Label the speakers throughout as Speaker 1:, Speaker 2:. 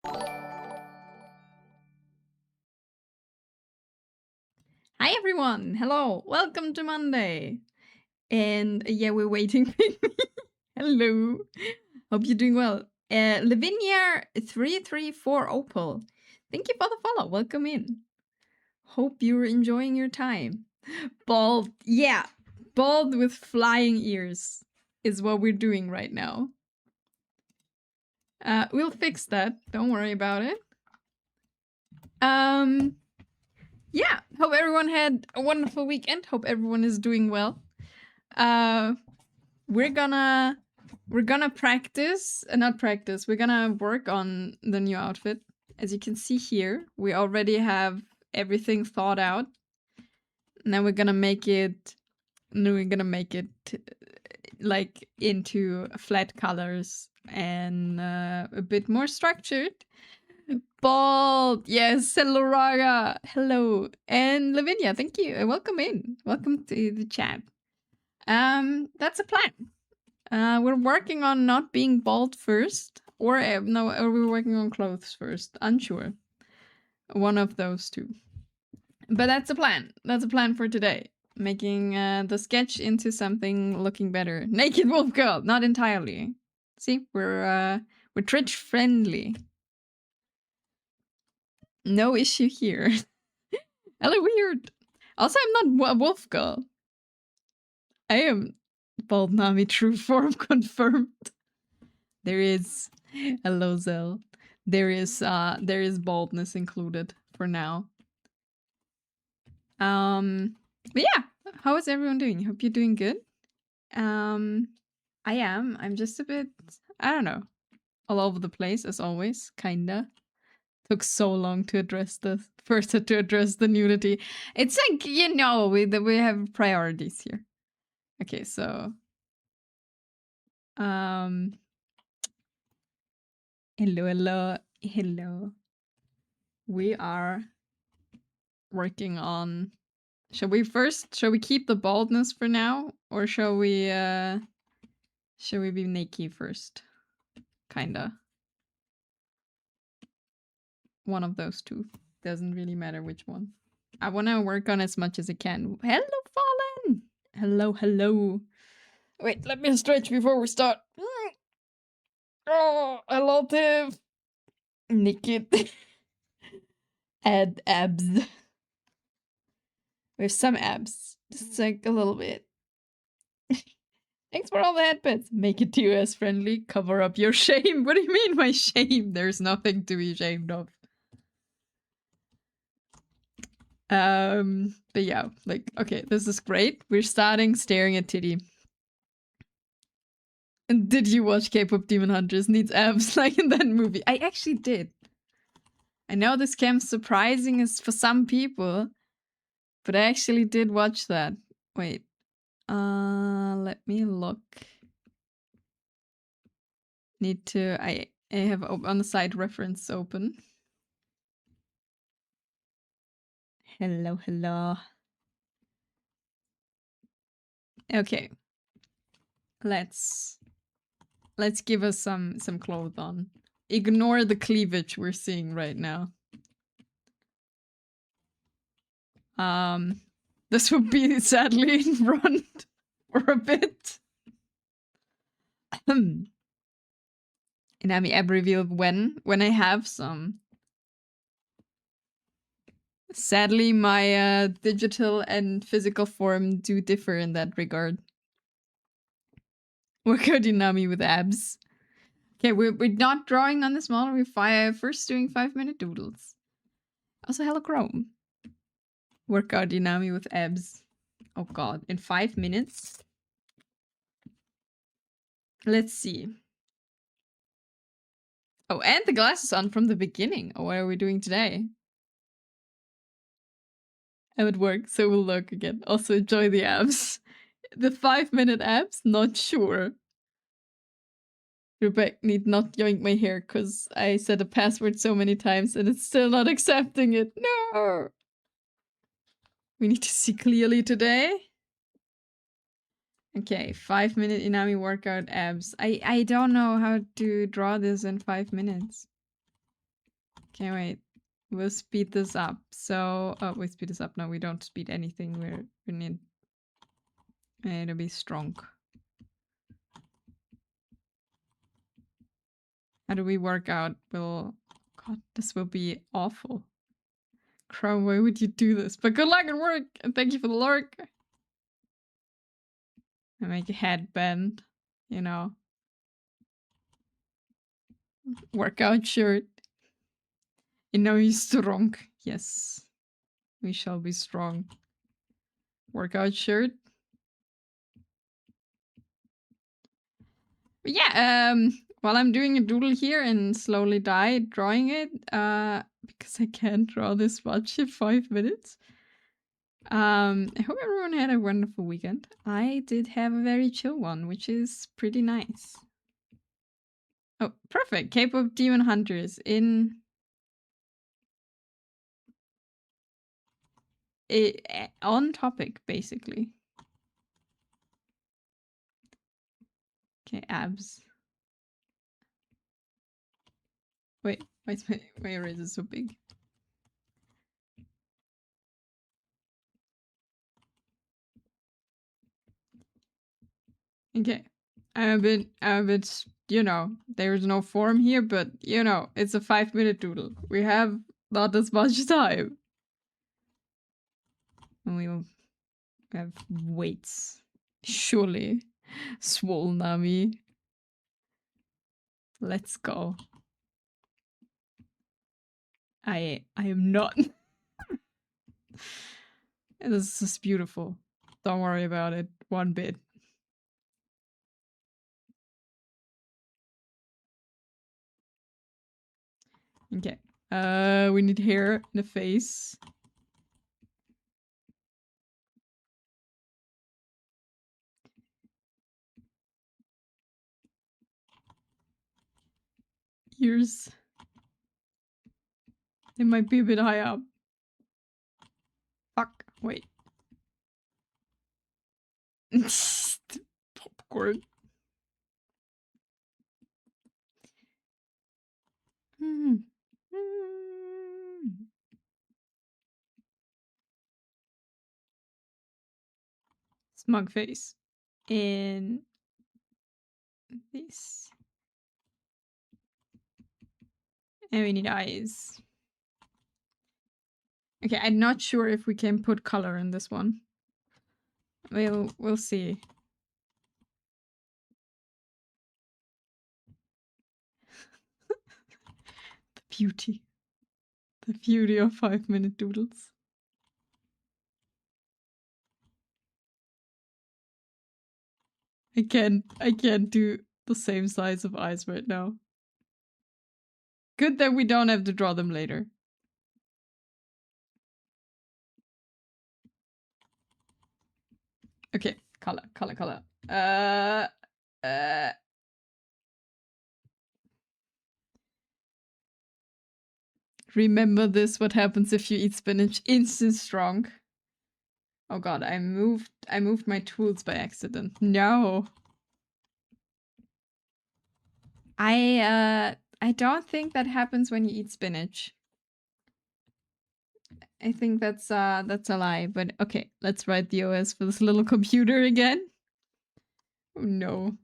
Speaker 1: Hi everyone! Hello! Welcome to Monday! And yeah, we're waiting. Hello! Hope you're doing well. Lavinia334 Opal. Thank you for the follow. Welcome in. Hope you're enjoying your time. Bald. Yeah. Bald with flying ears is what we're doing right now. We'll fix that. Don't worry about it. Yeah, hope everyone had a wonderful weekend. Hope everyone is doing well. We're gonna practice, not practice. We're gonna work on the new outfit. As you can see here, we already have everything thought out. Now we're gonna make it. Like into flat colors and a bit more structured. Bald, yes. Hello, Raga. Hello, and Lavinia. Thank you. Welcome in. Welcome to the chat. That's a plan. We're working on not being bald first, or no, or we're working on clothes first. Unsure. One of those two. But that's a plan. That's a plan for today. Making the sketch into something looking better. Naked wolf girl, not entirely. See, we're Twitch friendly. No issue here. Hella weird. Also, I'm not a wolf girl. I am bald Nami, true form confirmed. There is hello Zell. There is baldness included for now. But yeah, how is everyone doing? Hope you're doing good. I am. I'm just a bit, I don't know, all over the place as always, kinda. Took so long to address the nudity. It's like, you know, we have priorities here. Okay, so hello. We are working on. Shall we keep the baldness for now, or shall we be naked first? Kinda. One of those two. Doesn't really matter which one. I want to work on as much as I can. Hello, Fallen! Hello. Wait, let me stretch before we start. Oh, hello, Tiff. Naked. Add abs. We have some abs. Just like a little bit. Thanks for all the headbands. Make it US friendly. Cover up your shame. What do you mean, my shame? There's nothing to be ashamed of. But yeah, like, okay, this is great. We're starting staring at titty. And did you watch K-pop Demon Hunters needs abs like in that movie? I actually did. I know this camp's surprising is for some people, but I actually did watch that. Wait. Let me look. Need to I have on the side reference open. Hello. Okay. Let's give us some clothes on. Ignore the cleavage we're seeing right now. This would be sadly in front for a bit. Inami ab reveal when I have some. Sadly, my digital and physical form do differ in that regard. Workout Inami with abs. Okay, we're not drawing on this model. We're first doing 5-minute doodles. Also, hello Chrome. Workout Inami with abs. Oh god, in 5 minutes? Let's see. Oh, and the glasses on from the beginning. Oh, what are we doing today? I would work, so we'll look again. Also, enjoy the abs. The 5-minute abs? Not sure. Rebecca need not yoink my hair because I said a password so many times and it's still not accepting it. No! We need to see clearly today. Okay, 5-minute Inami workout abs. I don't know how to draw this in 5 minutes. Okay, wait. We'll speed this up. So, oh, we speed this up. No, we don't speed anything. We need to be strong. How do we work out? God, this will be awful. Chrome, why would you do this? But good luck at work, and thank you for the lurk. I make a headband, you know. Workout shirt. You know you're strong. Yes. We shall be strong. Workout shirt. But yeah, while I'm doing a doodle here and slowly drawing it, because I can't draw this much in 5 minutes. I hope everyone had a wonderful weekend. I did have a very chill one, which is pretty nice. Oh, perfect. Cape of Demon Hunters on topic, basically. Okay, abs. Wait, why is my eraser so big? Okay. I'm a bit, you know, there's no form here, but you know, it's a 5-minute doodle. We have not as much time. And we'll have weights. Surely. Swole Nami. Let's go. I am not. This is beautiful. Don't worry about it one bit. Okay. We need hair in the face. Ears. It might be a bit high up. Fuck. Wait. Popcorn. Smug face. In this. And we need eyes. Okay, I'm not sure if we can put color in this one. We'll see. The beauty. The beauty of 5-minute doodles. I can't do the same size of eyes right now. Good that we don't have to draw them later. Okay, color. Remember this, what happens if you eat spinach? Instant strong. Oh god, I moved my tools by accident. No. I don't think that happens when you eat spinach. I think that's a lie, but okay, let's write the OS for this little computer again. Oh no.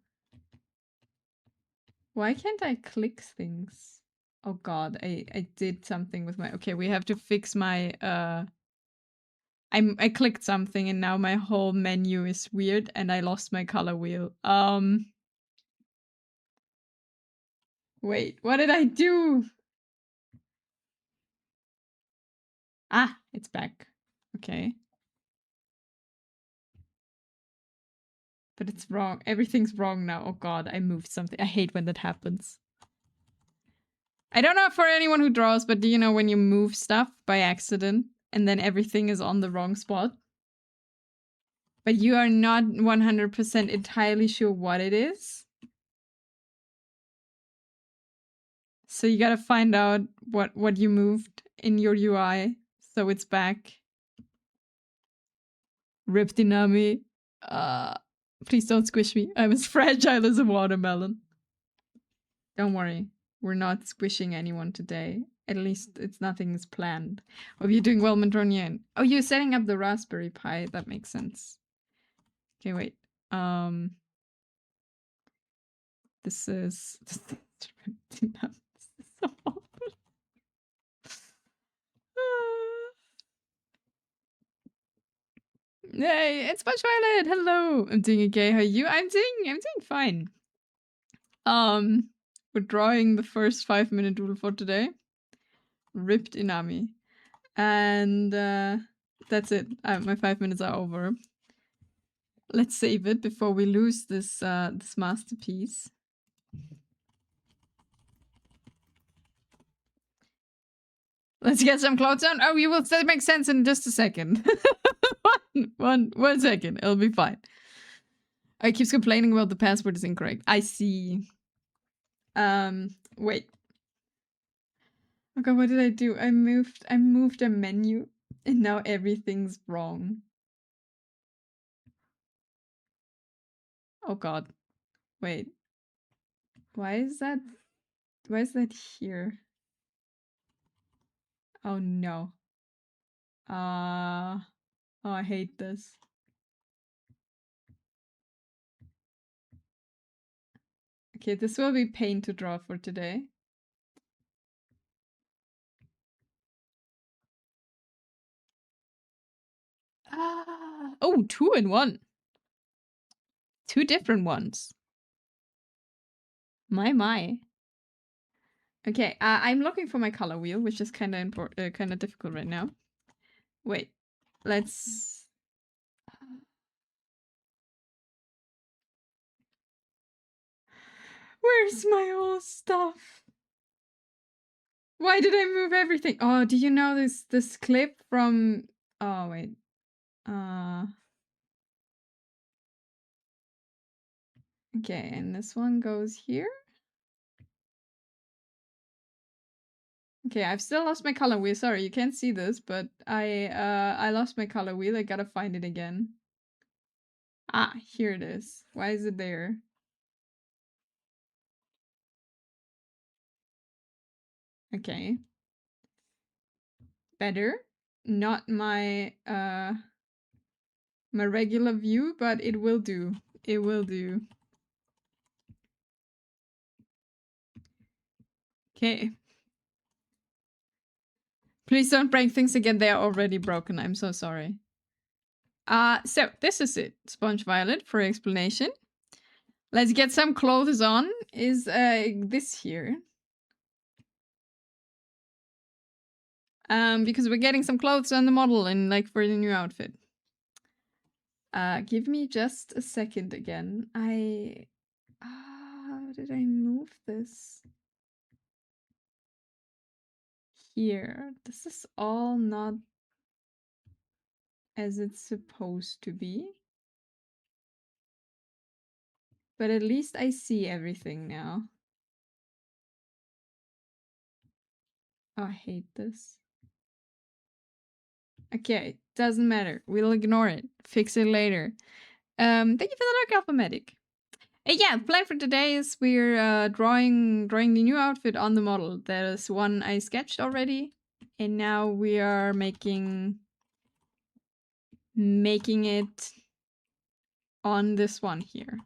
Speaker 1: Why can't I click things? Oh god, I did something with my... Okay, we have to fix my... I clicked something and now my whole menu is weird and I lost my color wheel. Wait, what did I do? Ah, it's back. Okay. But it's wrong. Everything's wrong now. Oh god, I moved something. I hate when that happens. I don't know for anyone who draws, but do you know when you move stuff by accident and then everything is on the wrong spot? But you are not 100% entirely sure what it is? So you gotta find out what you moved in your UI, so it's back. Rip Dynami. Please don't squish me. I'm as fragile as a watermelon. Don't worry. We're not squishing anyone today. At least it's nothing is planned. Oh, you're doing well, Mandronian. Oh, you're setting up the Raspberry Pi. That makes sense. Okay, wait. This is so awful. Hey, it's Sponge Violet. Hello. I'm doing okay. How are you? I'm doing fine. We're drawing the first 5-minute doodle for today. Ripped Inami. And that's it. My 5 minutes are over. Let's save it before we lose this this masterpiece. Let's get some clothes on. Oh, you will. That makes sense in just a second. one second. It'll be fine. I keeps complaining about the password is incorrect. I see. Wait. Oh god, what did I do? I moved a menu and now everything's wrong. Oh god. Wait. Why is that here? Oh no. Oh, I hate this. Okay, this will be pain to draw for today. Oh, 2 in 1. 2 different ones. My. Okay, I'm looking for my color wheel, which is kind of difficult right now. Wait, let's. Where's my old stuff? Why did I move everything? Oh, do you know this clip from? Oh wait, okay, and this one goes here. Okay, I've still lost my color wheel. Sorry, you can't see this, but I lost my color wheel. I gotta find it again. Ah, here it is. Why is it there? Okay. Better. Not my my regular view, but it will do. It will do. Okay. Please don't break things again. They are already broken. I'm so sorry. So this is it. Sponge Violet for explanation. Let's get some clothes on. Is this here? Because we're getting some clothes on the model and like for the new outfit. Give me just a second again. How did I move this? Here. This is all not as it's supposed to be. But at least I see everything now. Oh, I hate this. Okay, doesn't matter. We'll ignore it. Fix it later. Thank you for the Dark Alphametic. Yeah, the plan for today is we're drawing the new outfit on the model. There's one I sketched already, and now we are making it on this one here.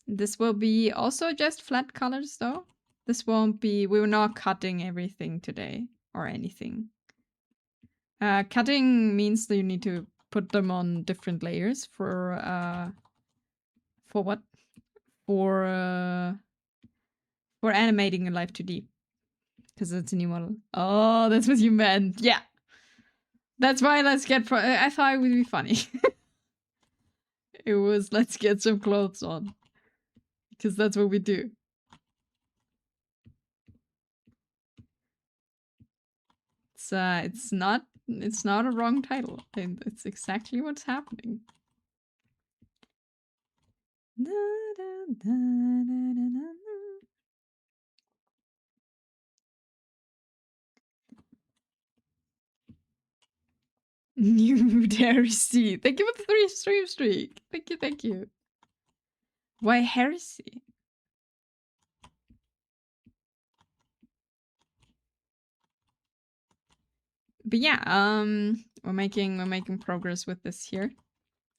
Speaker 1: This will be also just flat colors though. This won't be, we're not cutting everything today or anything. Cutting means that you need to put them on different layers for what? For animating in Live 2D. Because it's a new model. Oh, that's what you meant. Yeah. That's why let's get... I thought it would be funny. It was let's get some clothes on. Because that's what we do. It's not a wrong title. It's exactly what's happening. New heresy. Thank you for the 3 stream streak. Thank you. Why heresy? But yeah, we're making progress with this here.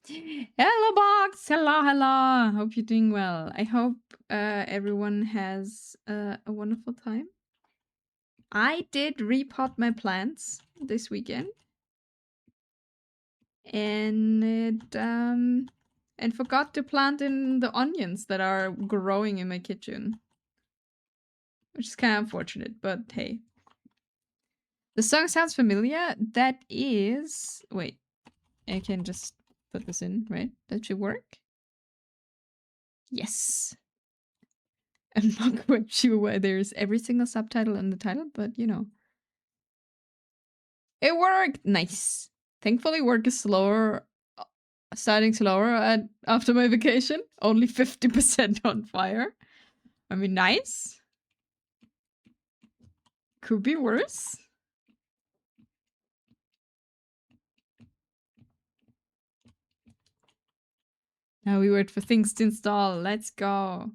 Speaker 1: Hello, Box. Hello. Hope you're doing well. I hope everyone has a wonderful time. I did repot my plants this weekend, and and forgot to plant in the onions that are growing in my kitchen, which is kind of unfortunate. But hey, the song sounds familiar. That is wait, I can just put this in, right? That should work. Yes. I'm not quite sure why there's every single subtitle in the title, but you know. It worked! Nice. Thankfully, work is slower, starting slower after my vacation. Only 50% on fire. I mean, nice. Could be worse. Now we wait for things to install. Let's go.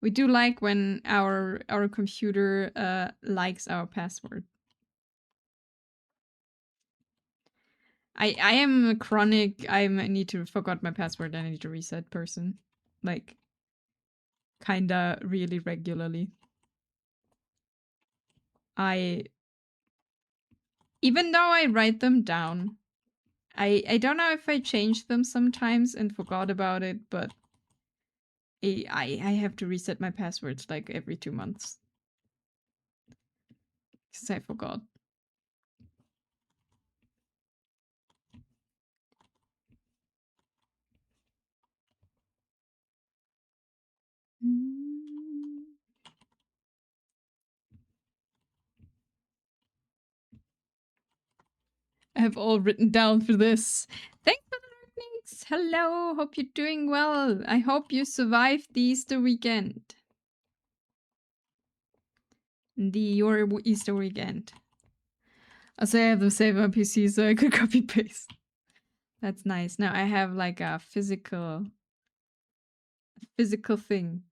Speaker 1: We do like when our computer likes our password. I am a chronic I need to forgot my password, I need to reset person. Like kinda really regularly. Even though I write them down, I don't know if I changed them sometimes and forgot about it, but I have to reset my passwords like every 2 months. Because I forgot. I have all written down for this. Thanks for the learnings. Hello, hope you're doing well. I hope you survived the Easter weekend. Your Easter weekend. I say I have them saved on PC so I could copy paste. That's nice. Now I have like a physical thing.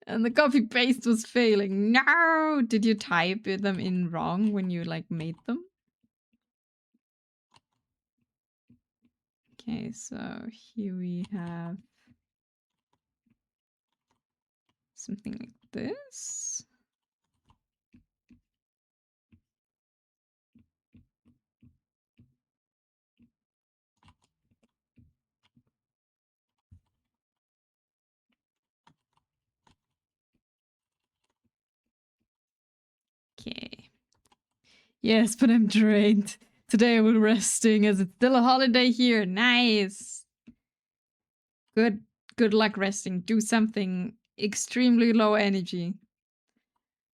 Speaker 1: And the copy paste was failing. No! Did you type them in wrong when you like made them? Okay, so here we have something like this. Okay. Yes, but I'm drained. Today I will be resting as it's still a holiday here. Nice. Good luck resting. Do something extremely low energy.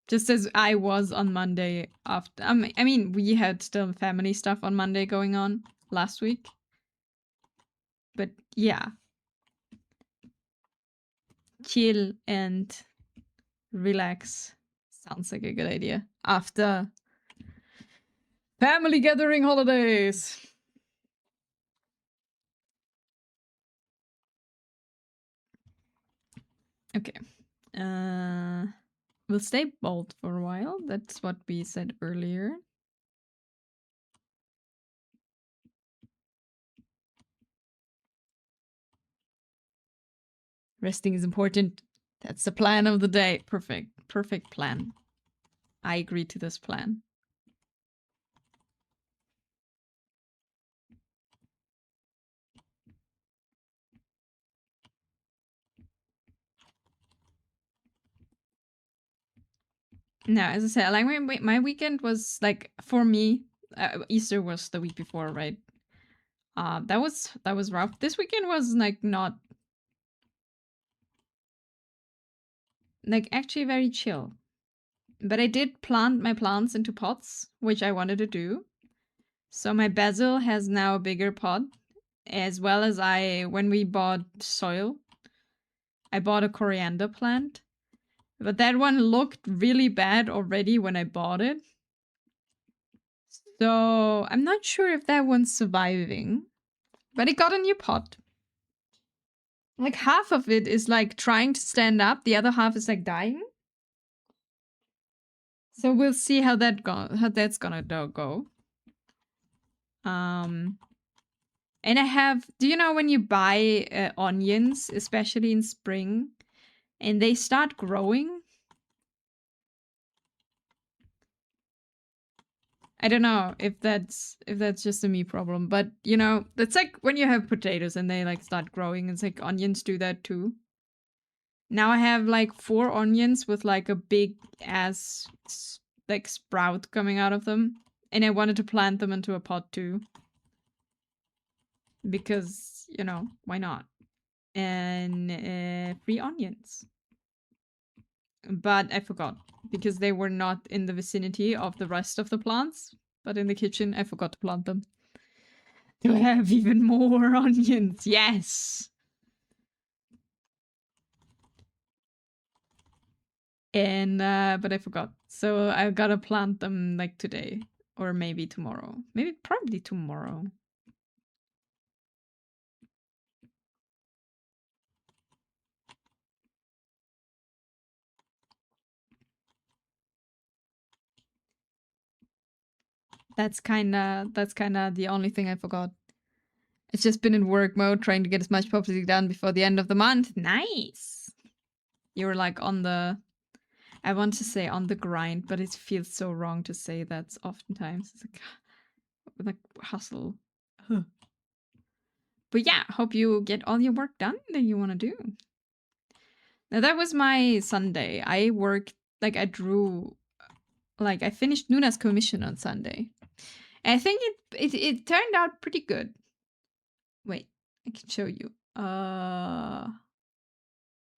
Speaker 1: Just as I was on Monday after I mean, we had still family stuff on Monday going on last week. But yeah. Chill and relax. Sounds like a good idea. After family gathering holidays. Okay. We'll stay bold for a while. That's what we said earlier. Resting is important. That's the plan of the day. Perfect plan. I agree to this plan. No, as I said, like my weekend was like for me. Easter was the week before, right? That was rough. This weekend was like not like actually very chill. But I did plant my plants into pots, which I wanted to do. So my basil has now a bigger pot, as well as when we bought soil, I bought a coriander plant. But that one looked really bad already when I bought it. So I'm not sure if that one's surviving. But it got a new pot. Like half of it is like trying to stand up, the other half is like dying. So we'll see how that's gonna go. And I have, do you know when you buy onions, especially in spring, and they start growing? I don't know if that's just a me problem, but you know, that's like when you have potatoes and they like start growing. It's like onions do that too. Now I have like 4 onions with like a big ass like sprout coming out of them, and I wanted to plant them into a pot too. Because, you know, why not? And 3 onions. But I forgot because they were not in the vicinity of the rest of the plants, but in the kitchen I forgot to plant them. To have even more onions. Yes. And but I forgot. So I gotta plant them like today or maybe tomorrow. Maybe probably tomorrow. That's kind of the only thing I forgot. It's just been in work mode trying to get as much property done before the end of the month. Nice. You were like on the, I want to say on the grind, but it feels so wrong to say that oftentimes. It's like hustle. Huh. But yeah, hope you get all your work done that you want to do. Now that was my Sunday. I worked, like I drew, like I finished Nuna's commission on Sunday. And I think it turned out pretty good. Wait, I can show you. Oh,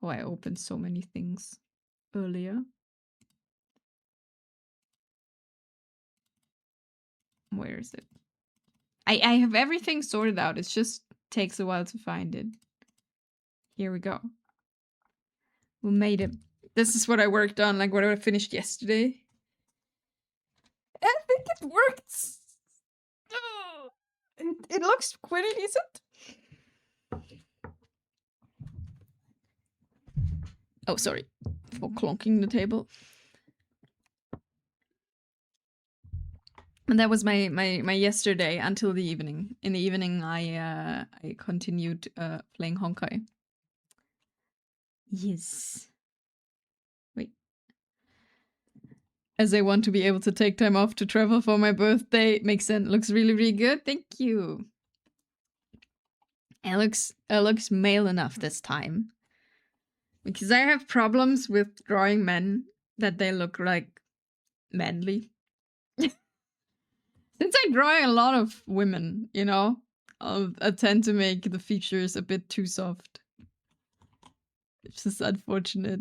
Speaker 1: I opened so many things earlier. Where is it? I have everything sorted out. It just takes a while to find it. Here we go. We made it. This is what I worked on, like what I finished yesterday. I think it worked. It looks pretty decent. Oh, sorry for clonking the table. And that was my yesterday until the evening. In the evening, I continued playing Honkai. Yes. Wait. As I want to be able to take time off to travel for my birthday. Makes sense. Looks really, really good. Thank you. It looks male enough this time. Because I have problems with drawing men that they look like manly. Since I draw a lot of women, you know, I tend to make the features a bit too soft. It's just unfortunate.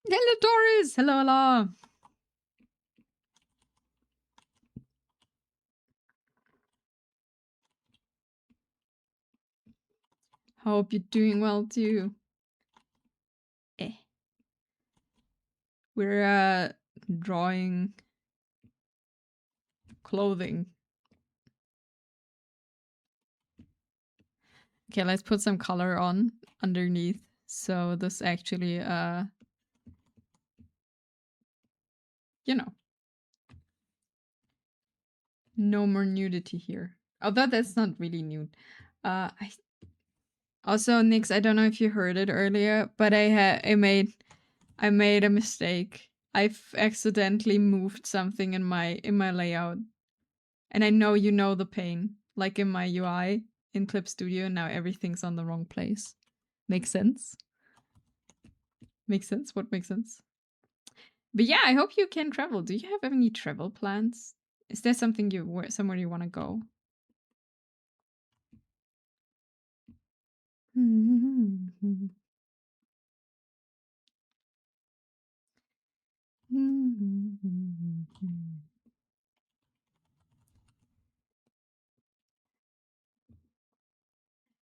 Speaker 1: Hello, Doris! Hello, hello! Hope you're doing well too. We're drawing clothing. Okay, let's put some color on underneath. So this actually, you know, no more nudity here. Although that's not really nude. I also, Nix, I don't know if you heard it earlier, but I made a mistake. I've accidentally moved something in my layout, and I know you know the pain. Like in my UI in Clip Studio, now everything's on the wrong place. Makes sense. Makes sense. What makes sense? But yeah, I hope you can travel. Do you have any travel plans? Is there something somewhere you want to go?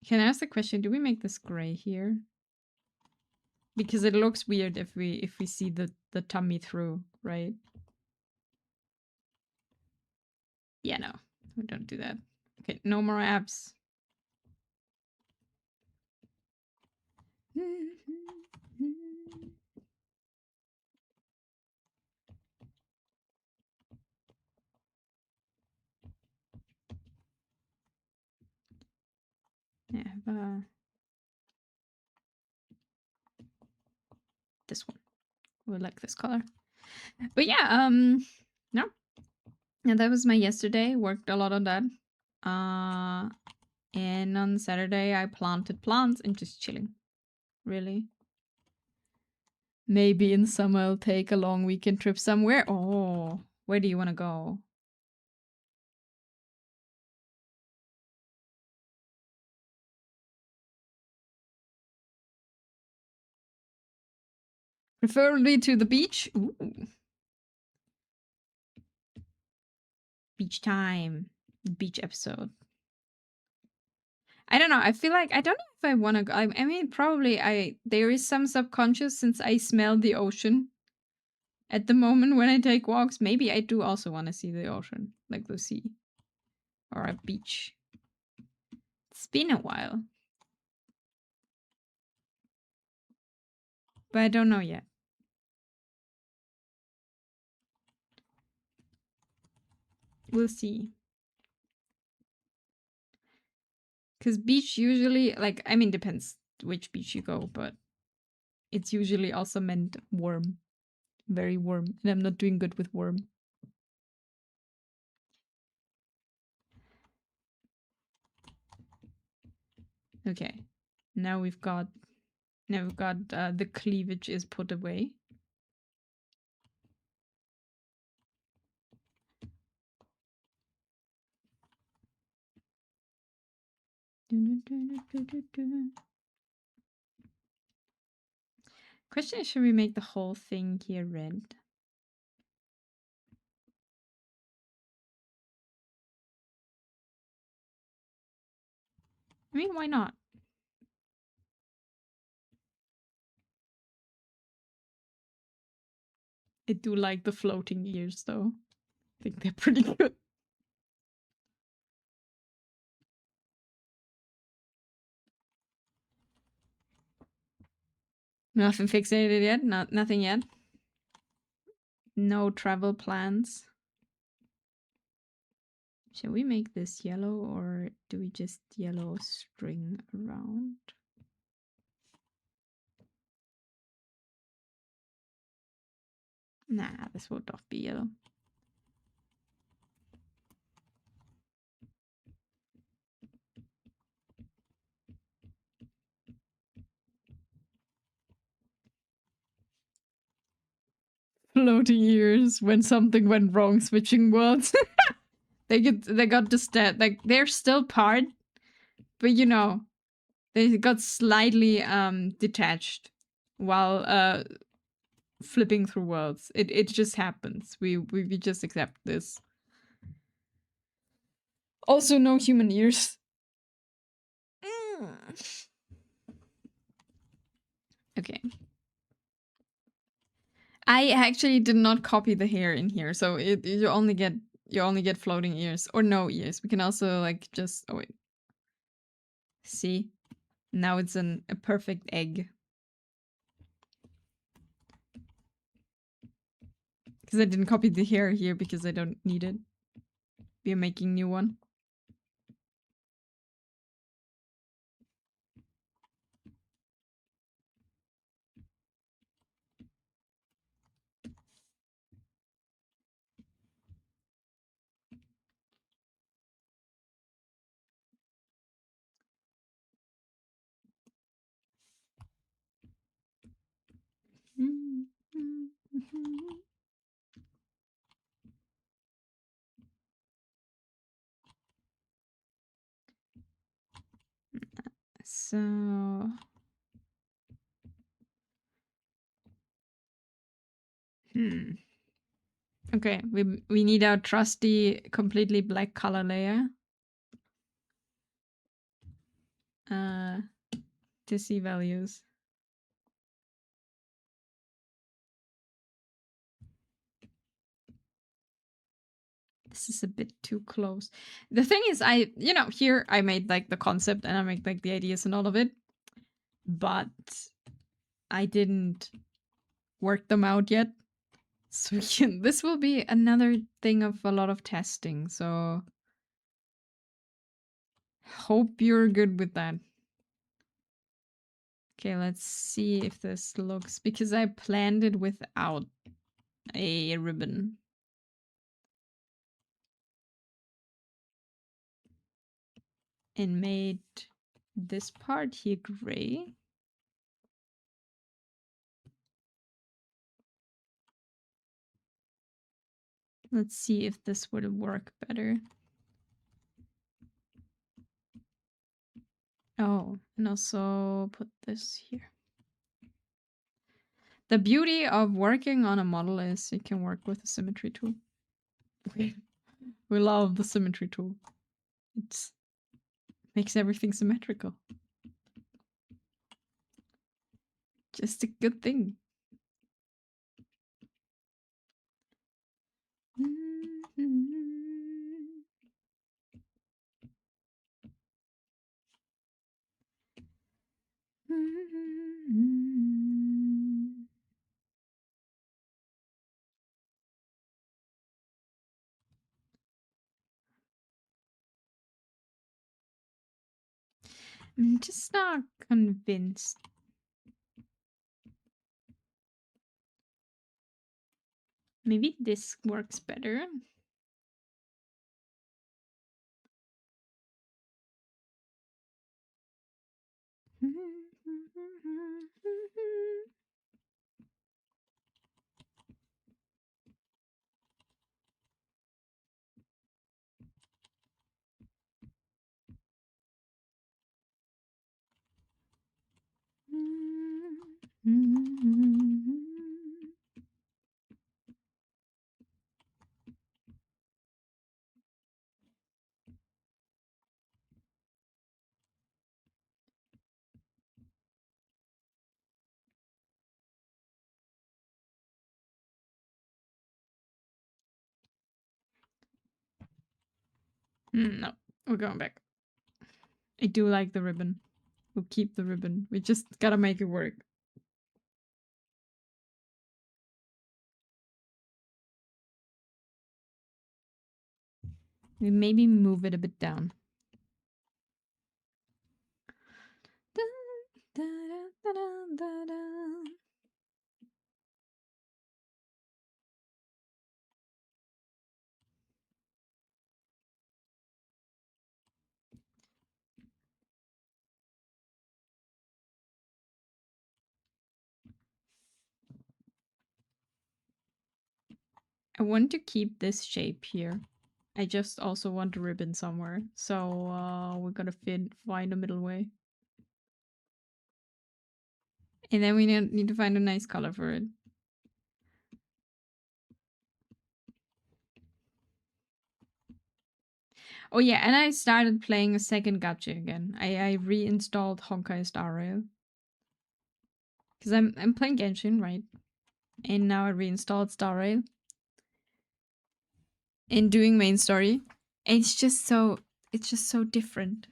Speaker 1: Can I ask the question? Do we make this gray here? Because it looks weird if we see the tummy through, right? Yeah, no, we don't do that. Okay, no more apps. Yeah, this one. We like this color. But yeah, no. And that was my yesterday. Worked a lot on that. And on Saturday I planted plants and just chilling. Really. Maybe in summer I'll take a long weekend trip somewhere. Oh, where do you want to go? Preferably to the beach. Ooh. Beach time. Beach episode. I don't know. I feel like I don't know if I want to go. I mean, probably there is some subconscious since I smell the ocean at the moment when I take walks. Maybe I do also want to see the ocean, like the sea or a beach. It's been a while, but I don't know yet. We'll see. Because beach usually, like, I mean, depends which beach you go, but it's usually also meant warm. Very warm. And I'm not doing good with warm. Okay. Now we've got the cleavage is put away. Question is, should we make the whole thing here red? I mean, why not? I do like the floating ears, though. I think they're pretty good. Nothing fixated yet? Nothing yet? No travel plans? Shall we make this yellow or do we just yellow string around? Nah, this will not be yellow. Floating ears when something went wrong switching worlds. they got the stat, like they're still part, but you know, they got slightly detached while flipping through worlds. It just happens. We just accept this. Also, no human ears. Okay. I actually did not copy the hair in here, so you only get floating ears or no ears. We can also like just oh wait. See? Now it's a perfect egg. Because I didn't copy the hair here because I don't need it. We are making new one. So okay, we need our trusty completely black color layer. To see values. This is a bit too close. The thing is, here I made like the concept and I made like the ideas and all of it, but I didn't work them out yet. So this will be another thing of a lot of testing. So hope you're good with that. Okay, let's see if this looks, because I planned it without a ribbon. And made this part here gray. Let's see if this would work better. Oh, and also put this here. The beauty of working on a model is you can work with a symmetry tool. We love the symmetry tool. It makes everything symmetrical. Just a good thing. I'm just not convinced. Maybe this works better. No, we're going back. I do like the ribbon. We'll keep the ribbon. We just gotta make it work. We maybe move it a bit down. I want to keep this shape here. I just also want a ribbon somewhere. So we're gonna find a middle way. And then we need to find a nice color for it. Oh yeah, and I started playing a second gacha again. I reinstalled Honkai Star Rail. Because I'm playing Genshin, right? And now I reinstalled Star Rail. And doing main story. And it's just so different.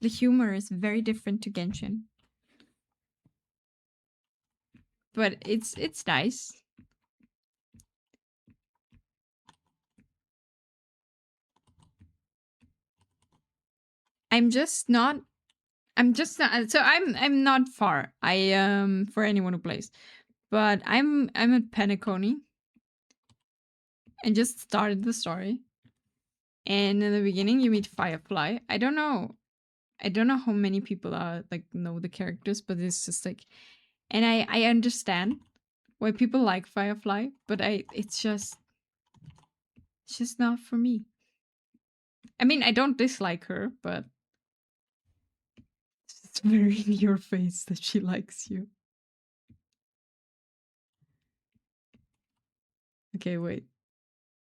Speaker 1: The humor is very different to Genshin. But it's nice. I'm not far. For anyone who plays. But I'm at Penacony. And just started the story. And in the beginning you meet Firefly. I don't know how many people are like know the characters, but it's just like, and I understand why people like Firefly, but it's just not for me. I mean, I don't dislike her, but it's very in your face that she likes you. Okay, wait,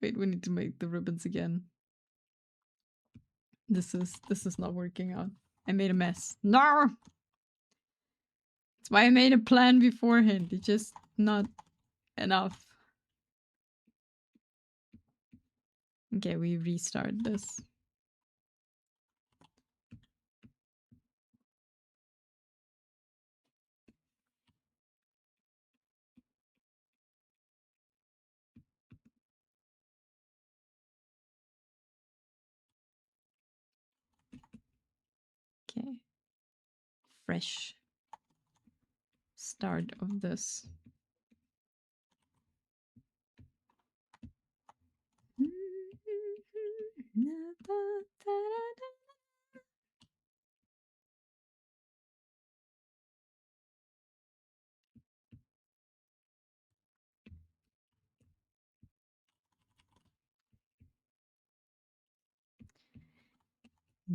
Speaker 1: we need to make the ribbons again. This is not working out. I made a mess. No! That's why I made a plan beforehand. It's just not enough. Okay, we restart this. Okay. Fresh start of this.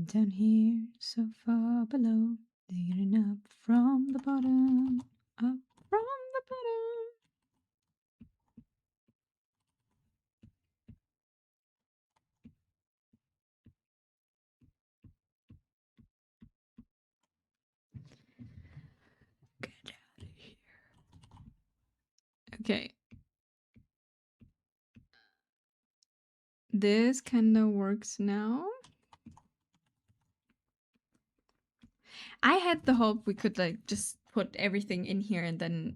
Speaker 1: Down here, so far below, digging up from the bottom, up from the bottom. Get out of here. Okay. This kind of works now. I had the hope we could like just put everything in here and then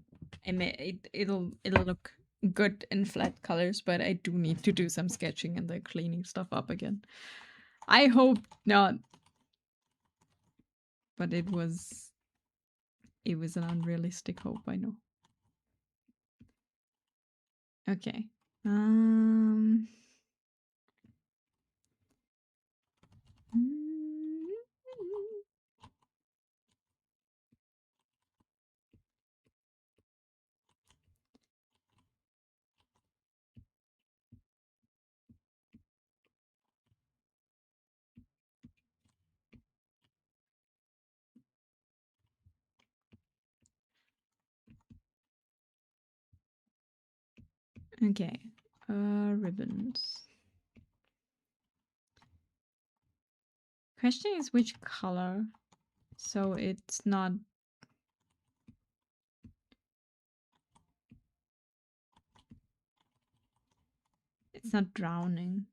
Speaker 1: it'll look good in flat colors, but I do need to do some sketching and like cleaning stuff up again. I hope not. But it was an unrealistic hope, I know. Okay. Okay. Ribbons. Question is which color? So it's not drowning.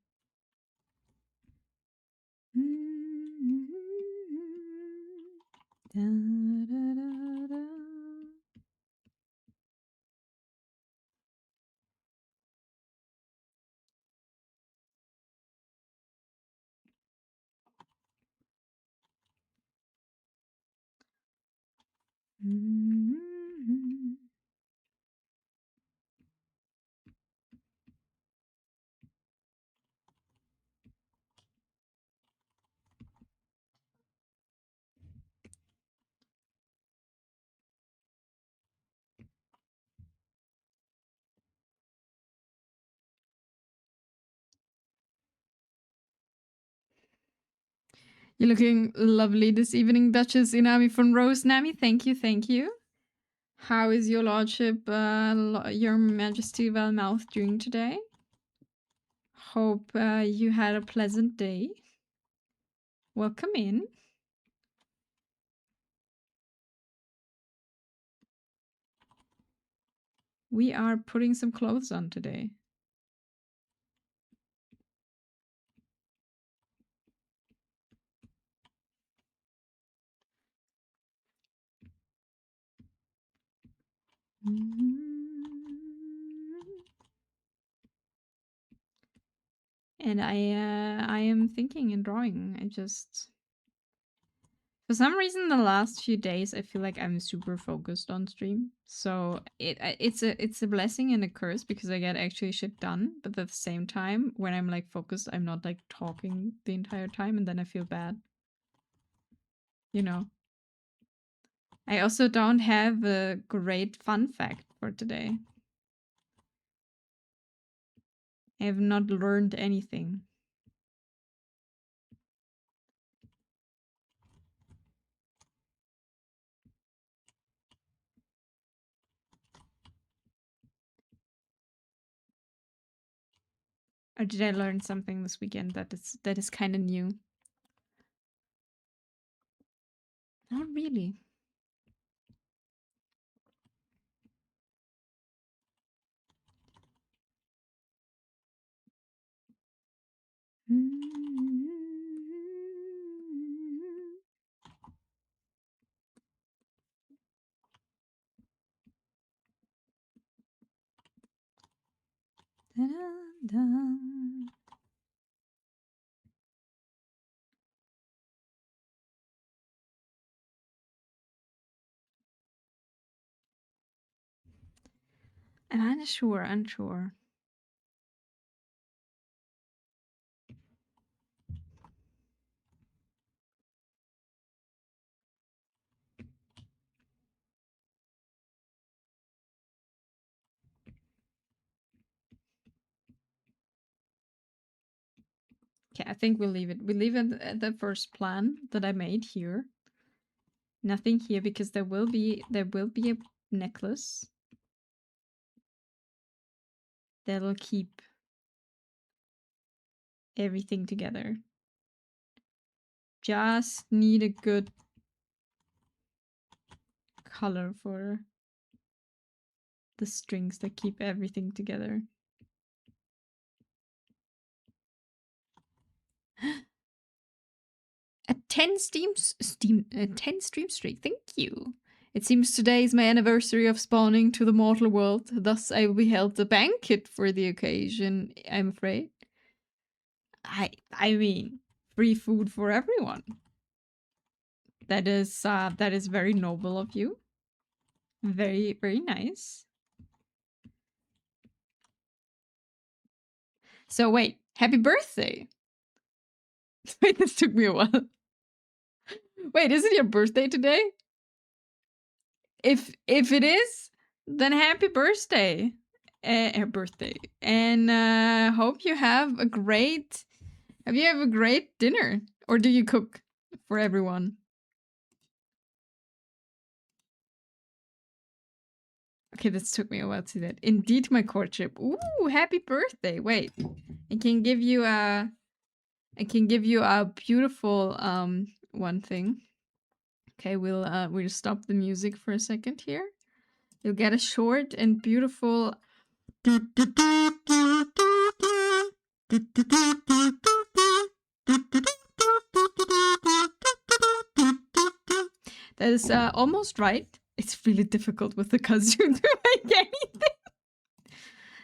Speaker 1: Da, da, da, da. You're looking lovely this evening, Duchess Inami von Rose. Nami, thank you, thank you. How is your lordship, your majesty well-mouthed doing today? Hope you had a pleasant day. Welcome in. We are putting some clothes on today. And I am thinking and drawing. I just for some reason the last few days I feel like I'm super focused on stream. So it's a blessing and a curse because I get actually shit done, but at the same time when I'm like focused I'm not like talking the entire time and then I feel bad. You know. I also don't have a great fun fact for today. I have not learned anything. Or did I learn something this weekend that is kind of new? Not really. I'm unsure. Okay, I think we'll leave it. We leave it at the first plan that I made here. Nothing here because there will be a necklace that'll keep everything together. Just need a good color for the strings that keep everything together. A 10 stream streak. Thank you. It seems today is my anniversary of spawning to the mortal world. Thus, I will be held a banquet for the occasion, I'm afraid. I mean, free food for everyone. That is very noble of you. Very, very nice. So wait, happy birthday. Wait, this took me a while. Wait, is it your birthday today? If it is, then happy birthday. And hope you have a great dinner, or do you cook for everyone? Okay, this took me a while to see that. Indeed, my courtship. Ooh, happy birthday. Wait. I can give you a beautiful one thing. Okay, we'll stop the music for a second here. You'll get a short and beautiful that is almost right. It's really difficult with the kazoo to make anything.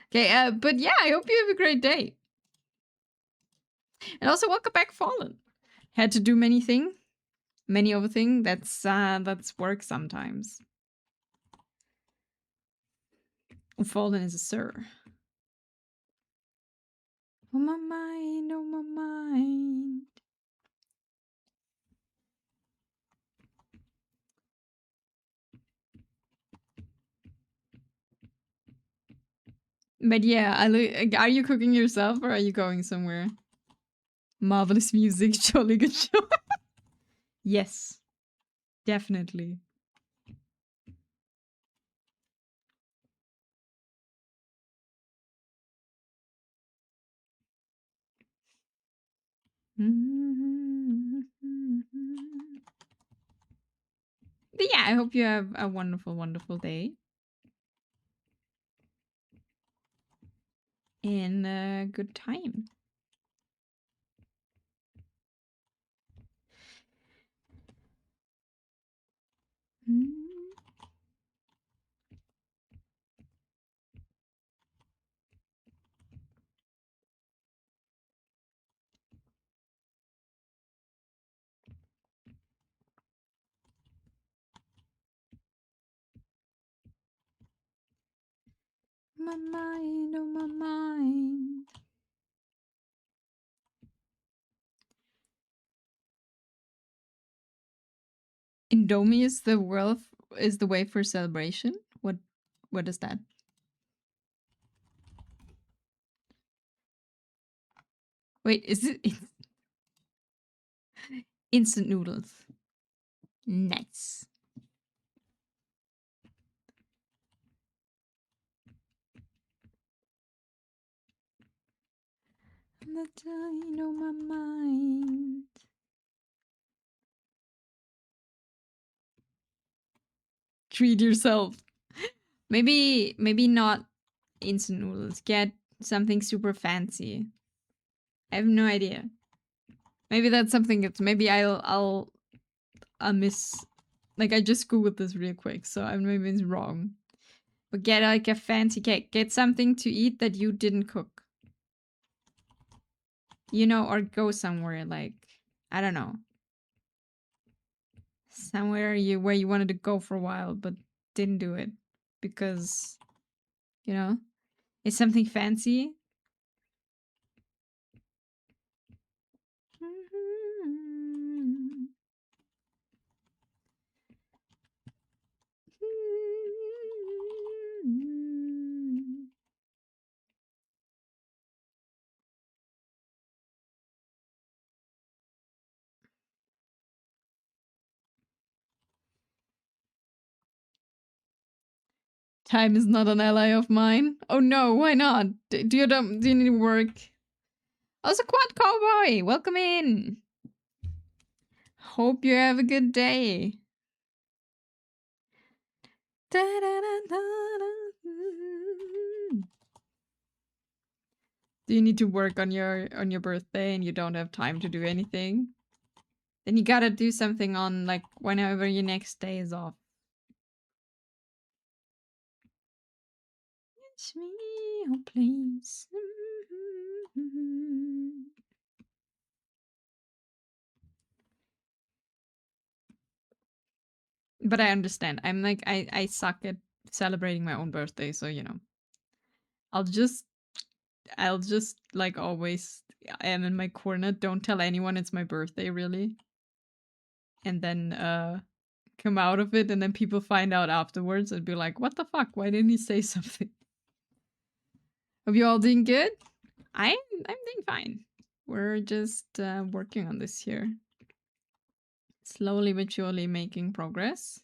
Speaker 1: Okay, but yeah, I hope you have a great day. And also, welcome back, Fallen. Had to do many overthing. That's work sometimes. Fallen is a sir. Oh my mind, oh my mind. But yeah, are you cooking yourself or are you going somewhere? Marvelous music, jolly good show. Yes, definitely. But yeah, I hope you have a wonderful, wonderful day. And a good time. My mind, oh my mind. Indomie is the way for celebration. What is that? Wait, is it instant noodles? Nice. The time on my mind. Treat yourself. Maybe not instant noodles. Get something super fancy. I have no idea. Maybe that's something that's maybe I'll miss. Like I just googled this real quick, so maybe it's wrong. But get like a fancy cake. Get something to eat that you didn't cook. You know, or go somewhere like I don't know. Somewhere where you wanted to go for a while but didn't do it because you know, it's something fancy. Time is not an ally of mine. Oh no, why not? Do you need to work? Also, Quad Cowboy, welcome in. Hope you have a good day. Do you need to work on your birthday and you don't have time to do anything? Then you gotta do something on like whenever your next day is off. It's me, oh please. But I understand. I'm like I suck at celebrating my own birthday, so you know. I'll just like always I am in my corner. Don't tell anyone it's my birthday, really. And then come out of it, and then people find out afterwards and be like, "What the fuck? Why didn't he say something?" Hope you all doing good. I'm doing fine. We're just working on this here, slowly but surely making progress.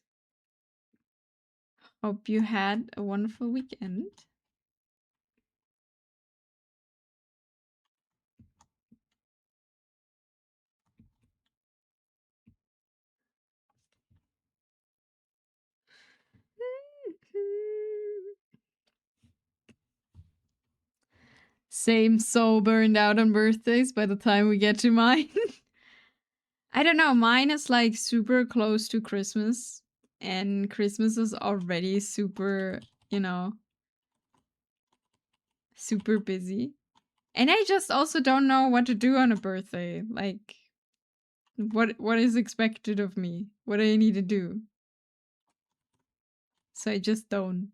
Speaker 1: Hope you had a wonderful weekend. Same, so burned out on birthdays by the time we get to mine. I don't know, mine is like super close to Christmas, and Christmas is already super, you know, super busy. And I just also don't know what to do on a birthday. Like what is expected of me? What do I need to do? So I just don't.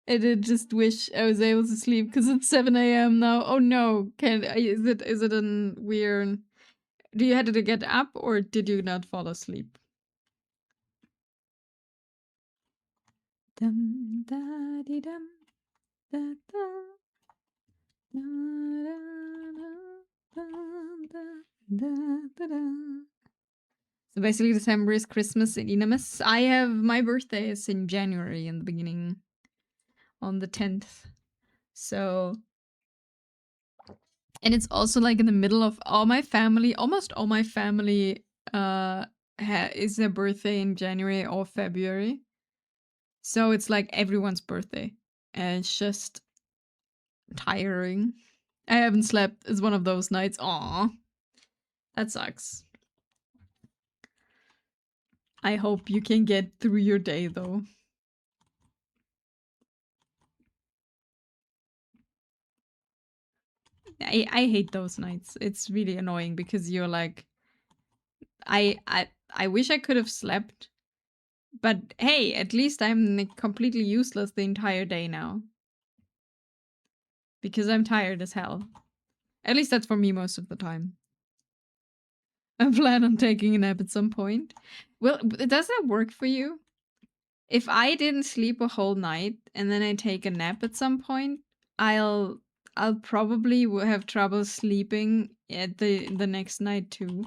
Speaker 1: I did just wish I was able to sleep because it's 7 a.m. now. Oh no! Is it an weird? Do you had to get up or did you not fall asleep? Dum da di dum da da so basically December is Christmas in Inamis. I have my birthday is in January in the beginning on the 10th. So and it's also like in the middle of all my family, almost all my family is their birthday in January or February. So it's like everyone's birthday. And it's just tiring. I haven't slept. It's one of those nights. Aw. That sucks. I hope you can get through your day though. I hate those nights. It's really annoying because you're like I wish I could have slept. But hey, at least I'm like, completely useless the entire day now. Because I'm tired as hell. At least that's for me most of the time. I plan on taking a nap at some point. Well, does that work for you? If I didn't sleep a whole night and then I take a nap at some point, I'll probably have trouble sleeping at the next night too.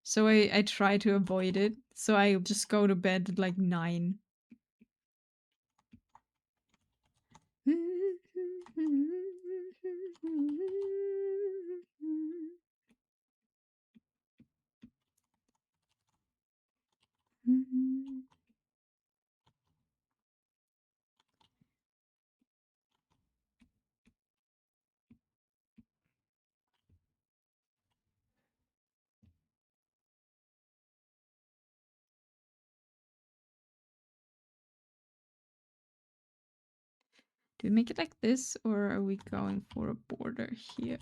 Speaker 1: So I try to avoid it. So I just go to bed at like 9. Do we make it like this, or are we going for a border here?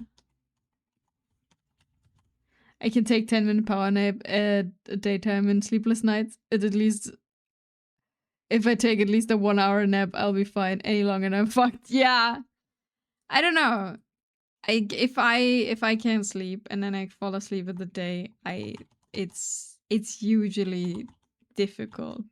Speaker 1: I can take 10-minute power nap at daytime and sleepless nights. At least, if I take at least a 1 hour nap, I'll be fine. Any longer and I'm fucked. Yeah. I don't know. If I can't sleep and then I fall asleep at the day, it's usually difficult.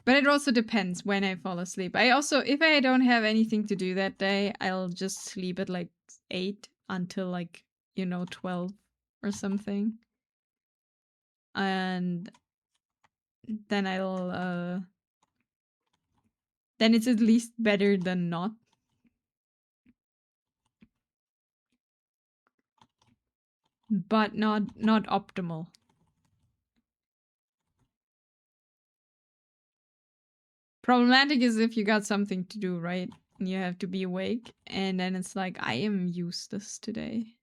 Speaker 1: But it also depends when I fall asleep. If I don't have anything to do that day, I'll just sleep at like 8 until like, 12 or something. And then then it's at least better than not. But not optimal. Problematic is if you got something to do, right? And you have to be awake, and then it's like, I am useless today.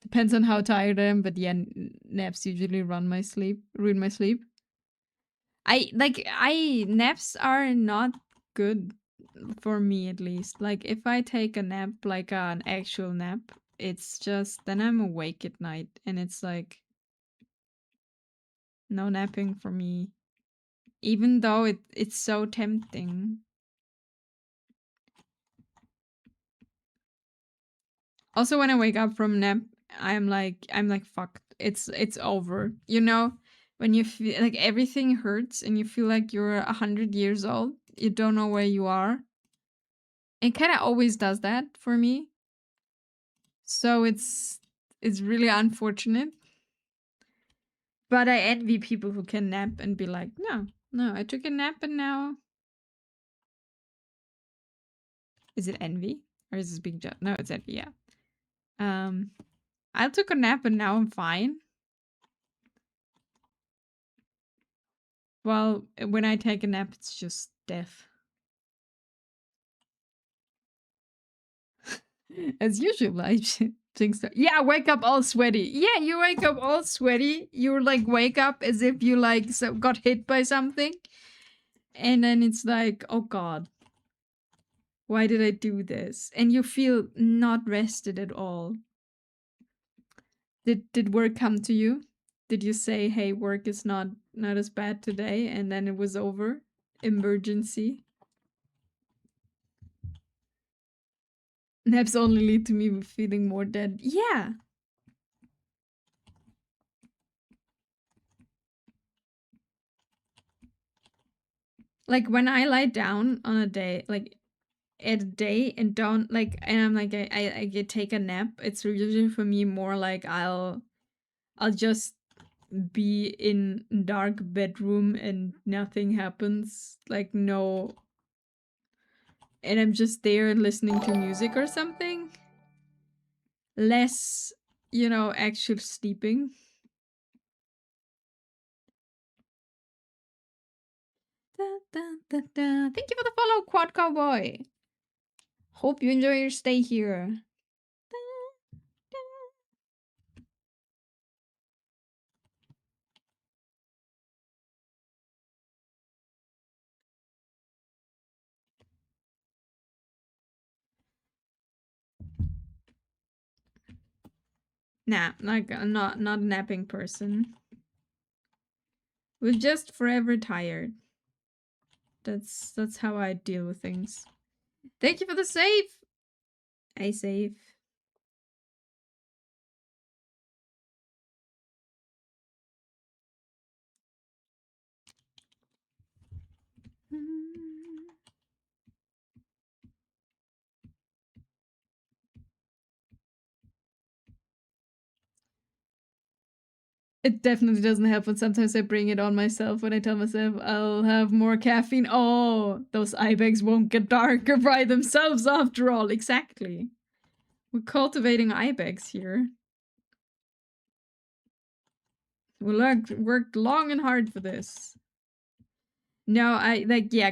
Speaker 1: Depends on how tired I am, but yeah, naps usually ruin my sleep. Naps are not good for me, at least. Like, if I take a nap, like an actual nap, it's just, then I'm awake at night, and it's like, no napping for me. Even though it's so tempting. Also, when I wake up from nap, I'm like fucked. It's over. You know, when you feel like everything hurts and you feel like you're 100 years old, you don't know where you are. It kind of always does that for me. So it's really unfortunate. But I envy people who can nap and be like, no, I took a nap and now. Is it envy or is this being judged? No, it's envy. Yeah. I took a nap and now I'm fine. Well, when I take a nap, it's just death. As usual, I think so. Yeah, wake up all sweaty. Yeah, you wake up all sweaty. You like wake up as if you like got hit by something. And then it's like, oh god. Why did I do this? And you feel not rested at all. Did work come to you? Did you say, "Hey, work is not as bad today," and then it was over? Emergency. Naps only lead to me feeling more dead. Yeah. Like when I lie down on a day, like at a day and don't like, and I'm like, I get take a nap. It's usually for me more like I'll just be in dark bedroom and nothing happens. Like no, and I'm just there listening to music or something. Less, actual sleeping. Da, da, da, da. Thank you for the follow, Quad Cowboy. Hope you enjoy your stay here. Nah, like I'm not a napping person. We're just forever tired. That's how I deal with things. Thank you for the save. I save. It definitely doesn't help, and sometimes I bring it on myself when I tell myself I'll have more caffeine. Oh, those eye bags won't get darker by themselves after all. Exactly. We're cultivating eye bags here. We worked long and hard for this. No,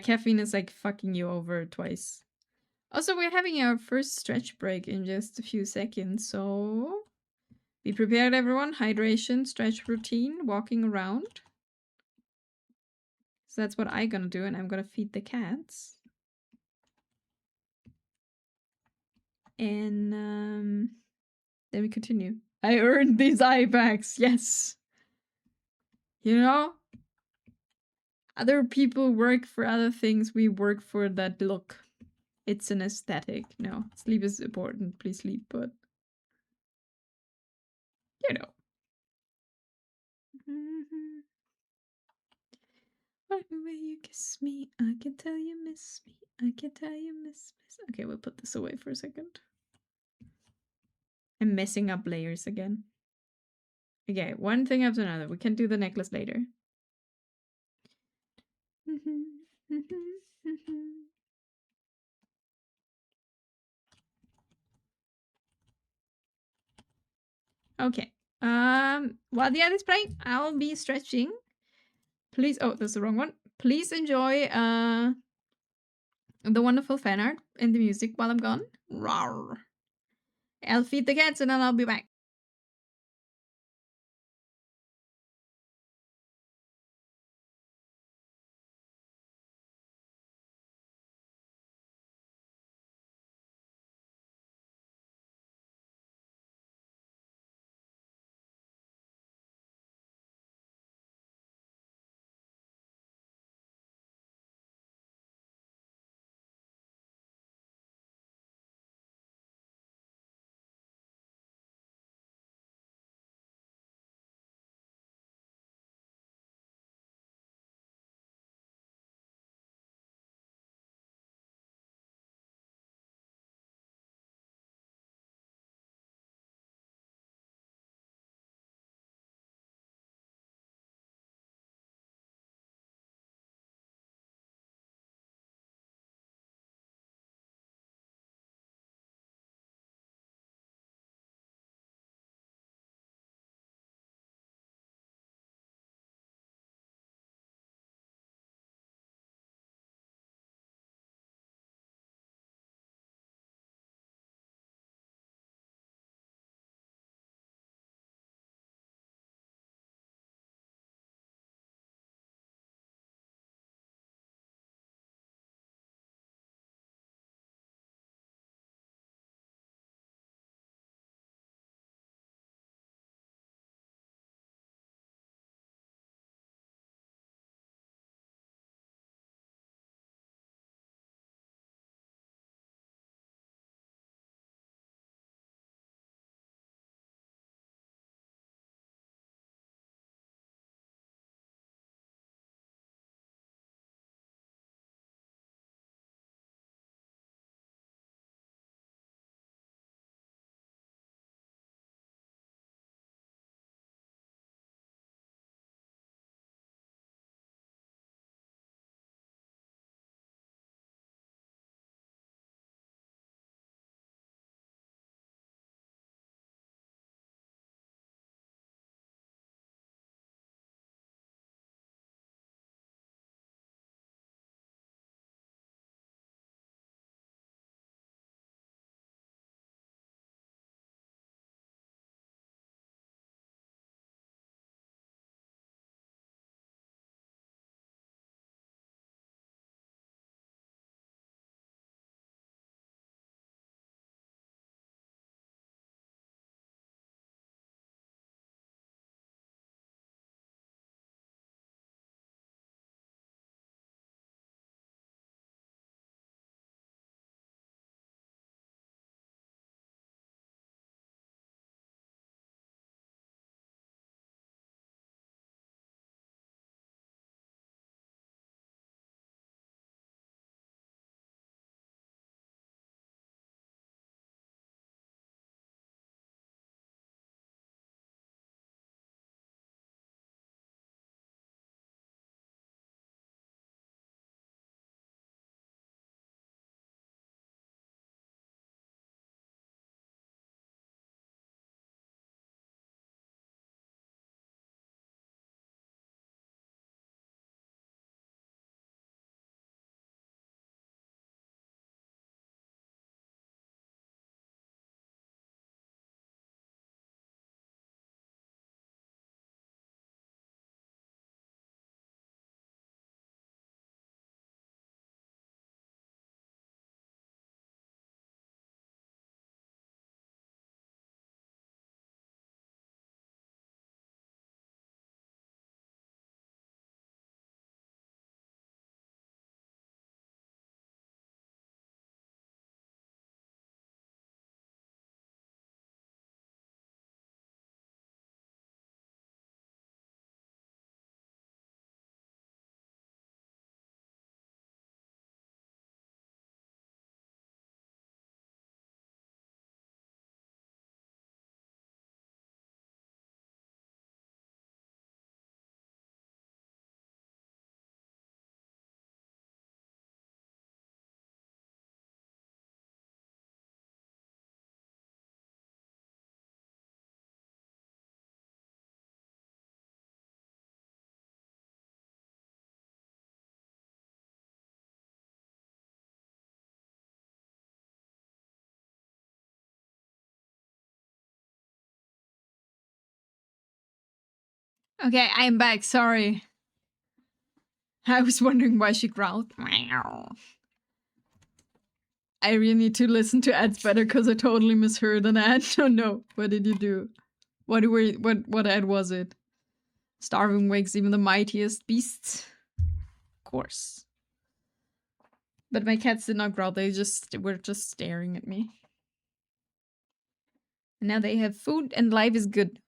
Speaker 1: caffeine is like fucking you over twice. Also, we're having our first stretch break in just a few seconds, so be prepared, everyone. Hydration, stretch routine, walking around. So that's what I'm gonna do, and I'm gonna feed the cats. And then we continue. I earned these eye bags, yes. You know? Other people work for other things, we work for that look. It's an aesthetic. No, sleep is important, please sleep, but you know. By the way you kiss me, I can tell you miss me. I can tell you miss. Okay, we'll put this away for a second. I'm messing up layers again. Okay, one thing after another. We can do the necklace later. Okay. While the other's playing, I'll be stretching. Please, oh, that's the wrong one. Please enjoy the wonderful fan art and the music while I'm gone. Rawr. I'll feed the cats and then I'll be back. Okay, I'm back. Sorry. I was wondering why she growled. Meow. I really need to listen to ads better because I totally misheard an ad. Oh no, what did you do? What ad was it? Starving wakes even the mightiest beasts. Of course. But my cats did not growl, they were just staring at me. And now they have food and life is good.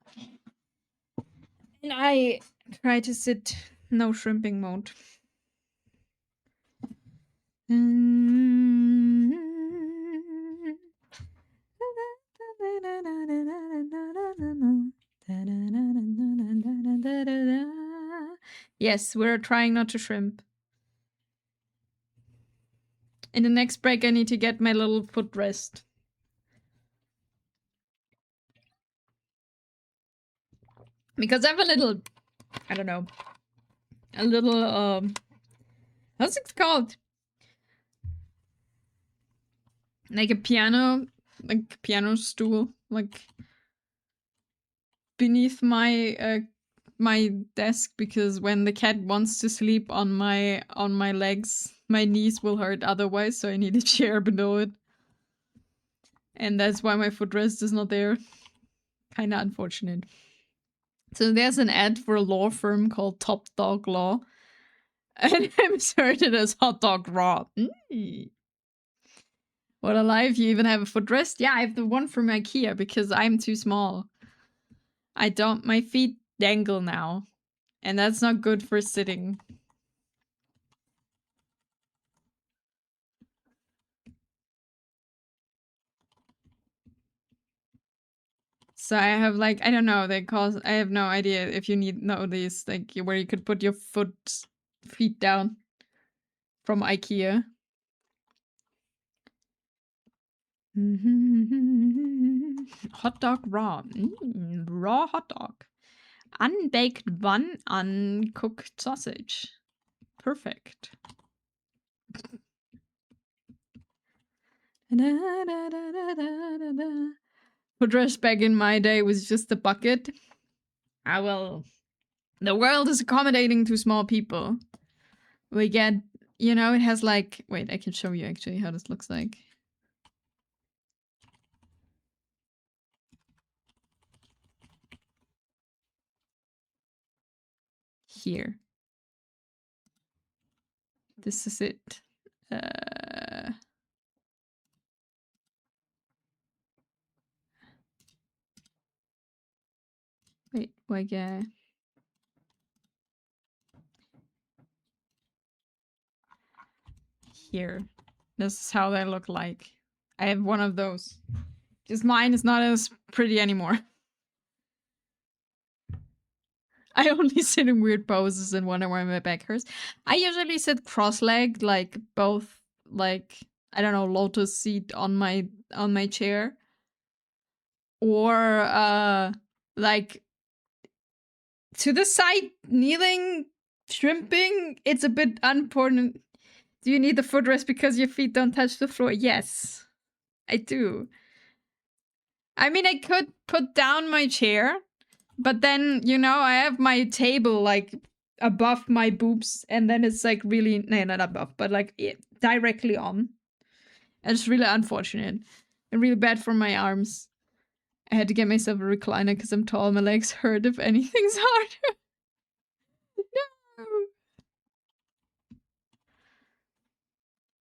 Speaker 1: And I try to sit no shrimping mode. Yes, we're trying not to shrimp. In the next break, I need to get my little footrest. Because I have a little, I don't know, a little, what's it called? Like a piano stool, like beneath my my desk, because when the cat wants to sleep on my legs, my knees will hurt otherwise, so I need a chair below it. And that's why my footrest is not there. Kinda unfortunate. So there's an ad for a law firm called Top Dog Law. And I'm sorted as Hot Dog Raw. What a life, you even have a footrest? Yeah, I have the one from IKEA because I'm too small. My feet dangle now. And that's not good for sitting. So I have like, I don't know, I have no idea if you know these, like where you could put your feet down from IKEA. Hot dog raw. Raw hot dog. Unbaked bun, uncooked sausage. Perfect. Footrest back in my day was just a bucket. Ah, well, the world is accommodating to small people. We get, you know, it has like, wait, I can show you actually how this looks like. Here. This is it. Wait, like, here. This is how they look like. I have one of those. Just mine is not as pretty anymore. I only sit in weird poses and wonder why my back hurts. I usually sit cross-legged, like both, like, I don't know, lotus seat on my chair, or like to the side, kneeling, shrimping. It's a bit unimportant. Do you need the footrest because your feet don't touch the floor? Yes, I do. I mean, I could put down my chair, but then, you know, I have my table like above my boobs, and then it's like really, no, not above, but like directly on. And it's really unfortunate and really bad for my arms. I had to get myself a recliner because I'm tall. My legs hurt if anything's harder.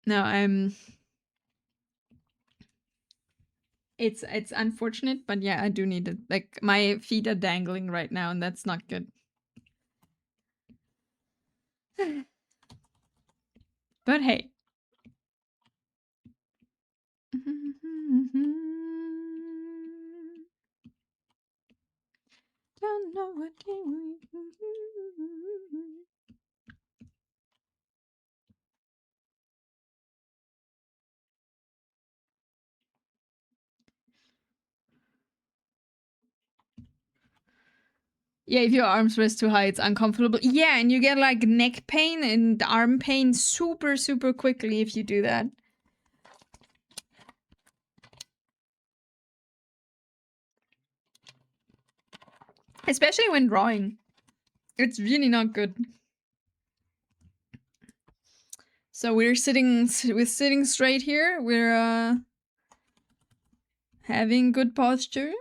Speaker 1: No. No, it's unfortunate, but yeah, I do need it. Like my feet are dangling right now, and that's not good. But hey. Don't know what Yeah, if your arms rest too high, it's uncomfortable. Yeah, and you get like neck pain and arm pain super, super quickly if you do that. Especially when drawing. It's really not good. So we're sitting straight here. We're having good posture.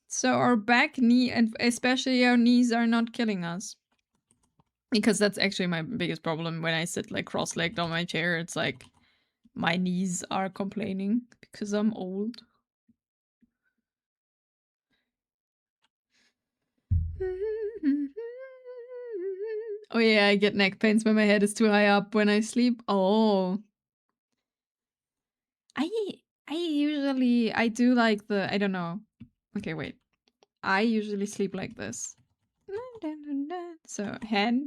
Speaker 1: So our back, knee, and especially our knees are not killing us. Because that's actually my biggest problem when I sit like cross-legged on my chair. It's like my knees are complaining because I'm old. Oh yeah, I get neck pains when my head is too high up when I sleep. Oh. I do like I don't know. Okay, wait. I usually sleep like this. So head,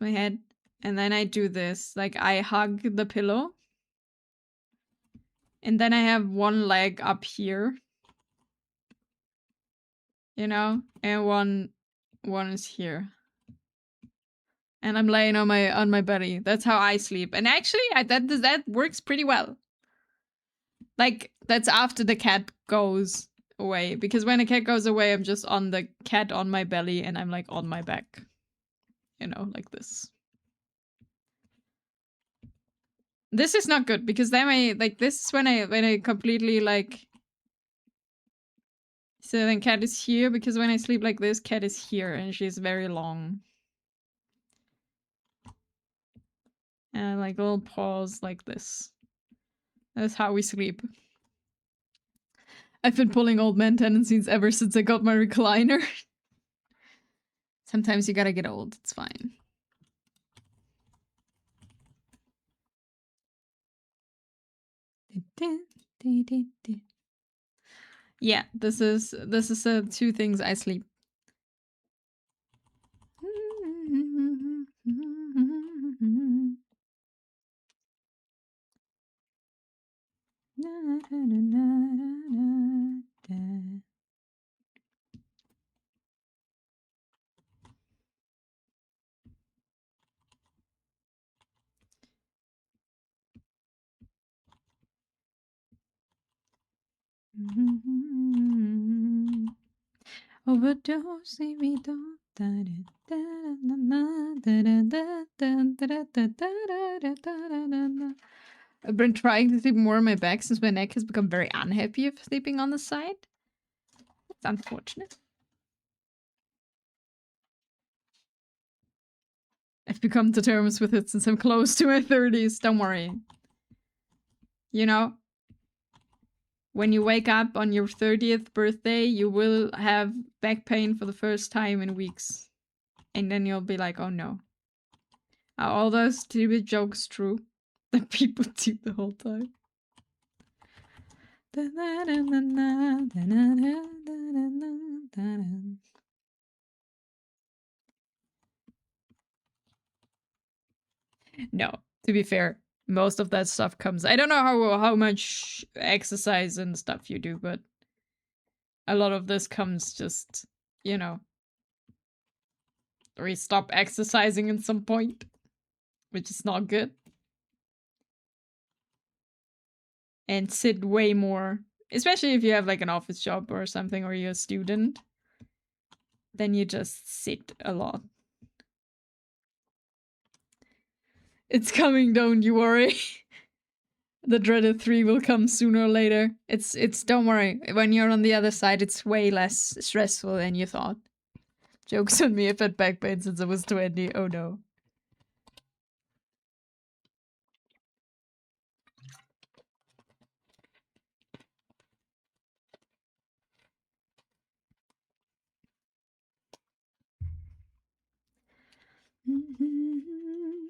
Speaker 1: my head, and then I do this. Like I hug the pillow. And then I have one leg up here. You know? And one is here. And I'm laying on my belly. That's how I sleep. And actually that works pretty well. Like that's after the cat goes away, because when a cat goes away, I'm just on the cat on my belly and I'm like on my back. You know, like this. This is not good because then this is when I completely like. So then cat is here because when I sleep like this, cat is here and she's very long. And like little paws like this. That's how we sleep. I've been pulling old man tendencies ever since I got my recliner. Sometimes you gotta get old, it's fine. Yeah, this is two things I sleep. Overdose me don't. I've been trying to sleep more on my back since my neck has become very unhappy of sleeping on the side. It's unfortunate. I've become to terms with it since I'm close to my 30s. Don't worry. You know, when you wake up on your 30th birthday, you will have back pain for the first time in weeks. And then you'll be like, oh no. Are all those stupid jokes true that people do the whole time? No, to be fair, most of that stuff comes. I don't know how much exercise and stuff you do, but a lot of this comes just, you know, or you stop exercising at some point, which is not good. And sit way more, especially if you have like an office job or something, or you're a student, then you just sit a lot. It's coming, don't you worry. The dreaded 3 will come sooner or later. It's don't worry. When you're on the other side, it's way less stressful than you thought. Joke's on me, I've had back pain since I was 20. Oh no.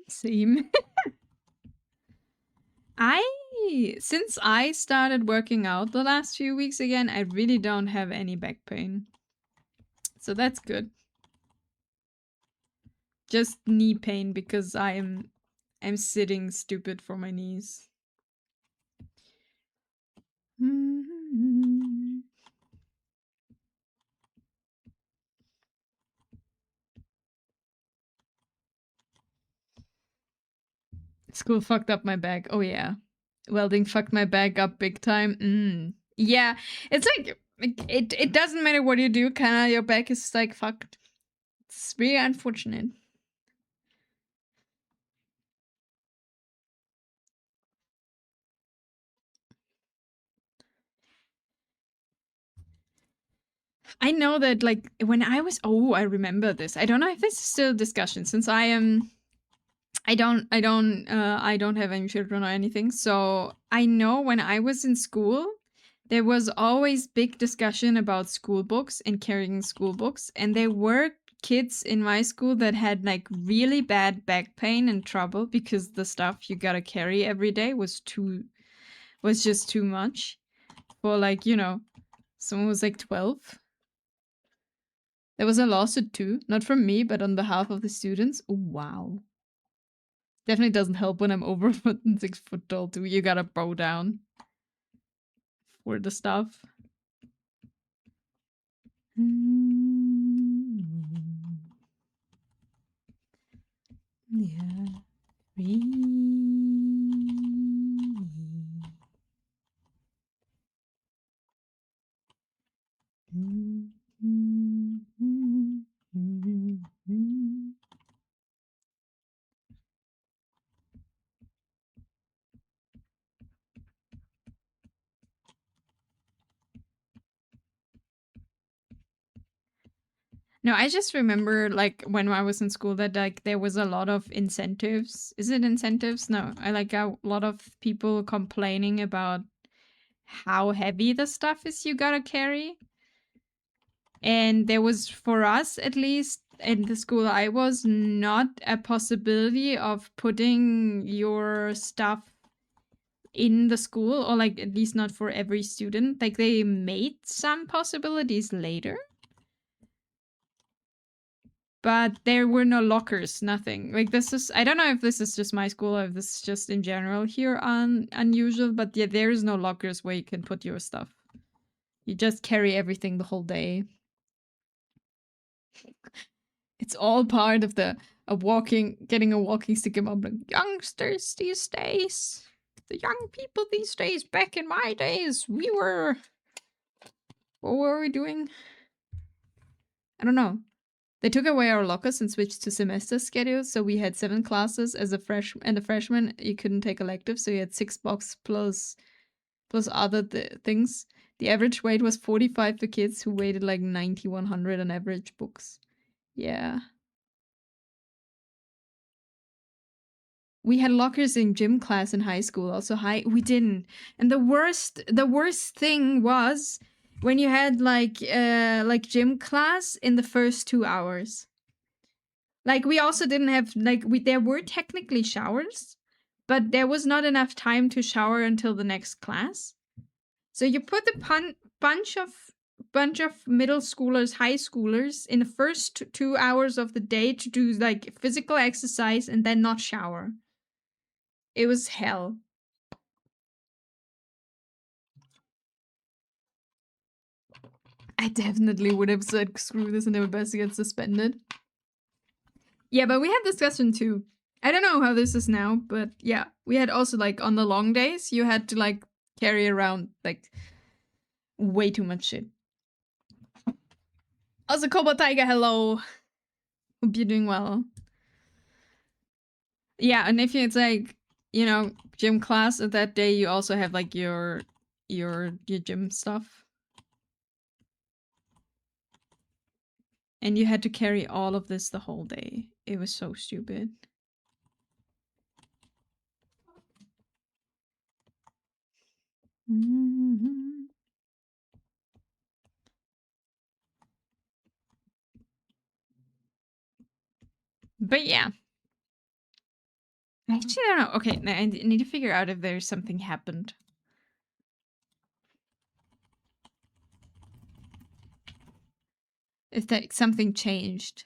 Speaker 1: Same. Since I started working out the last few weeks again, I really don't have any back pain. So that's good. Just knee pain because I'm sitting stupid for my knees. School fucked up my back. Oh yeah. Welding fucked my back up big time. Yeah. It's like it doesn't matter what you do, kinda your back is like fucked. It's really unfortunate. I know that, like, when I was, I remember this. I don't know if this is still a discussion, since I am, I don't have any children or anything. So I know when I was in school, there was always big discussion about school books and carrying school books, and there were kids in my school that had like really bad back pain and trouble because the stuff you gotta carry every day was just too much for, like, someone was like 12. There was a lawsuit too, not from me, but on behalf of the students. Oh, wow. Definitely doesn't help when I'm over 6 foot tall too. You gotta bow down for the stuff. Yeah. No, I just remember, like, when I was in school, that like there was a lot of incentives. Is it incentives? No, I like a lot of people complaining about how heavy the stuff is you gotta carry. And there was, for us at least, in the school I was, not a possibility of putting your stuff in the school, or like at least not for every student. Like, they made some possibilities later, but there were no lockers, nothing. Like, this is, I don't know if this is just my school or if this is just in general here unusual, but yeah, there is no lockers where you can put your stuff. You just carry everything the whole day. It's all part of getting a walking stick. I'm like, youngsters these days, the young people these days. Back in my days, what were we doing? I don't know. They took away our lockers and switched to semester schedules, so we had 7 classes as a freshman you couldn't take electives, so you had 6 blocks plus other things. The average weight was 45 for kids who weighted like 90-100 on average books. Yeah. We had lockers in gym class in high school. Also, we didn't. And the worst thing was when you had like gym class in the first 2 hours. Like, we also didn't have, like, there were technically showers, but there was not enough time to shower until the next class. So you put the bunch of middle schoolers, high schoolers in the first 2 hours of the day to do like physical exercise and then not shower. It was hell. I definitely would have said screw this and they would best to get suspended. Yeah, but we had discussion too. I don't know how this is now, but yeah, we had also, like, on the long days, you had to like carry around like way too much shit. Also, Cobalt Tiger, hello. Hope you're doing well. Yeah, and if it's like, gym class that day, you also have like your gym stuff. And you had to carry all of this the whole day. It was so stupid. Mm-hmm. But yeah. I actually don't know. Okay, I need to figure out if there's something happened. If that something changed.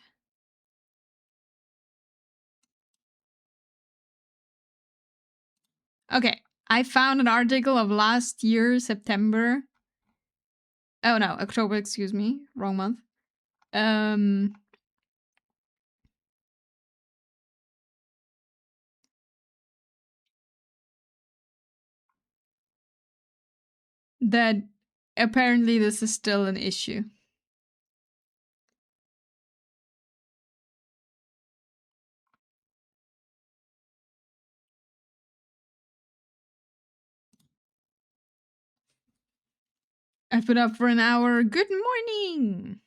Speaker 1: Okay, I found an article of last year, September. Oh no, October, excuse me. Wrong month. That apparently this is still an issue. I've been up for an hour. Good morning.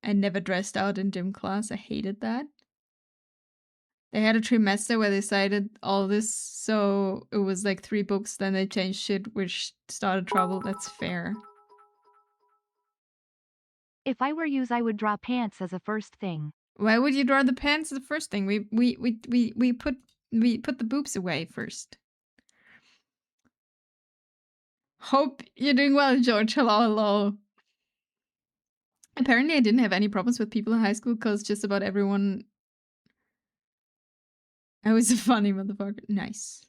Speaker 1: I never dressed out in gym class. I hated that. They had a trimester where they cited all this, so it was like 3 books, then they changed shit, which started trouble. That's fair.
Speaker 2: If I were you, I would draw pants as a first thing.
Speaker 1: Why would you draw the pants the first thing? We put the boobs away first. Hope you're doing well, George. Hello, hello. Apparently, I didn't have any problems with people in high school because just about everyone. I was a funny motherfucker. Nice.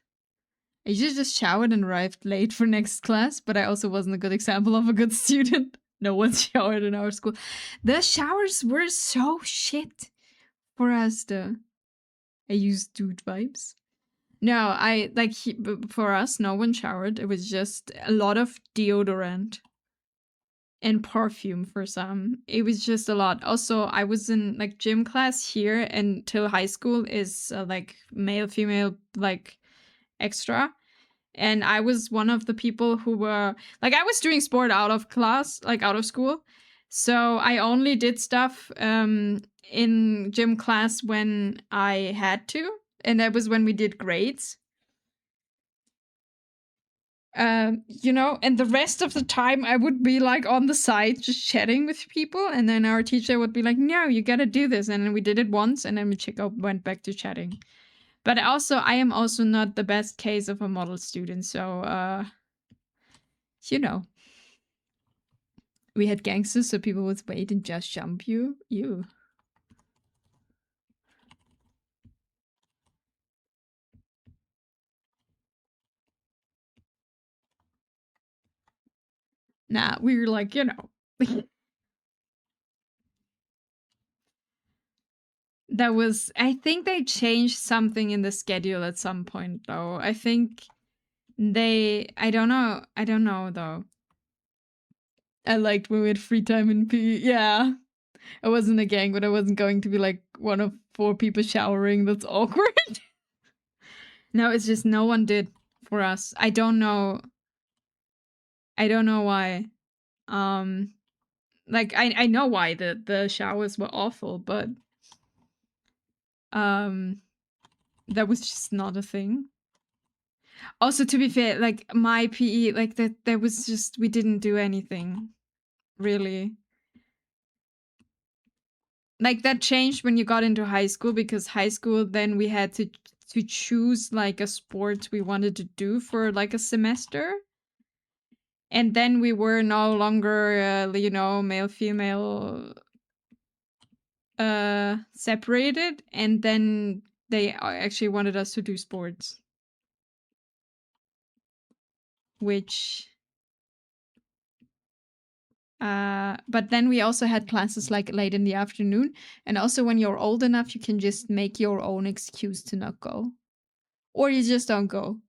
Speaker 1: I usually just showered and arrived late for next class, but I also wasn't a good example of a good student. No one showered in our school. The showers were so shit for us, though. I used dude vibes. No, for us, no one showered. It was just a lot of deodorant and perfume for some. It was just a lot. Also, I was in like gym class here until high school is like male, female, like extra. And I was one of the people who were like, I was doing sport out of class, like out of school. So I only did stuff in gym class when I had to. And that was when we did grades. You know, and the rest of the time I would be like on the side just chatting with people, and then our teacher would be like, "No, you gotta do this," and then we did it once, and then Michiko went back to chatting. But also, I am also not the best case of a model student, so you know, we had gangsters, so people would wait and just jump you. You. Nah, we were like, you know. That was, I think they changed something in the schedule at some point, though. I think I don't know, though. I liked when we had free time in PE. Yeah. I wasn't a gang, but I wasn't going to be like one of 4 people showering. That's awkward. No, it's just no one did for us. I don't know why. Like I know why the showers were awful, but that was just not a thing. Also, to be fair, like my PE, like that was just, we didn't do anything really. Like that changed when you got into high school, because high school, then we had to choose like a sport we wanted to do for like a semester. And then we were no longer you know, male female separated, and then they actually wanted us to do sports, which but then we also had classes like late in the afternoon, and also when you're old enough you can just make your own excuse to not go, or you just don't go.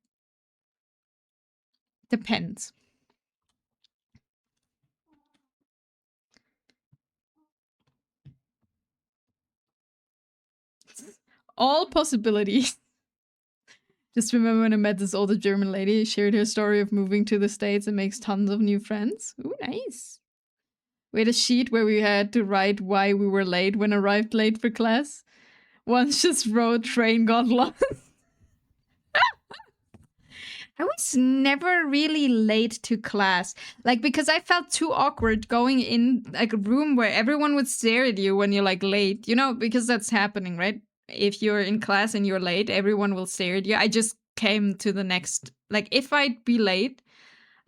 Speaker 1: Depends. All possibilities. Just remember when I met this older German lady, shared her story of moving to the States and makes tons of new friends. Ooh, nice. We had a sheet where we had to write why we were late when arrived late for class. Once just wrote train got lost. I was never really late to class. Like, because I felt too awkward going in like a room where everyone would stare at you when you're like late, you know, because that's happening, right? If you're in class and you're late, everyone will stare at you. I just came to the next, like, if I'd be late,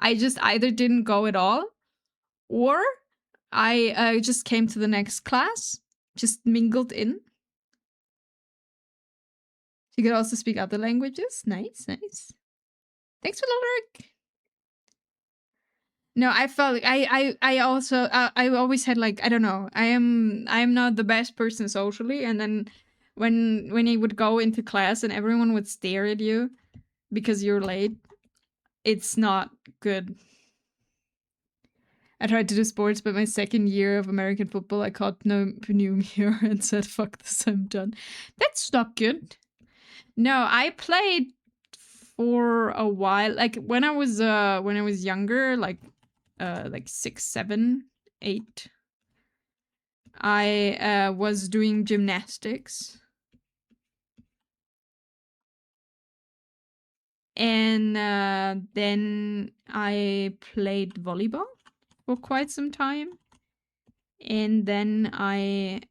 Speaker 1: I just either didn't go at all, or I just came to the next class, just mingled in. You could also speak other languages. Nice, nice. Thanks for the lurk. No, I felt like I also I always had like, I don't know, I am not the best person socially, and then when you would go into class and everyone would stare at you because you're late, it's not good. I tried to do sports, but my second year of American football, I caught pneumonia and said, "Fuck this, I'm done." That's not good. No, I played for a while, like when I was younger, like like 6, 7, 8. I was doing gymnastics. And then I played volleyball for quite some time. And then I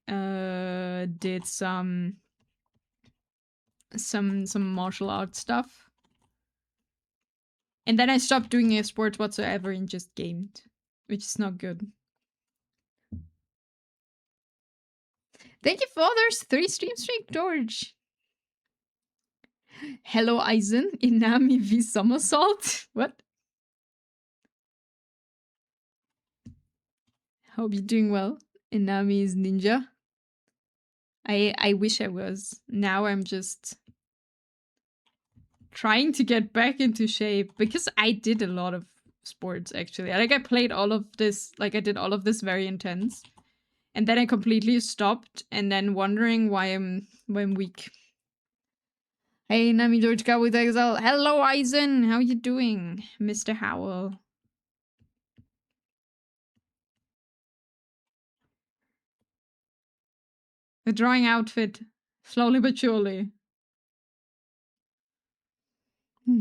Speaker 1: did some martial arts stuff. And then I stopped doing a sport whatsoever and just gamed, which is not good. Thank you for those 3 stream streak, George. Hello, Eisen. Inami v somersault. What? Hope you're doing well. Inami is ninja. I wish I was. Now I'm just trying to get back into shape because I did a lot of sports actually. Like I played all of this, like I did all of this very intense. And then I completely stopped and then wondering why I'm weak. Hey, Nami George Cow with Exile. Hello, Eisen. How you doing, Mr. Howell? A drawing outfit. Slowly but surely. Hello,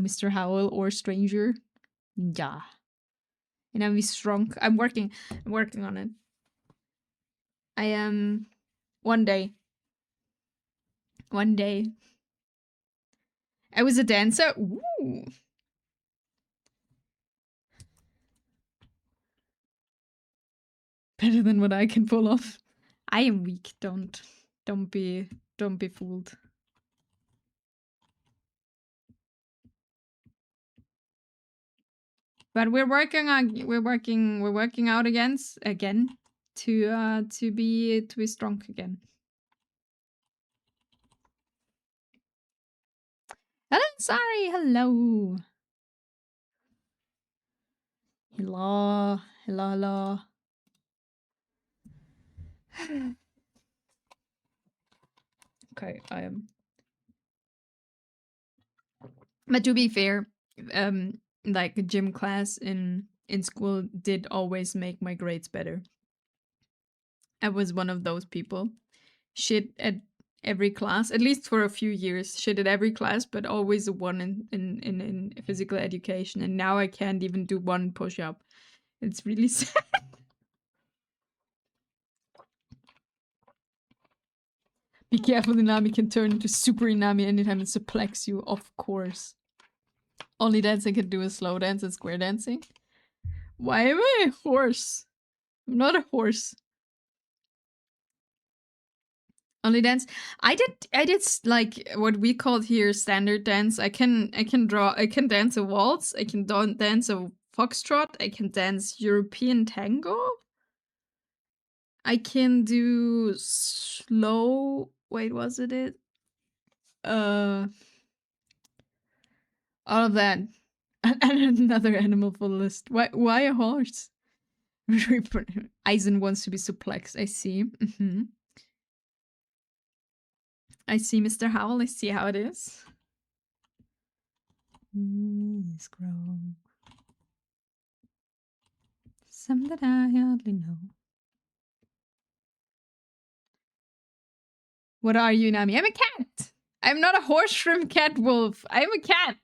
Speaker 1: Mr. Howell or stranger. Yeah. And I'm strong. I'm working on it. I am one day. I was a dancer. Ooh. Better than what I can pull off. I am weak. Don't be fooled. But we're working out again to be strong again. Hello, sorry. Hello. Okay, I am. But to be fair, like a gym class in school did always make my grades better. I was one of those people. Shit at every class, at least for a few years. Shit at every class, but always a 1 in physical education. And now I can't even do 1 push-up. It's really sad. Be careful, Inami can turn into Super Inami anytime and suplex you, of course. Only dancing can do is slow dance and square dancing. Why am I a horse? I'm not a horse. Only dance. I did like what we called here standard dance. I can dance a waltz. I can dance a foxtrot. I can dance European tango. I can do slow. Wait, was it? All of that. And another animal for the list. Why a horse? Eisen wants to be suplexed. I see. I see, Mr. Howell. I see how it is. Scroll. Some that I hardly know. What are you, Nami? I'm a cat. I'm not a horse, shrimp, cat, wolf. I'm a cat.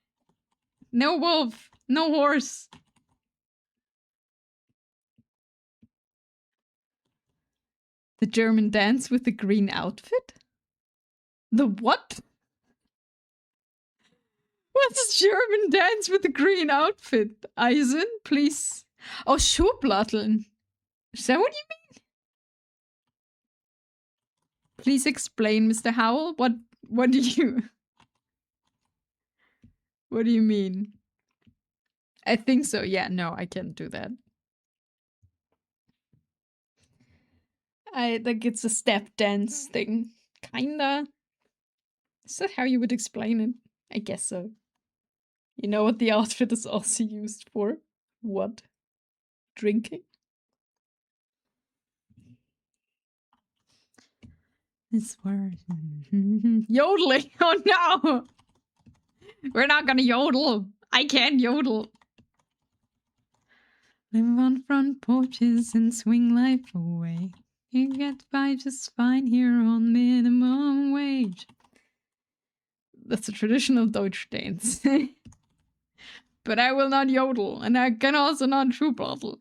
Speaker 1: No wolf. No horse. The German dance with the green outfit? The what? What's German dance with the green outfit? Eisen, please. Oh, Schublatteln. Is that what you mean? Please explain, Mr. Howell. What do you... What do you mean? I think so. Yeah, no, I can't do that. I think it's a step dance thing. Kinda. Is that how you would explain it? I guess so. You know what the outfit is also used for? What? Drinking? This word. Yodeling! Oh no! We're not gonna yodel! I can't yodel! Live on front porches and swing life away. You get by just fine here on minimum wage. That's a traditional Deutsch dance. But I will not yodel, and I can also not schublodel.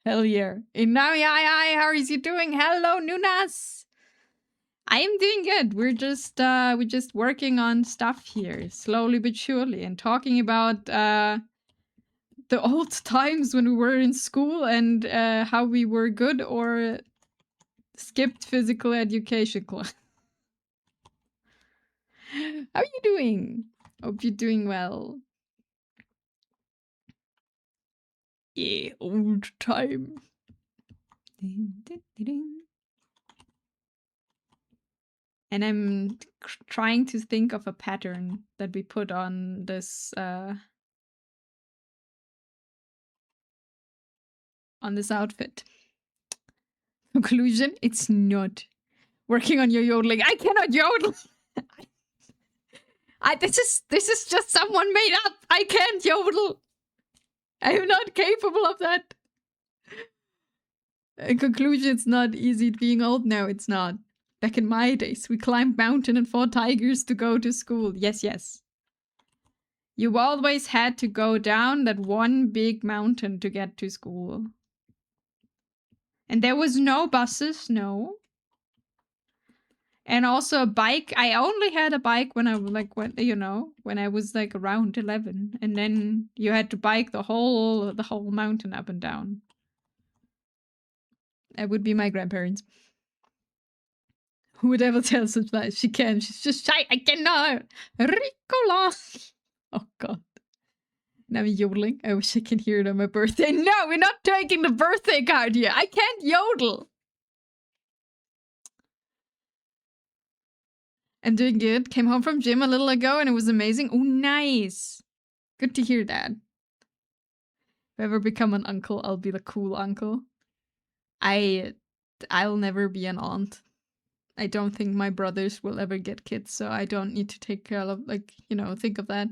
Speaker 1: Hell yeah. Inami, how is you doing? Hello, Nunas. I am doing good. We're just working on stuff here, slowly but surely, and talking about the old times when we were in school and how we were good or skipped physical education class. How are you doing? Hope you're doing well. Yeah, old time. And I'm trying to think of a pattern that we put on this outfit. Conclusion: it's not working on your yodeling. I cannot yodel. This is just someone made up. I can't yodel. I am not capable of that. In conclusion, it's not easy being old. No, it's not. Back in my days, we climbed mountain and fought tigers to go to school. Yes, yes. You always had to go down that one big mountain to get to school. And there was no buses, no. And also a bike. I only had a bike when I was like, when I was like around 11. And then you had to bike the whole mountain up and down. That would be my grandparents. Who would ever tell such lies? She can. She's just shy. I cannot. Ricola. Oh, God. Now I'm yodeling. I wish I can hear it on my birthday. No, we're not taking the birthday card here. I can't yodel. I'm doing good. Came home from gym a little ago and it was amazing. Oh, nice. Good to hear that. If I ever become an uncle, I'll be the cool uncle. I'll never be an aunt. I don't think my brothers will ever get kids, so I don't need to take care of, think of that.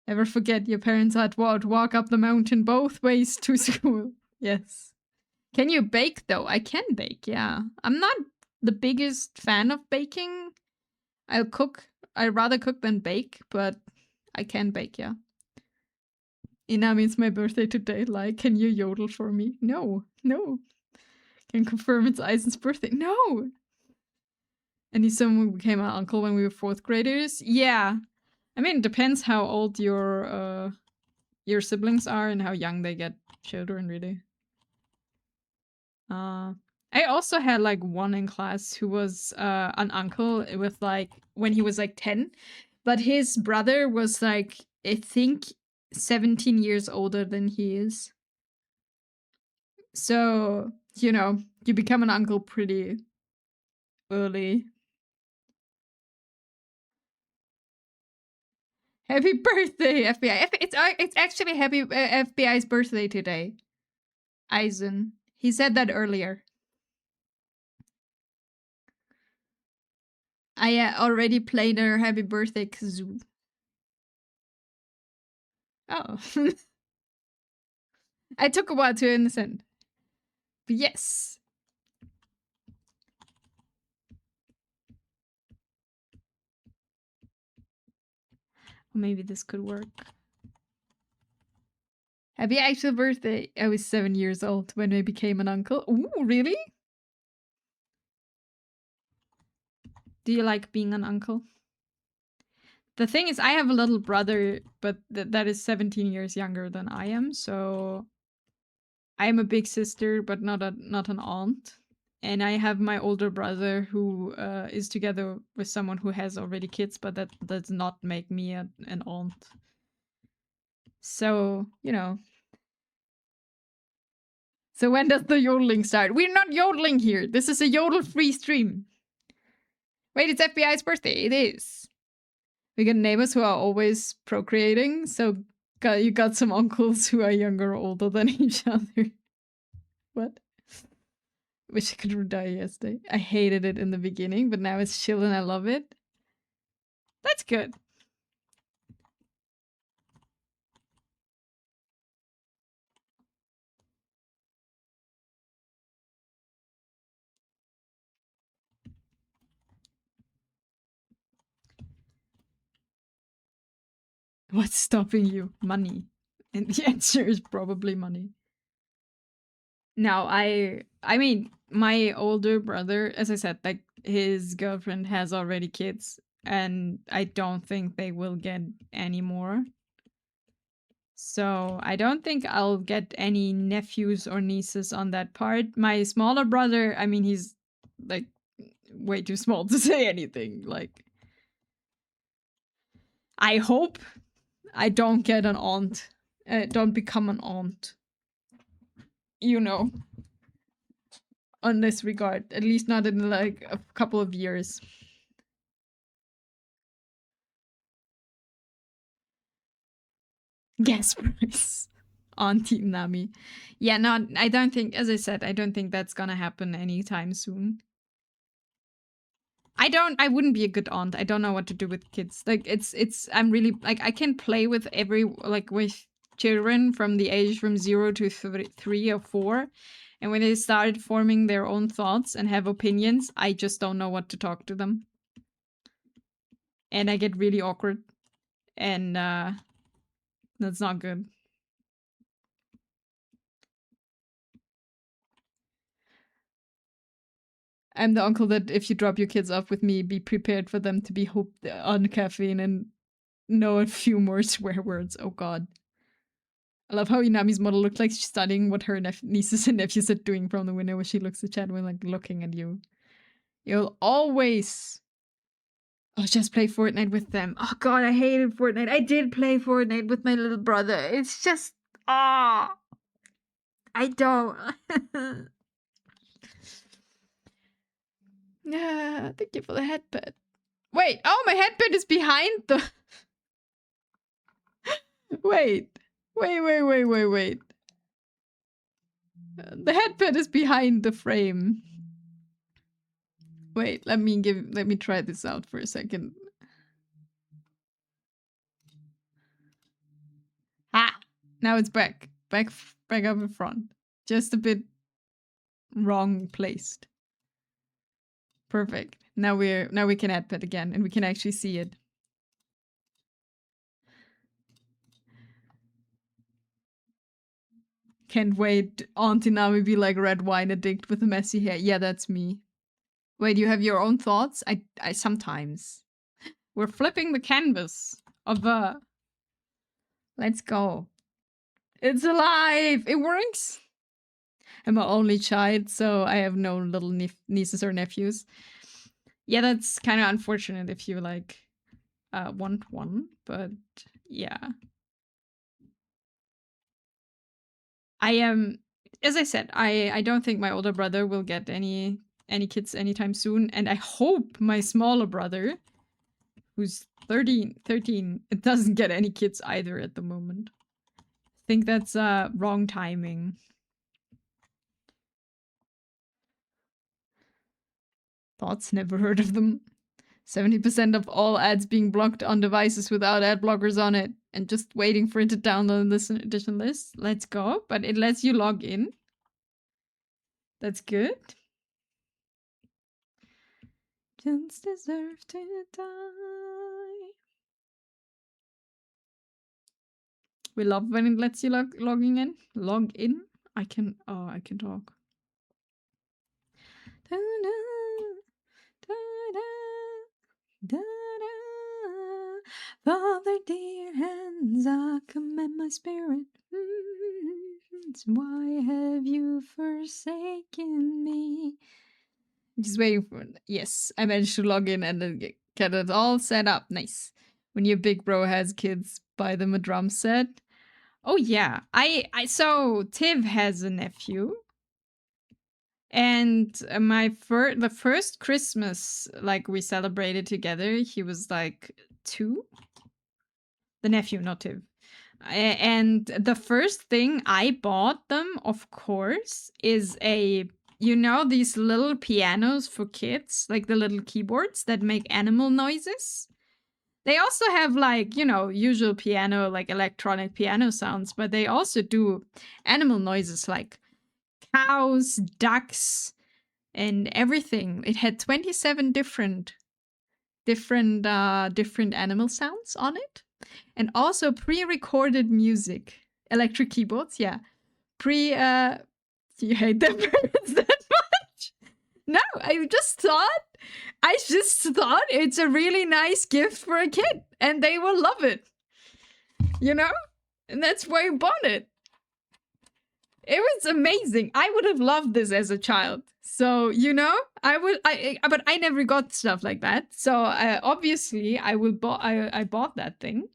Speaker 1: Never forget your parents had to walk up the mountain both ways to school. Yes. Can you bake, though? I can bake, yeah. I'm not the biggest fan of baking. I'll cook. I'd rather cook than bake, but I can bake, yeah. Inami, it's my birthday today. Like, can you yodel for me? No. Can confirm it's Eisen's birthday. No. And he's someone who became an uncle when we were 4th graders. Yeah. I mean, it depends how old your siblings are and how young they get children, really. I also had like one in class who was an uncle with like when he was like 10, but his brother was like, I think 17 years older than he is. So, you become an uncle pretty early. Happy birthday, FBI. It's actually happy FBI's birthday today. Eisen. He said that earlier. I already played her happy birthday kazoo. Oh. I took a while to understand. But yes. Maybe this could work. Happy actual birthday. I was 7 years old when I became an uncle. Ooh, really? Do you like being an uncle? The thing is, I have a little brother, but that is 17 years younger than I am, so I am a big sister, but not an aunt. And I have my older brother who is together with someone who has already kids, but that does not make me an aunt. So, So when does the yodeling start? We're not yodeling here. This is a yodel-free stream. Wait, it's FBI's birthday. It is. We got neighbors who are always procreating, so you got some uncles who are younger or older than each other. What? Wish I could die yesterday. I hated it in the beginning, but now it's chill and I love it. That's good. What's stopping you? Money. And the answer is probably money. Now, I mean, my older brother, as I said, like his girlfriend has already kids, and I don't think they will get any more. So I don't think I'll get any nephews or nieces on that part. My smaller brother, I mean, he's like way too small to say anything. Like, I hope I don't get an aunt. Don't become an aunt. You know, on this regard. At least not in like a couple of years. Gas price. Auntie Nami. Yeah, no, I don't think, as I said, I don't think that's gonna happen anytime soon. I wouldn't be a good aunt. I don't know what to do with kids. Like I'm really like I can play with with children from the age from 0 to 3 or 4. And when they start forming their own thoughts and have opinions, I just don't know what to talk to them. And I get really awkward. And that's not good. I'm the uncle that if you drop your kids off with me, be prepared for them to be hooked on caffeine and know a few more swear words. Oh god. I love how Inami's model looked like she's studying what her nieces and nephews are doing from the window when she looks at chat when like looking at you. You'll always just play Fortnite with them. Oh god, I hated Fortnite. I did play Fortnite with my little brother. It's just I don't. Yeah, thank you for the headpad. Wait, oh, my headband is behind the... Wait. The headband is behind the frame. Wait, let me try this out for a second. Ah! Now it's back. Back up in front. Just a bit wrong placed. Perfect. Now we can add that again and we can actually see it. Can't wait. Auntie Nami be like red wine addict with a messy hair. Yeah, that's me. Wait, you have your own thoughts? I sometimes. We're flipping the canvas of let's go. It's alive! It works! I'm an only child, so I have no little nieces or nephews. Yeah, that's kind of unfortunate if you like want one, but yeah. I am, as I said, I don't think my older brother will get any kids anytime soon, and I hope my smaller brother, who's 13, it doesn't get any kids either at the moment. I think that's wrong timing. Thoughts, never heard of them. 70% of all ads being blocked on devices without ad blockers on it, and just waiting for it to download this additional list. Let's go, but it lets you log in. That's good. Just deserve to die. We love when it lets you logging in. Log in. I can talk. Da, da, da, da, da. Father dear, hands I commend my spirit. Why have you forsaken me? Just waiting for it. Yes, I managed to log in and then get it all set up. Nice. When your big bro has kids, buy them a drum set. Oh yeah, so Tiv has a nephew, and the first Christmas like we celebrated together, he was like 2. The nephew, not Tiv. And the first thing I bought them, of course, is these little pianos for kids, like the little keyboards that make animal noises. They also have like, usual piano, like electronic piano sounds, but they also do animal noises like cows, ducks, and everything. It had 27 different animal sounds on it. and also pre-recorded music. Electric keyboards, yeah. You hate them birds that much? No, I just thought it's a really nice gift for a kid, and they will love it. You know? And that's why I bought it. It was amazing. I would have loved this as a child. So, you know, but I never got stuff like that. So, obviously, I bought that thing.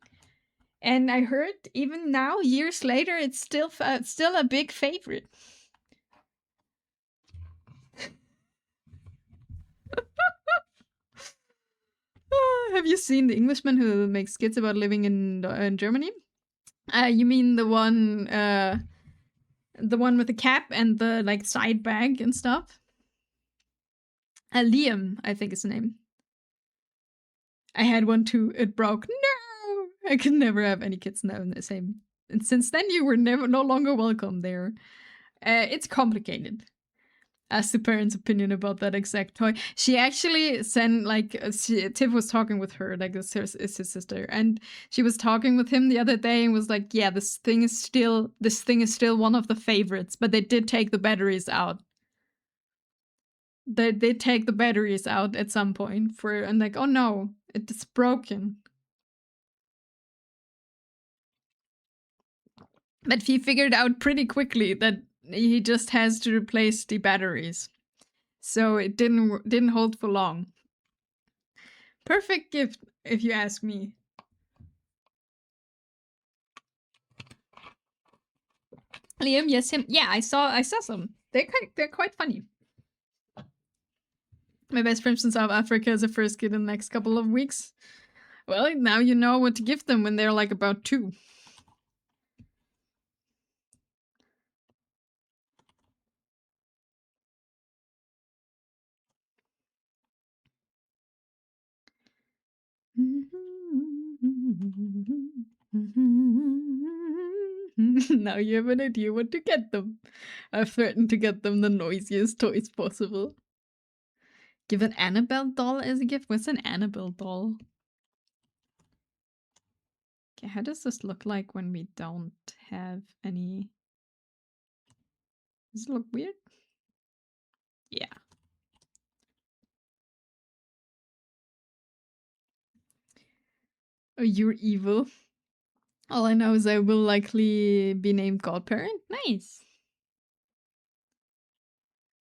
Speaker 1: And I heard even now, years later, it's still a big favorite. Have you seen The Englishman who makes skits about living in Germany? You mean the one with the cap and the like side bag and stuff? Liam, I think is the name. I had one too. It broke. No, I could never have any kids now in the same. And since then, you were no longer welcome there. It's complicated. Asked the parents' opinion about that exact toy. She actually sent Tiff was talking with her, like it's his sister, and she was talking with him the other day and was like, "Yeah, this thing is still one of the favorites, but they did take the batteries out. They did take the batteries out at some point and like, oh no, it's broken." But he figured out pretty quickly that he just has to replace the batteries. So it didn't hold for long. Perfect gift, if you ask me. Liam, yes, him. Yeah, I saw some. They're quite funny. My best friend from South Africa is a first kid in the next couple of weeks. Well, now you know what to give them when they're like about 2. Now you have an idea what to get them. I've threatened to get them the noisiest toys possible. Give an Annabelle doll as a gift? What's an Annabelle doll? Okay, how does this look like when we don't have any... Does it look weird? Yeah. Oh, you're evil. All I know is I will likely be named godparent. Nice.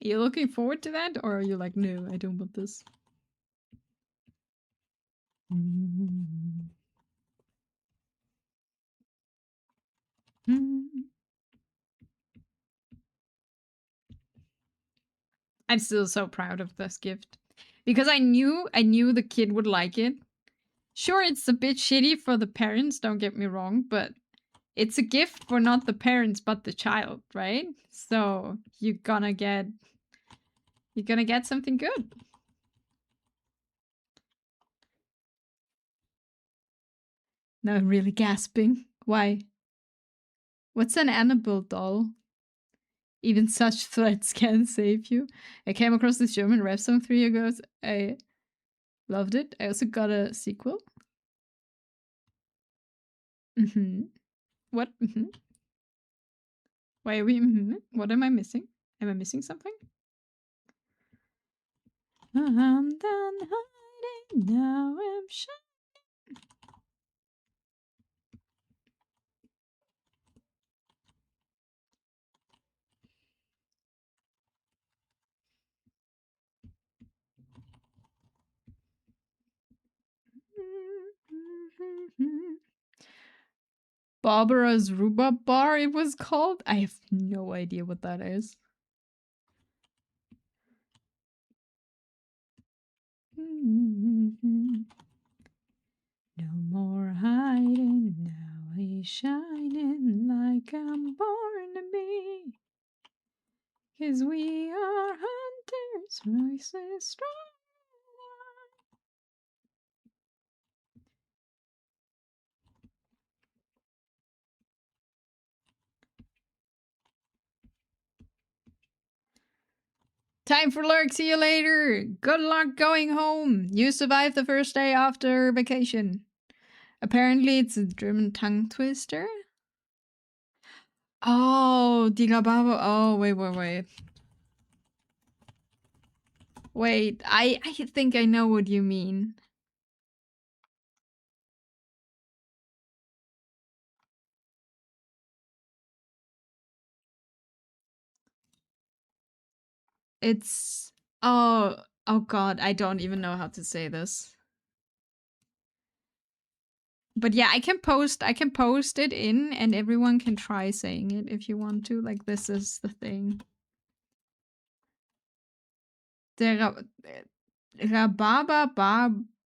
Speaker 1: Are you looking forward to that? Or are you like, no, I don't want this? I'm still so proud of this gift. Because I knew the kid would like it. Sure, it's a bit shitty for the parents, don't get me wrong, but it's a gift for not the parents but the child, right? So you're gonna get something good. No, I'm really gasping. Why? What's an Annabelle doll? Even such threats can save you. I came across this German rap song 3 years ago. I loved it. I also got a sequel. What? Why are we? What am I missing? Am I missing something? I'm done hiding, now I'm shining. Barbara's Rhubarb Bar, it was called. I have no idea what that is. No more hiding, now he's shining like I'm born to be. 'Cause we are hunters, voices strong. Time for lurk. See you later. Good luck going home. You survived the first day after vacation. Apparently, it's a German tongue twister. Oh, die Rhabarber. Oh, wait. Wait, I think I know what you mean. It's oh god, I don't even know how to say this. But yeah, I can post it in and everyone can try saying it if you want to. Like this is the thing. The Rhabarber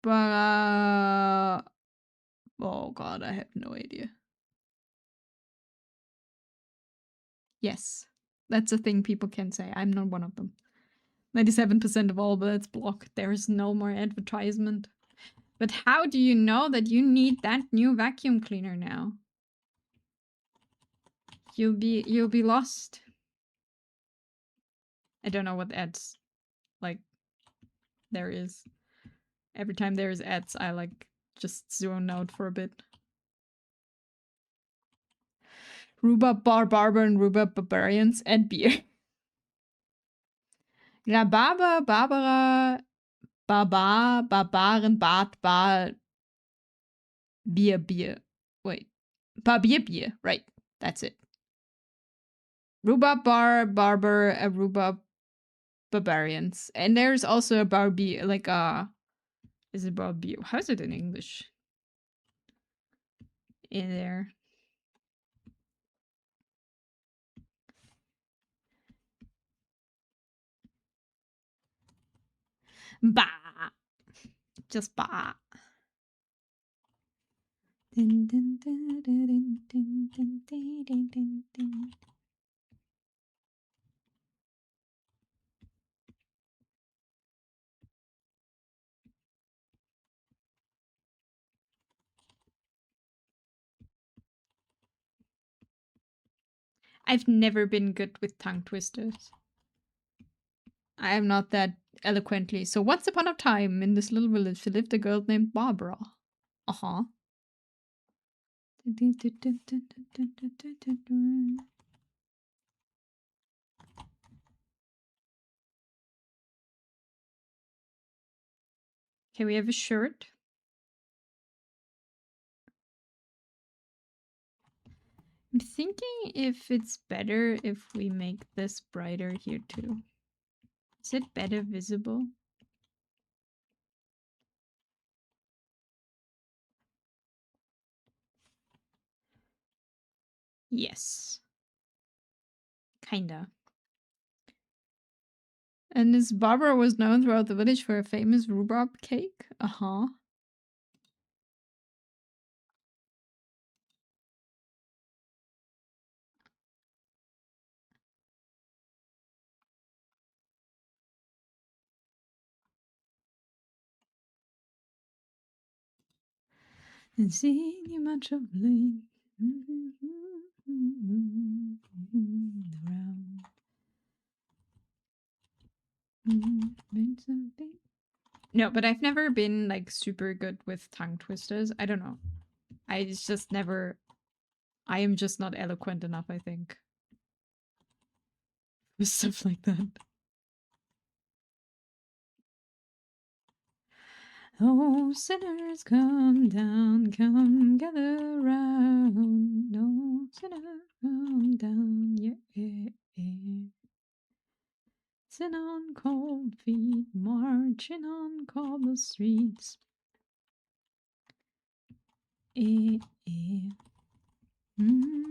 Speaker 1: Barbara. Oh god, I have no idea. Yes. That's a thing people can say. I'm not one of them. 97% of all bullets blocked. There is no more advertisement. But how do you know that you need that new vacuum cleaner now? You'll be lost. I don't know what ads like there is. Every time there is ads, I like just zone out for a bit. Rhubarb Barber and Rhubarb Barbarians and beer. Rhabarber, Barbara, Barbaren, Bar, Beer. Wait. Beer, right. That's it. Rhubarb Barber, Rhubarb Barbarians. And there's also a Barbie, like is it Barbie? How is it in English? In there. Bah. Just bah. I've never been good with tongue twisters. I am not that eloquently. So once upon a time, in this little village, there lived a girl named Barbara. Uh-huh. Okay, we have a shirt. I'm thinking if it's better if we make this brighter here too. Is it better visible? Yes. Kinda. And this Barbara was known throughout the village for a famous rhubarb cake? Uh-huh. And seeing you much of late. Around. No, but I've never been like super good with tongue twisters. I don't know. I just never. I am just not eloquent enough, I think. With stuff like that. Oh, sinners, come down, come gather round. Oh, sinners, come down, yeah. Sit on cold feet, marching on cobble streets. Eh. Mm.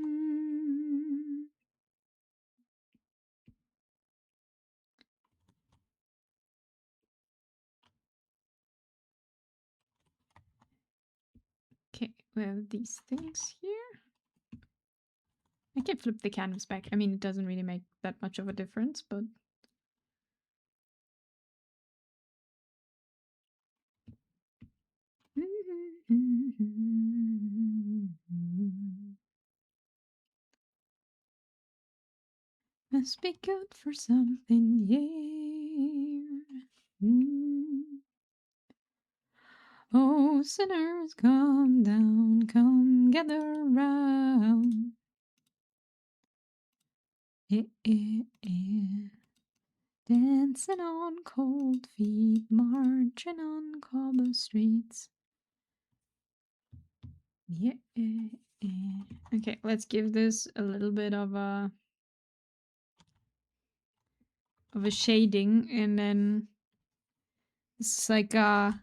Speaker 1: Okay, we have these things here. I can flip the canvas back. I mean, it doesn't really make that much of a difference, but... Must be good for something, yeah. Oh, sinners, come down, come gather round. Dancing on cold feet, marching on cobble streets. Yeah. Okay, let's give this a little bit of a shading, and then it's like a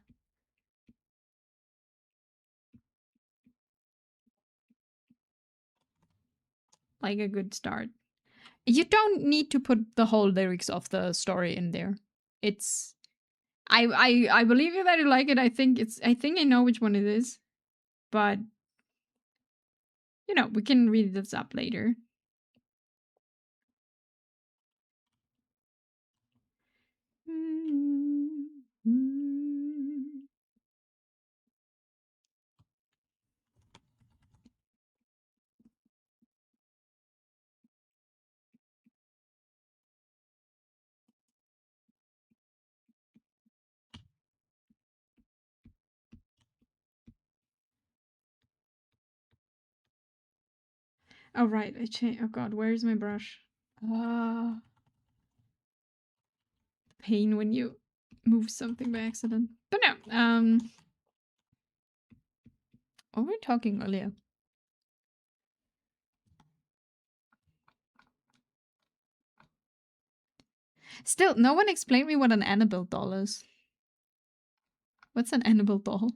Speaker 1: good start. You don't need to put the whole lyrics of the story in there. It's I believe you that you like it. I think I know which one it is. But you know, we can read this up later. Oh right, I changed. Oh god, where is my brush? Ah, the pain when you move something by accident. But no, what were we talking earlier? Still, no one explained me what an Annabelle doll is. What's an Annabelle doll?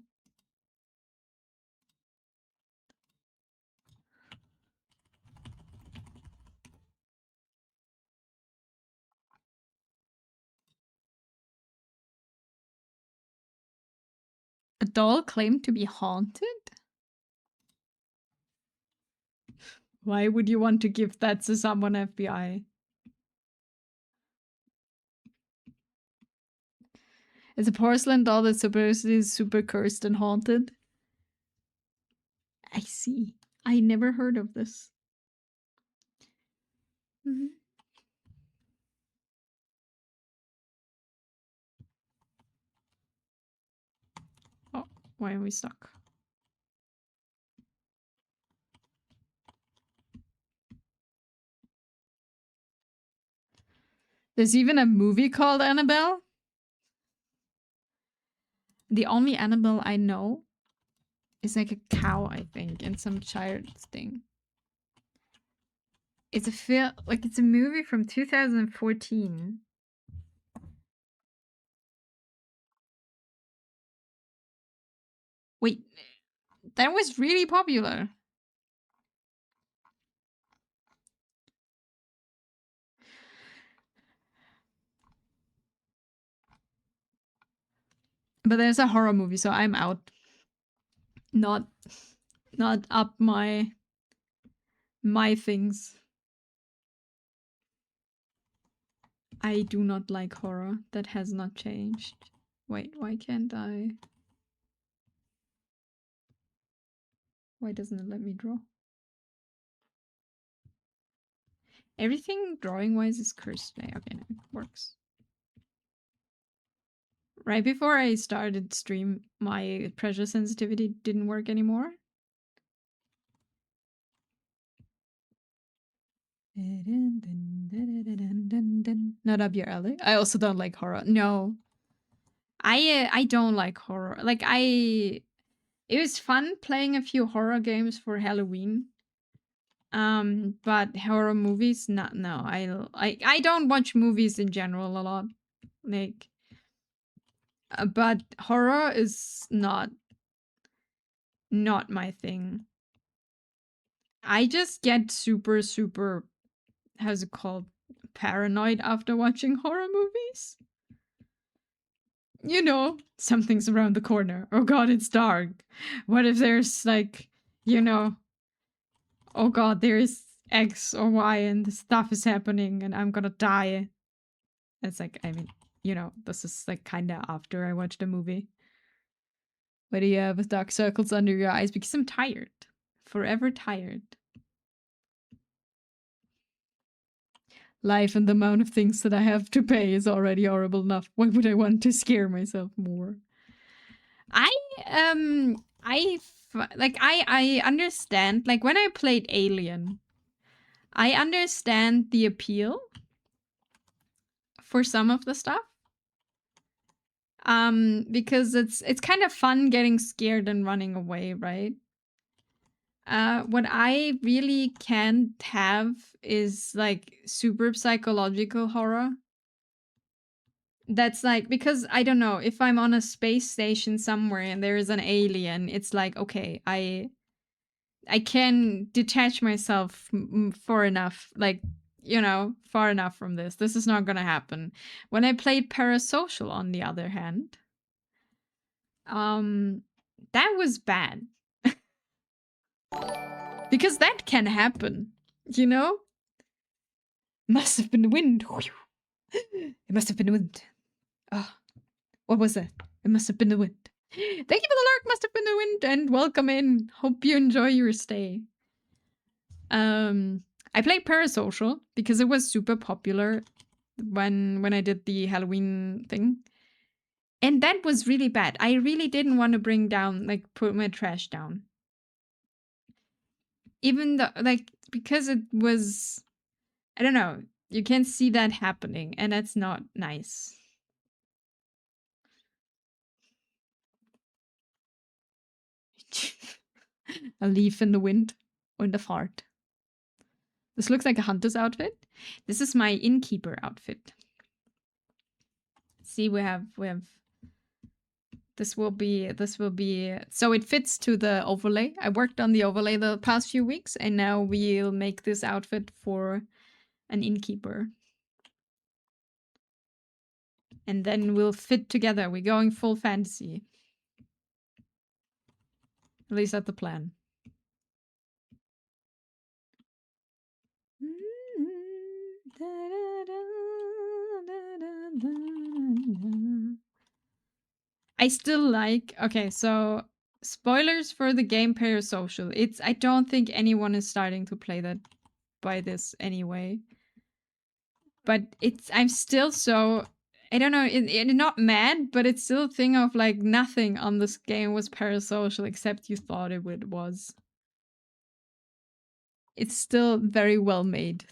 Speaker 1: A doll claimed to be haunted? Why would you want to give that to someone, FBI? It's a porcelain doll that's supposedly super cursed and haunted. I see. I never heard of this. Oh, why are we stuck? There's even a movie called Annabelle? The only Annabelle I know is like a cow, I think, and some child's thing. It's a film, like it's a movie from 2014. Wait, that was really popular. But there's a horror movie, so I'm out. Not up my things. I do not like horror. That has not changed. Wait, why can't I? Why doesn't it let me draw? Everything drawing-wise is cursed today. Okay, no, it works. Right before I started stream, my pressure sensitivity didn't work anymore. Not up your alley. I also don't like horror. No. I don't like horror. Like it was fun playing a few horror games for Halloween. But horror movies, no. I don't watch movies in general a lot. Like but horror is not my thing. I just get super how's it called? Paranoid after watching horror movies. You know, something's around the corner. Oh god, it's dark. What if there's like, you know, oh god, there's X or Y and the stuff is happening and I'm gonna die. It's like, I mean, you know, this is like kinda after I watched the movie. Why do you have dark circles under your eyes? Because I'm tired. Forever tired. Life and the amount of things that I have to pay is already horrible enough. Why would I want to scare myself more? I understand, like, when I played Alien, I understand the appeal for some of the stuff. Because it's kind of fun getting scared and running away, right? What I really can't have is like super psychological horror. That's like, because I don't know, if I'm on a space station somewhere and there is an alien, it's like, okay, I can detach myself for enough, like, far enough from this. This is not gonna happen. When I played Parasocial, on the other hand, that was bad. Because that can happen, you know? Must have been the wind. It must have been the wind. Oh, what was that? It must have been the wind. Thank you for the lurk, must have been the wind, and welcome in. Hope you enjoy your stay. I played Parasocial because it was super popular when I did the Halloween thing. And that was really bad. I really didn't want to put my trash down. Even though, like, because it was, I don't know, you can see that happening, and that's not nice. A leaf in the wind or in the fart. This looks like a hunter's outfit. This is my innkeeper outfit. See, we have this will be so it fits to the overlay. I worked on the overlay the past few weeks, and now we'll make this outfit for an innkeeper. And then we'll fit together. We're going full fantasy. At least that's the plan. I still like, okay, so spoilers for the game Parasocial. I don't think anyone is starting to play that by this anyway. But I'm still so, I don't know, not mad, but it's still a thing of like nothing on this game was Parasocial except you thought it was. It's still very well made.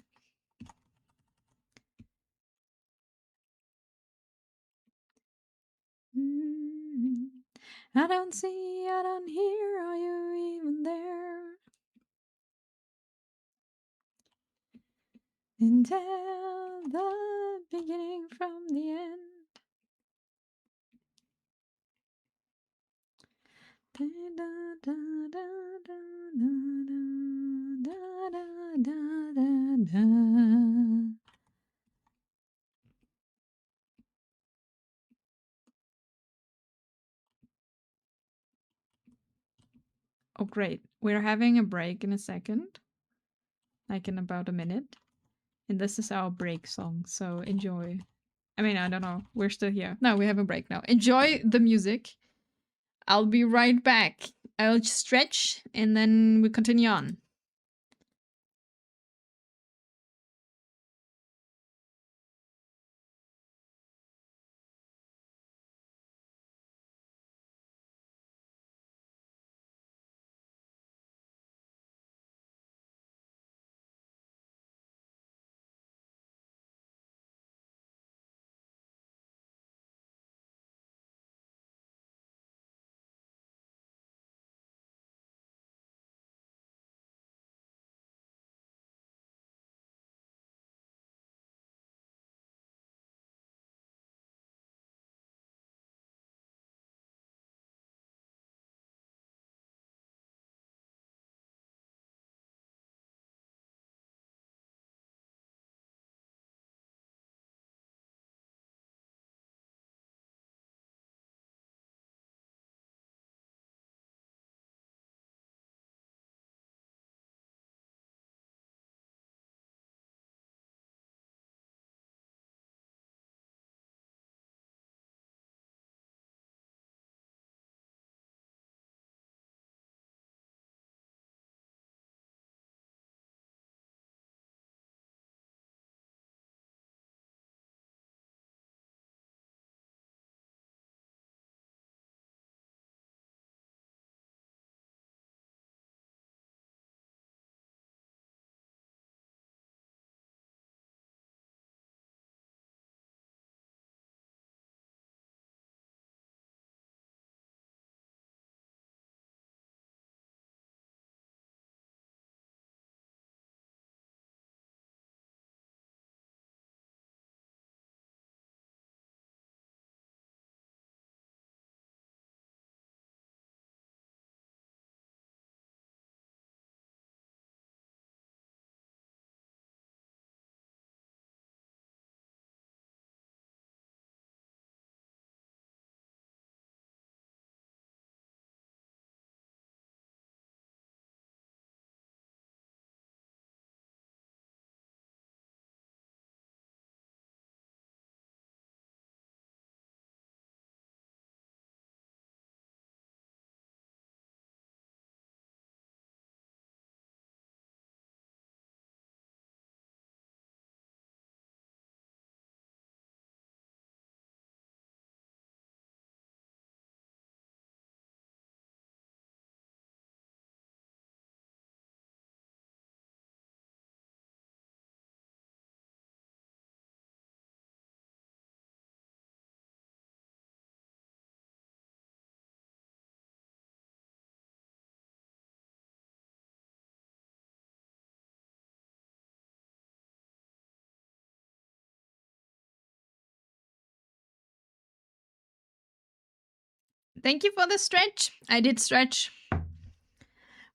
Speaker 1: I don't see, I don't hear, are you even there? And tell the beginning from the end. Oh, great. We're having a break in a second. Like in about a minute. And this is our break song, so enjoy. I mean, I don't know. We're still here. No, we have a break now. Enjoy the music. I'll be right back. I'll just stretch and then we continue on. Thank you for the stretch. I did stretch.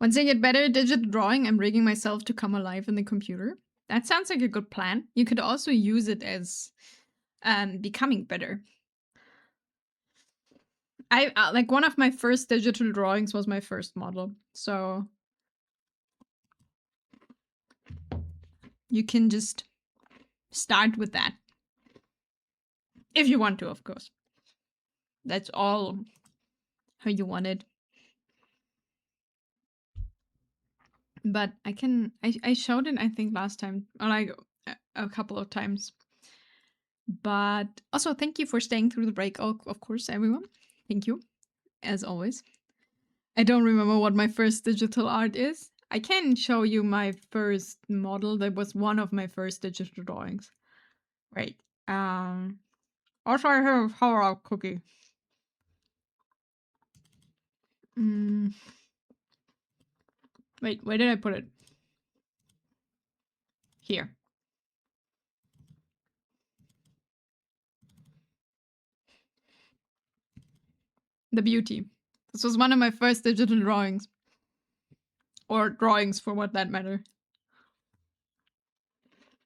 Speaker 1: Once I get better at digital drawing, I'm rigging myself to come alive in the computer. That sounds like a good plan. You could also use it as becoming better. I like one of my first digital drawings was my first model. So you can just start with that. If you want to, of course. That's all how you want it. But I showed it, I think, last time, or like a couple of times. But also, thank you for staying through the break, of course, everyone. Thank you, as always. I don't remember what my first digital art is. I can show you my first model. That was one of my first digital drawings. Right. Also, I have a Power cookie. Wait, where did I put it? Here. The Beauty. This was one of my first digital drawings. Or drawings, for what that matter.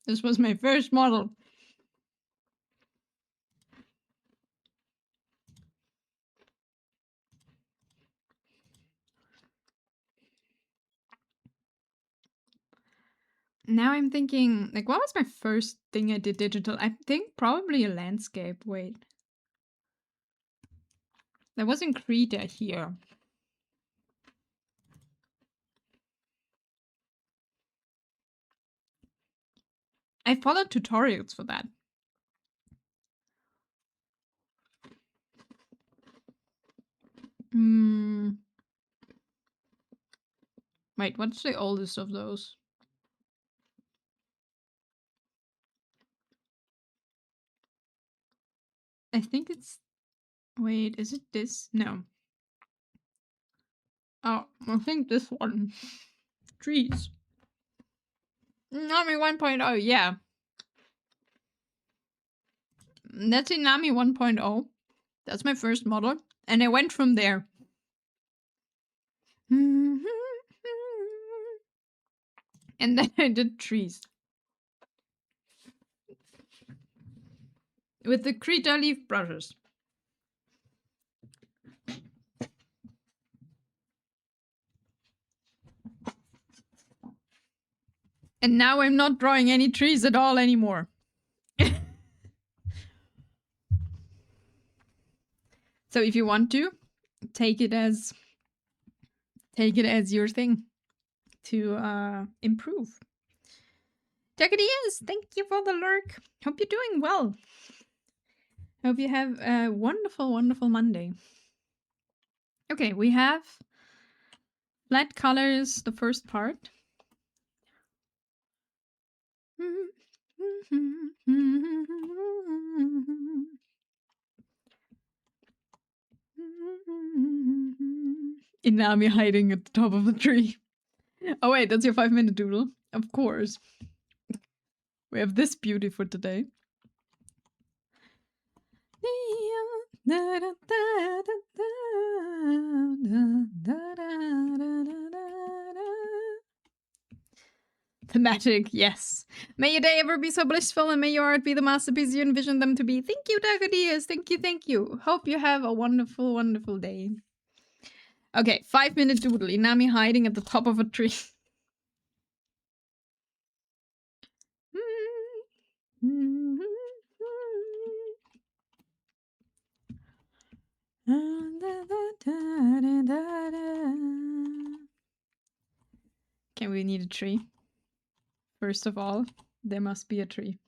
Speaker 1: This was my first model. Now I'm thinking, like, what was my first thing I did digital? I think probably a landscape. Wait. There was in Krita here. I followed tutorials for that. Wait, what's the oldest of those? I think it's... Wait, is it this? No. Oh, I think this one. Trees. Nami 1.0, yeah. That's in Nami 1.0. That's my first model. And I went from there. And then I did trees. With the Krita leaf brushes. And now I'm not drawing any trees at all anymore. So if you want to, take it as your thing to improve. Jagadias, thank you for the lurk. Hope you're doing well. Hope you have a wonderful, wonderful Monday. Okay, we have flat colors, the first part. Inami hiding at the top of the tree. Oh wait, that's your 5-minute doodle? Of course. We have this beauty for today. Thematic, yes. May your day ever be so blissful and may your art be the masterpiece you envision them to be. Thank you, Dagadias. Thank you, thank you. Hope you have a wonderful, wonderful day. Okay, 5-minute doodle. Inami hiding at the top of a tree. Okay, we need a tree. First of all, there must be a tree.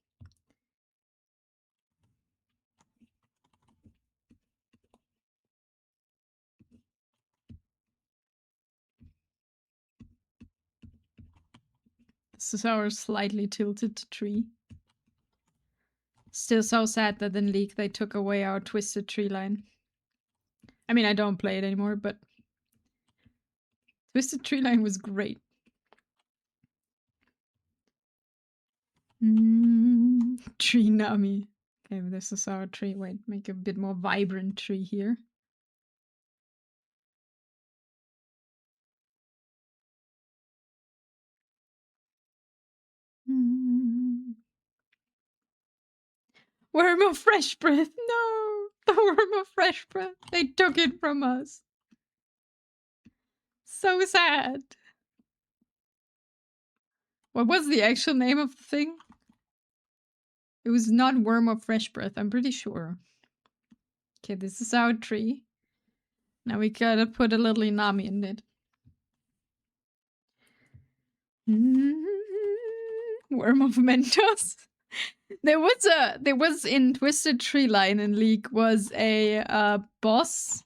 Speaker 1: This is our slightly tilted tree. Still so sad that in League they took away our twisted tree line. I mean, I don't play it anymore, but twisted tree line was great. Tree Nami. Okay, this is our tree. Wait, make a bit more vibrant tree here. Worm of fresh breath. No, the worm of fresh breath. They took it from us. So sad. What was the actual name of the thing? It was not worm of fresh breath, I'm pretty sure. Okay, this is our tree. Now we gotta put a little Inami in it. Worm of Mentos. There was in Twisted Tree Line in League was a boss.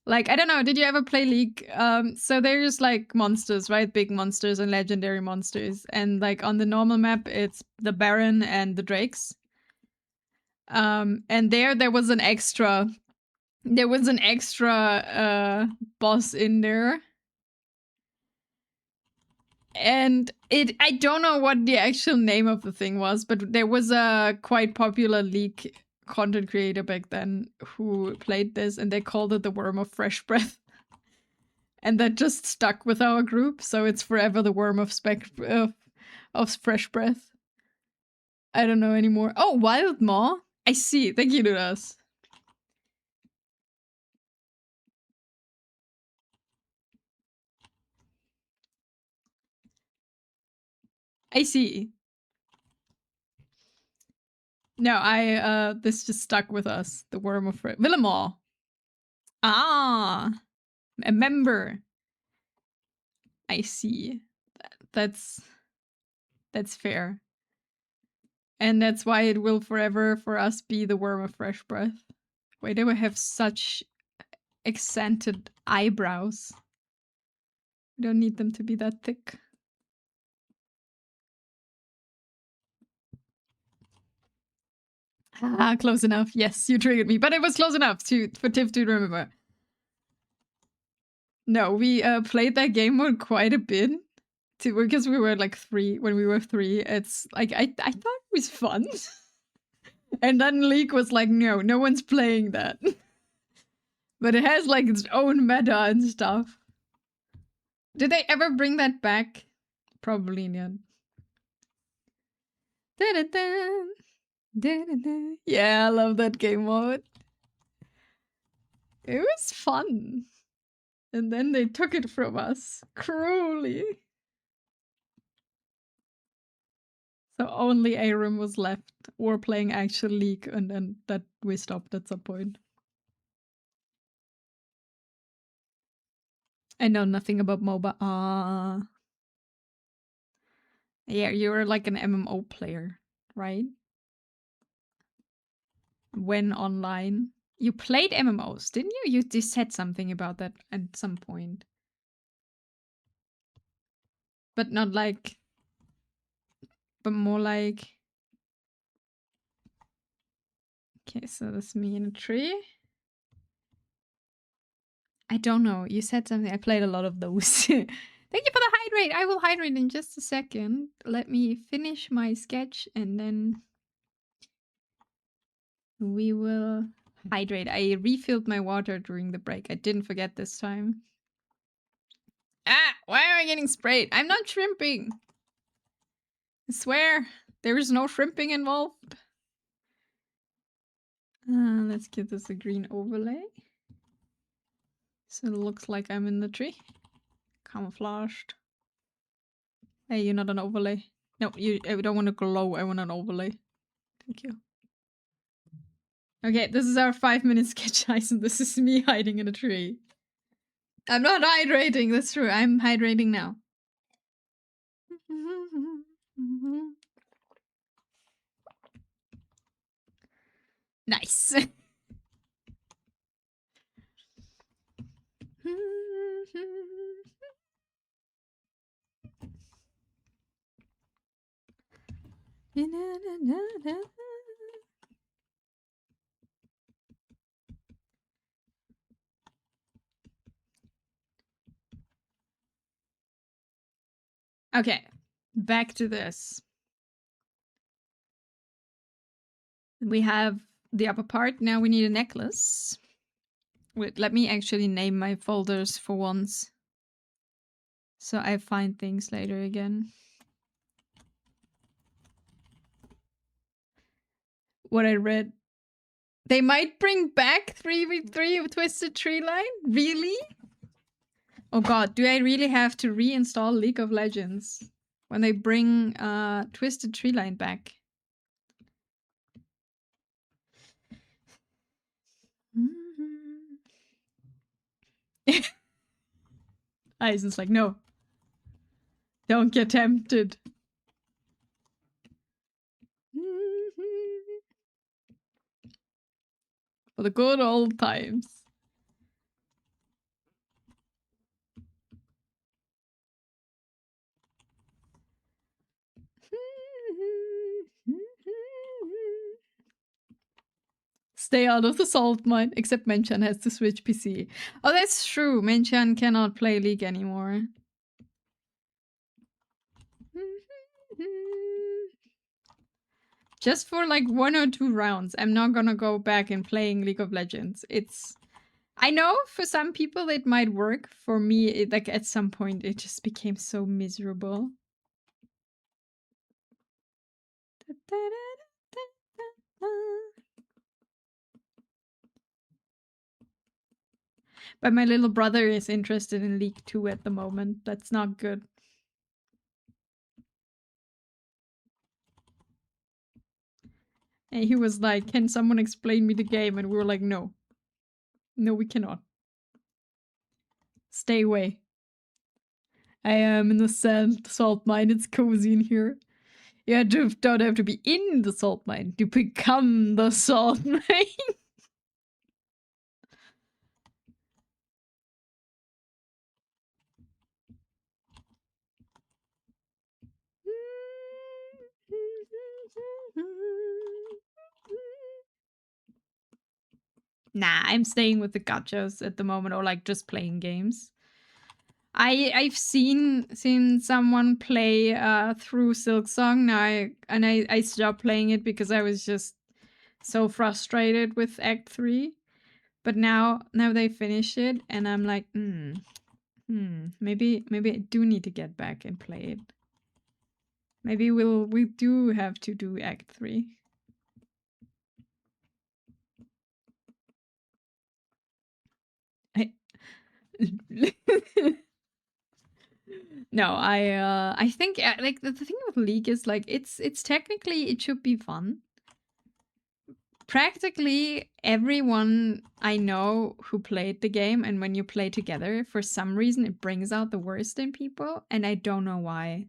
Speaker 1: Like, I don't know, did you ever play League? So there's like monsters, right? Big monsters and legendary monsters. And like on the normal map, it's the Baron and the Drakes. And there was an extra boss in there. And I don't know what the actual name of the thing was, but there was a quite popular League content creator back then who played this, and they called it the Worm of Fresh Breath. And that just stuck with our group, so it's forever the Worm of Fresh Breath. I don't know anymore. Oh, Wild Maw? I see. Thank you, Ludas. I see. No, this just stuck with us. The Worm of Villamore. Ah, a member. I see. That's fair. And that's why it will forever for us be the Worm of Fresh Breath. Why do we have such accented eyebrows? We don't need them to be that thick. Ah, close enough. Yes, you triggered me, but it was close enough for Tiff to remember. No, we played that game mode quite a bit because we were like 3 when we were 3. It's like I thought it was fun. And then League was like, no one's playing that. But it has like its own meta and stuff. Did they ever bring that back? Probably not. Yeah, I love that game mode. It was fun. And then they took it from us. Cruelly. So only Aram was left, or playing actual League, and then that we stopped at some point. I know nothing about MOBA. Ah. Yeah, you're like an MMO player, right? When online. You played MMOs, didn't you? You just said something about that at some point. But not like... But more like... Okay, so that's me in a tree. I don't know. You said something. I played a lot of those. Thank you for the hydrate. I will hydrate in just a second. Let me finish my sketch and then we will hydrate. I refilled my water during the break. I didn't forget this time. Ah, why am I getting sprayed? I'm not shrimping. I swear, there is no shrimping involved. Let's give this a green overlay. So it looks like I'm in the tree. Camouflaged. Hey, you're not an overlay. No, I don't want to glow. I want an overlay. Thank you. Okay, this is our 5-minute sketch, Tyson. This is me hiding in a tree. I'm not hydrating, that's true. I'm hydrating now. Nice. Okay, back to this. We have the upper part. Now we need a necklace. Wait, let me actually name my folders for once. So I find things later again. what I read. They might bring back 3v3 of Twisted Treeline? Really? Oh god, do I really have to reinstall League of Legends when they bring Twisted Treeline back? Aizen's like, no. Don't get tempted. For the good old times. Stay out of the salt mine, except Menchan has to switch PC. Oh, that's true. Menchan cannot play League anymore. Just for like 1 or 2 rounds. I'm not gonna go back and playing League of Legends. I know for some people it might work. For me, like at some point it just became so miserable. But my little brother is interested in League 2 at the moment. That's not good. And he was like, can someone explain me the game? And we were like, no. No, we cannot. Stay away. I am in the salt mine. It's cozy in here. You don't have to be in the salt mine to become the salt mine. Nah, I'm staying with the gachas at the moment, or like just playing games. I've seen someone play through Silksong now, and I stopped playing it because I was just so frustrated with Act 3. But now they finish it, and I'm like, maybe I do need to get back and play it. Maybe we do have to do Act 3. No, I think like the thing with League is like it's technically it should be fun. Practically everyone I know who played the game, and when you play together, for some reason it brings out the worst in people, and I don't know why.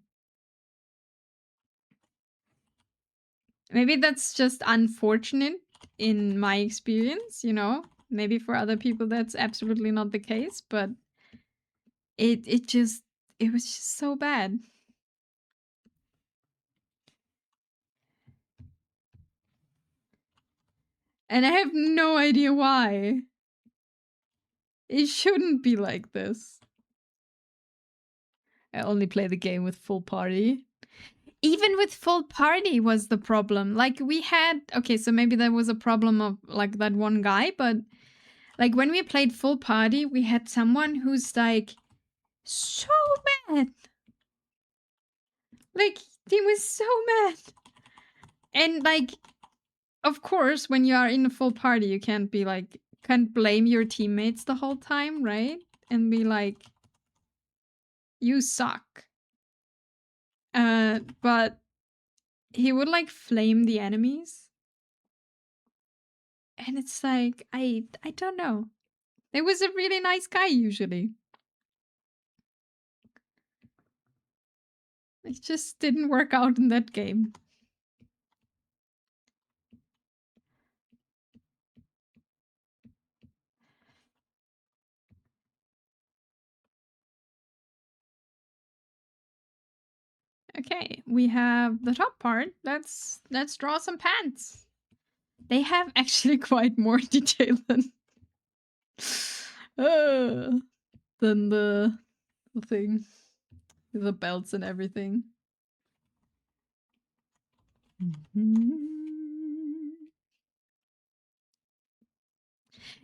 Speaker 1: Maybe that's just unfortunate in my experience, you know? Maybe for other people that's absolutely not the case, but it was just so bad. And I have no idea why. It shouldn't be like this. I only play the game with full party. Even with full party was the problem. Like we had, okay, so maybe there was a problem of like that one guy, but like when we played full party, we had someone who's like so mad. Like he was so mad. And like, of course, when you are in a full party, you can't blame your teammates the whole time, right? And be like, you suck. But he would like flame the enemies. And it's like, I don't know. It was a really nice guy usually. It just didn't work out in that game. Okay, we have the top part. Let's draw some pants. They have actually quite more detail than the thing, the belts and everything.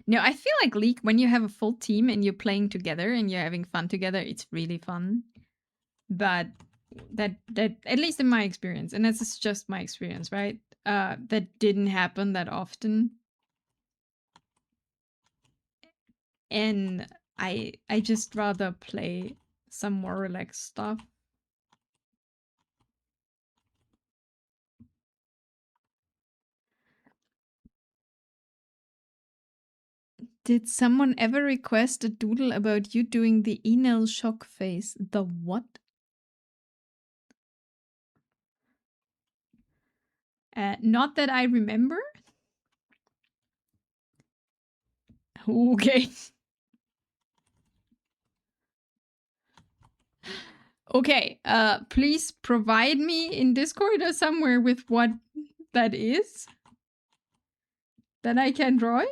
Speaker 1: No, I feel like League, when you have a full team and you're playing together and you're having fun together, it's really fun. But that at least in my experience, and this is just my experience, right? that didn't happen that often. And I just rather play some more relaxed stuff. Did someone ever request a doodle about you doing the Enel shock face? The what? Not that I remember. Okay. Okay, please provide me in Discord or somewhere with what that is. Then I can draw it.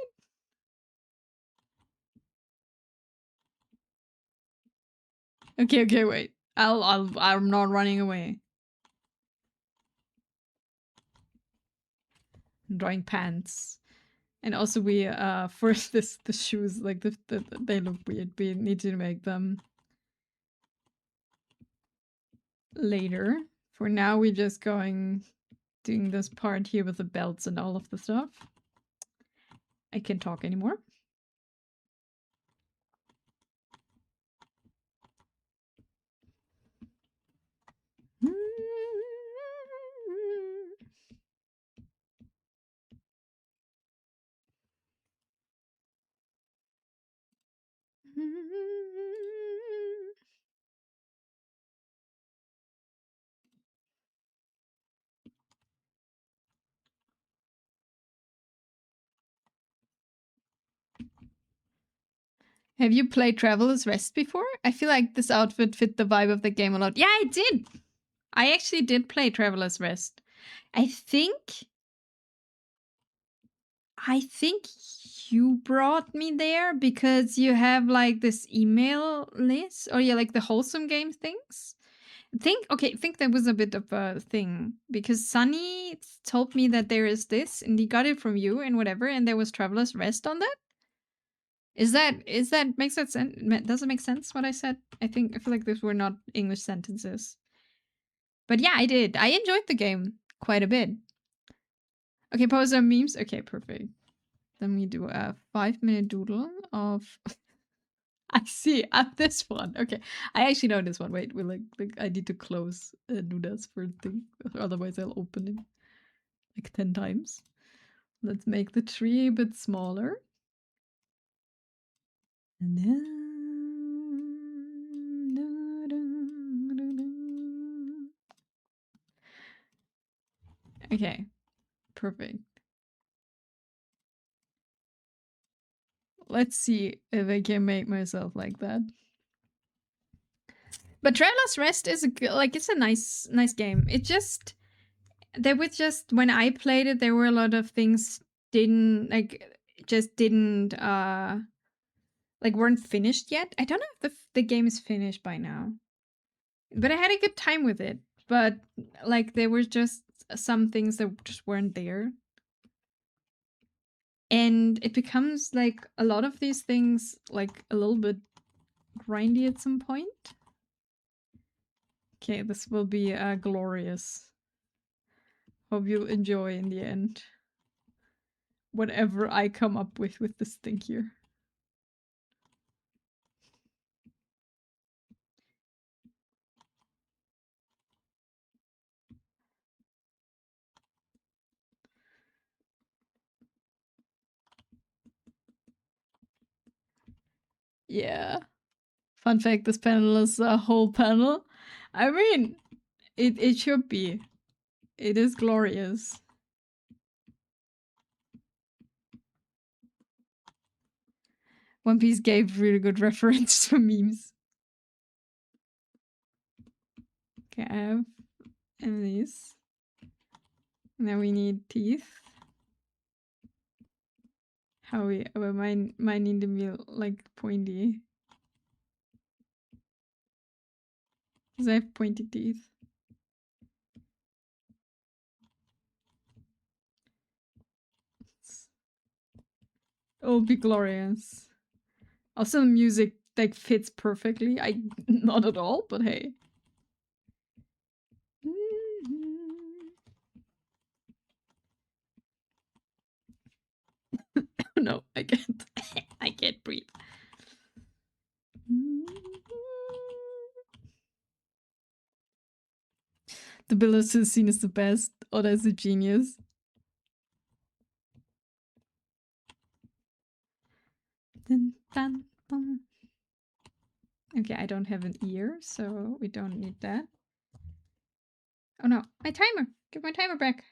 Speaker 1: Okay, wait. I'm not running away. I'm drawing pants. And also we for the shoes, like they look weird. We need to make them later. For now we're just doing this part here with the belts and all of the stuff. I can't talk anymore. Have you played Traveler's Rest before? I feel like this outfit fit the vibe of the game a lot. Yeah, I did. I actually did play Traveler's Rest. I think you brought me there because you have like this email list, or yeah, like the wholesome game things. I think that was a bit of a thing because Sunny told me that there is this and he got it from you and whatever, and there was Traveler's Rest on that. Is that makes that sense? Does it make sense what I said? I feel like these were not English sentences. But yeah, I did. I enjoyed the game quite a bit. Okay, pose some memes. Okay, perfect. Then we do a 5-minute doodle of. I see. This one. Okay, I actually know this one. Wait, we like I need to close do this for thing, otherwise I'll open it like 10 times. Let's make the tree a bit smaller. And then. Okay, perfect. Let's see if I can make myself like that. But Traveler's Rest is it's a nice game. It just there was just when I played it, there were a lot of things didn't weren't finished yet. I don't know if the game is finished by now, but I had a good time with it. But like there were just some things that just weren't there, and it becomes like a lot of these things like a little bit grindy at some point. Okay, this will be glorious. Hope you enjoy in the end. Whatever I come up with this thing here. Yeah. Fun fact, this panel is a whole panel. I mean, it should be. It is glorious. One Piece gave really good reference for memes. Okay, I have these. Now we need teeth. How we? Oh, mine need to be like pointy. Because I have pointy teeth. It'll be glorious. Also, the music like fits perfectly. Not at all, but hey. no, I can't. I can't breathe. The build to the scene is the best. Oda is a genius. Dun, dun, dun. Okay, I don't have an ear, so we don't need that. Oh no, my timer! Give my timer back.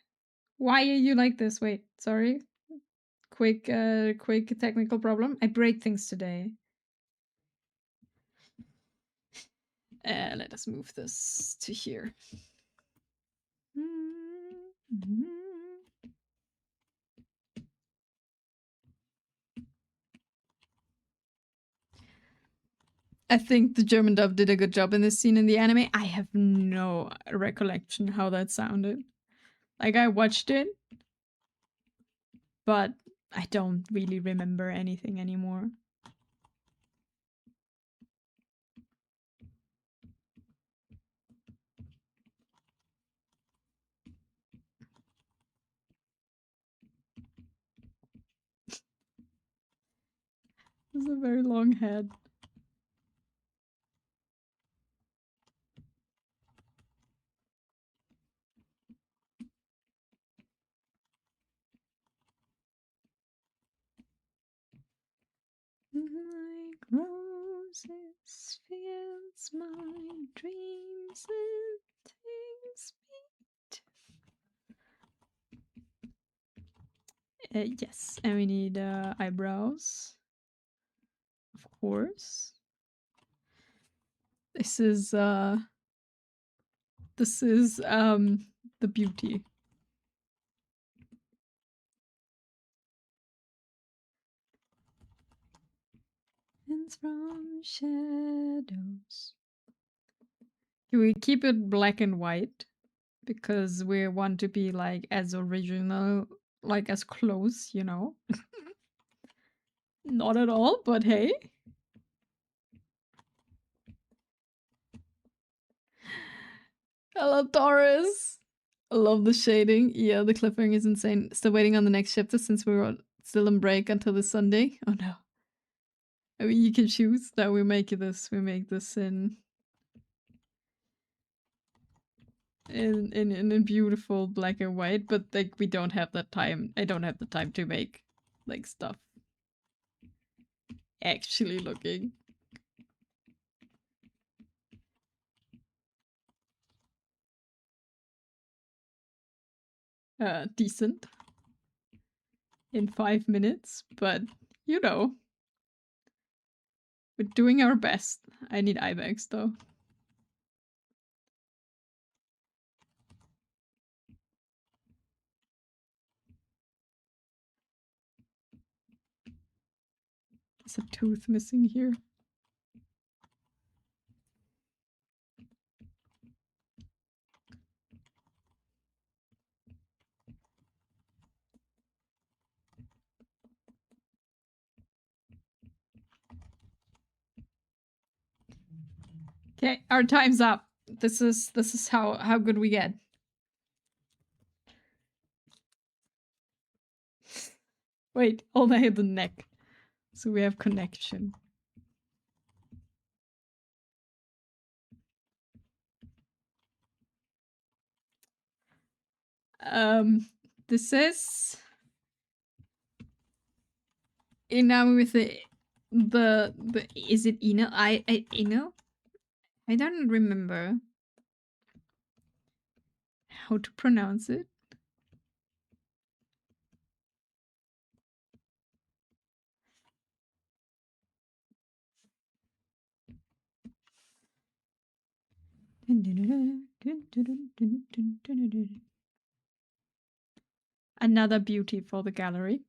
Speaker 1: Why are you like this? Wait, sorry. Quick technical problem. I break things today. Let us move this to here. I think the German dub did a good job in this scene in the anime. I have no recollection how that sounded. Like, I watched it, but I don't really remember anything anymore. It's a very long head. Like roses fills my dreams and takes me to... yes, and we need eyebrows. Of course. This is the beauty. Hands from shadows. Can we keep it black and white? Because we want to be like as original, like as close, you know? Not at all, but hey. Hello, Taurus. I love the shading. Yeah, the cliffhanger is insane. Still waiting on the next chapter since we were still on break until this Sunday. Oh no. I mean, you can choose that we make this in beautiful black and white, but like we don't have that time. I don't have the time to make like stuff actually looking decent in 5 minutes, but you know, we're doing our best. I need eye bags though. There's a tooth missing here. Okay, our time's up. This is how good we get. Wait, only hit the neck. So we have connection. This is Inami with the is it Ino? I Ino? I don't remember how to pronounce it. Another beauty for the gallery.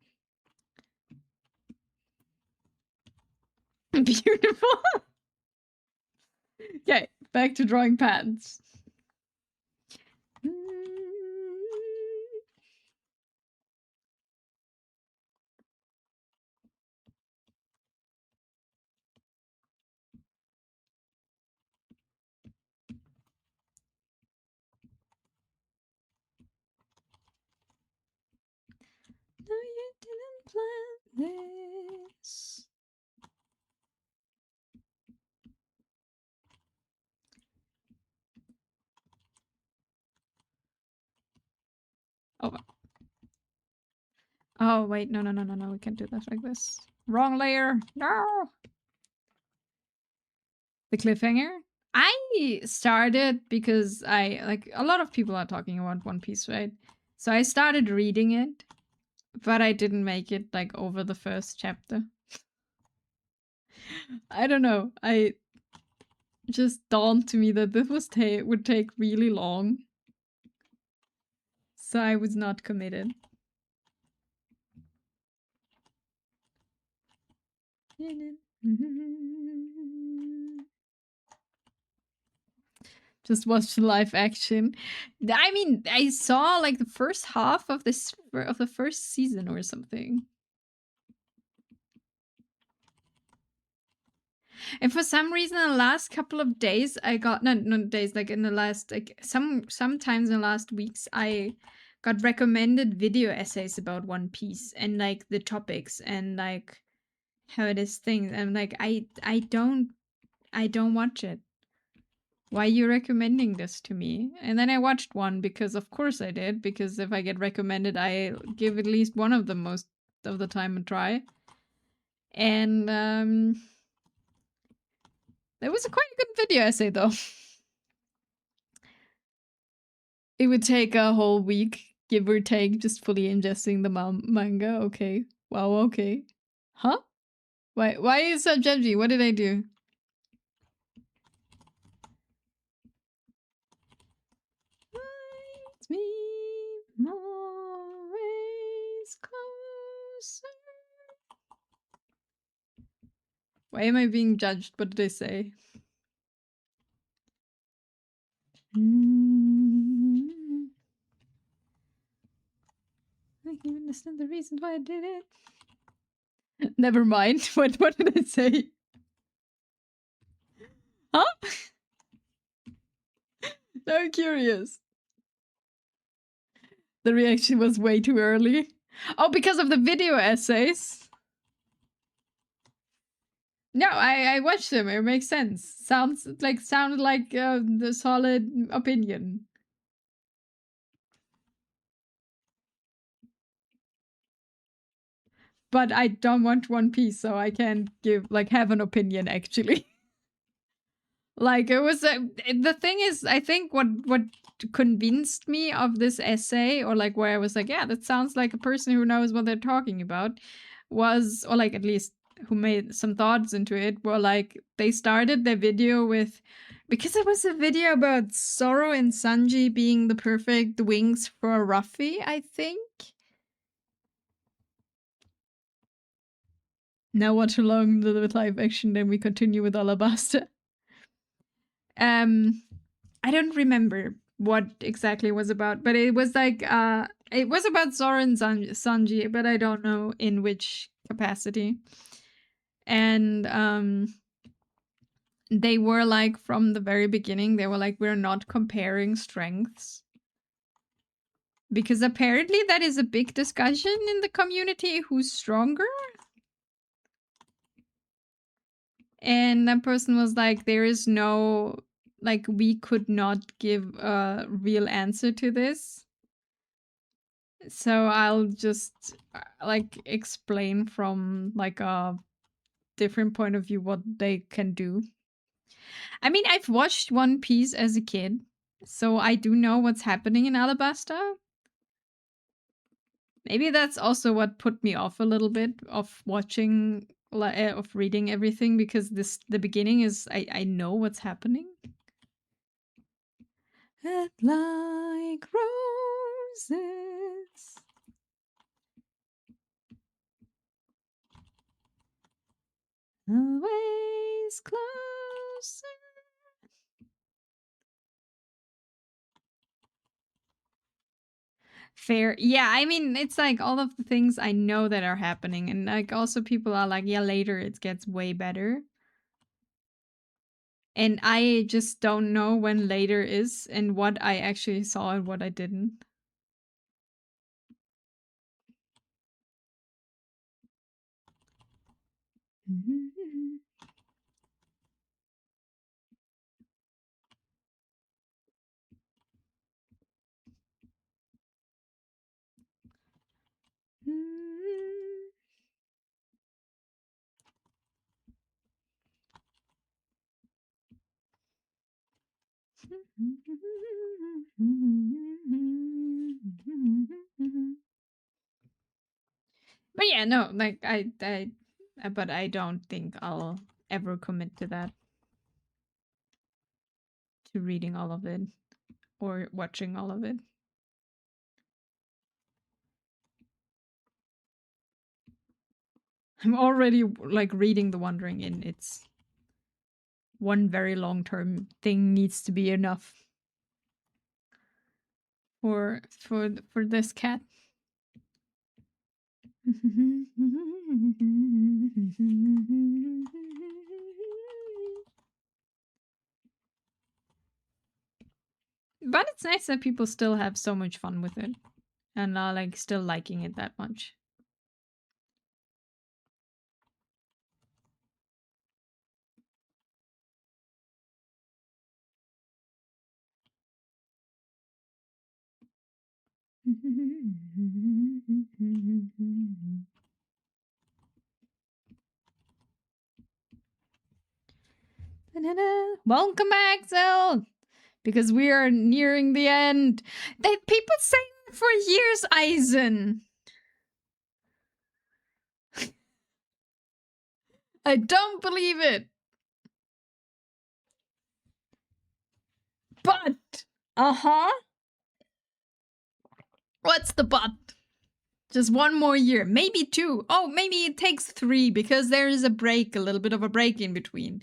Speaker 1: Beautiful. Okay, back to drawing patterns. No, you didn't plan this. Oh. Oh, wait. No. We can't do that like this. Wrong layer. No. The cliffhanger? I started because like a lot of people are talking about One Piece, right? So I started reading it, but I didn't make it like over the first chapter. I don't know. I just dawned to me that this would take really long. So I was not committed. Just watch the live action. I mean, I saw like the first half of the first season or something. And for some reason, in the last couple of days, I got not days, like in the last like sometimes in the last weeks, I got recommended video essays about One Piece and like the topics and like how it is things. And like I don't watch it. Why are you recommending this to me? And then I watched one because of course I did, because if I get recommended, I give at least one of them most of the time a try. And it was a quite a good video essay though. It would take a whole week, give or take, just fully ingesting the manga. Okay. Wow, okay. Huh? Why is that judgy? What did I do? Finds me always closer. Why am I being judged? What did I say? I can understand the reason why I did it. Never mind. What did I say? Huh? Now I'm curious. The reaction was way too early. Oh, because of the video essays. No, I watched them. It makes sense. Sounded like the solid opinion. But I don't want One Piece, so I can't have an opinion actually. Like it was the thing is, I think what convinced me of this essay, or like where I was like, yeah, that sounds like a person who knows what they're talking about, was, or like at least who made some thoughts into it, were like they started their video with, because it was a video about Zoro and Sanji being the perfect wings for Ruffy, I think. Now watch along the live action, then we continue with Alabasta. I don't remember what exactly it was about, but it was like it was about Zoro and Sanji, but I don't know in which capacity. And they were like, from the very beginning, they were like, we're not comparing strengths. Because apparently that is a big discussion in the community, who's stronger. And that person was like, there is no, like, we could not give a real answer to this. So I'll just like explain from like a different point of view what they can do. I mean, I've watched One Piece as a kid, so I do know what's happening in Alabasta. Maybe that's also what put me off a little bit of watching, of reading everything, because the beginning is, I know what's happening. Like roses. Always closer. Fair. Yeah, I mean, it's like all of the things I know that are happening. And like also people are like, yeah, later it gets way better. And I just don't know when later is and what I actually saw and what I didn't. But yeah, no, like but I don't think I'll ever commit to that, to reading all of it or watching all of it. I'm already like reading The Wandering Inn. It's one very long-term thing needs to be enough for this cat. But it's nice that people still have so much fun with it and are like still liking it that much. Welcome back, Zell! Because we are nearing the end. People say that for years, Eisen. I don't believe it. But, what's the but? Just one more year, maybe 2. Oh, maybe it takes 3 because there is a break, a little bit of a break in between.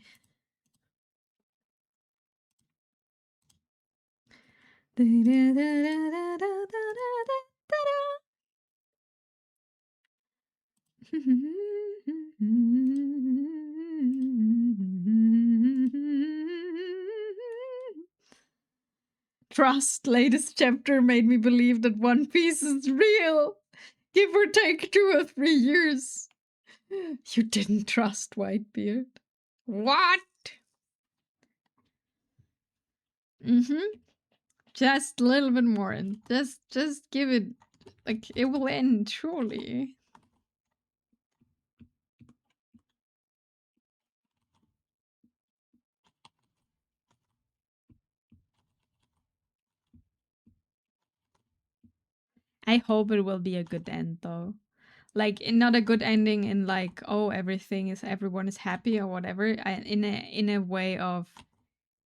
Speaker 1: Trust, latest chapter made me believe that One Piece is real. Give or take 2 or 3 years. You didn't trust Whitebeard. What? Just a little bit more and just give it, like, it will end surely. I hope it will be a good end though. Like, not a good ending in like, oh, everyone is happy or whatever. In a way of,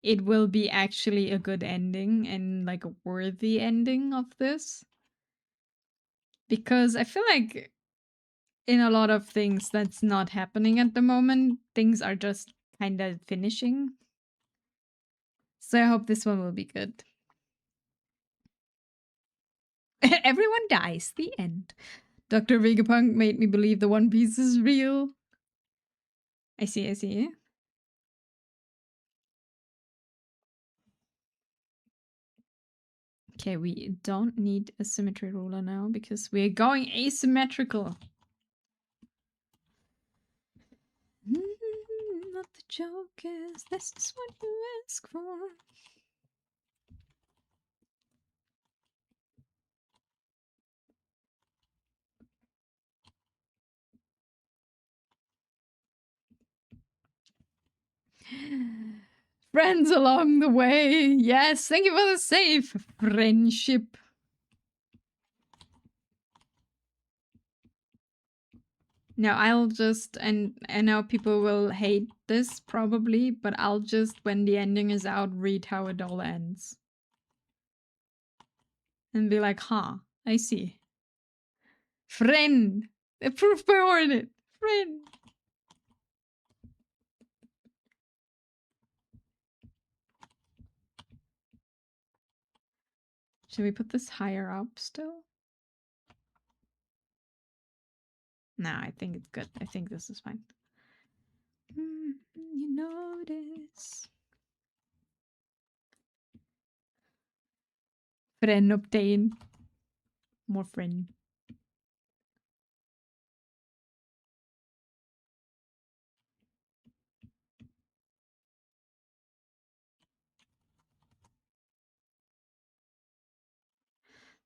Speaker 1: it will be actually a good ending and like a worthy ending of this. Because I feel like in a lot of things that's not happening at the moment, things are just kind of finishing. So I hope this one will be good. Everyone dies. The end. Dr. Vegapunk made me believe the One Piece is real. I see. Okay, we don't need a symmetry ruler now because we're going asymmetrical. Not the jokers, this is what you ask for. Friends along the way. Yes, thank you for the safe friendship. Now I'll just, and I know people will hate this probably, but I'll just, when the ending is out, read how it all ends. And be like, huh, I see. Friend! Approved by Hornet! Friend! Should we put this higher up still? No, I think it's good. I think this is fine. You notice. Friend obtain. More friend.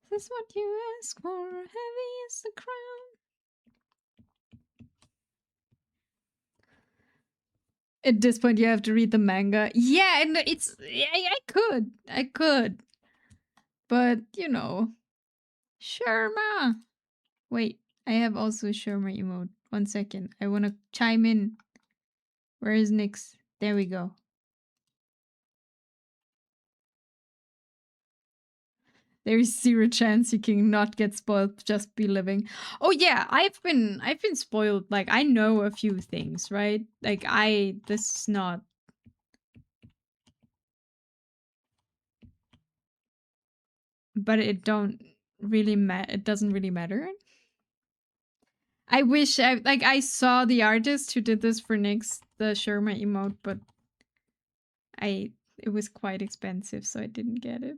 Speaker 1: This is what you ask for. Heavy is the crown. At this point, you have to read the manga. Yeah, and it's I could, but you know, Sherma. Wait, I have also a Sherma emote. 1 second, I want to chime in. Where is Nyx? There we go. There is zero chance you can not get spoiled. Just be living. Oh yeah, I've been spoiled. Like I know a few things, right? Like this is not. But it don't really it doesn't really matter. I wish I saw the artist who did this for Nyx, the Sherma emote, but it was quite expensive, so I didn't get it.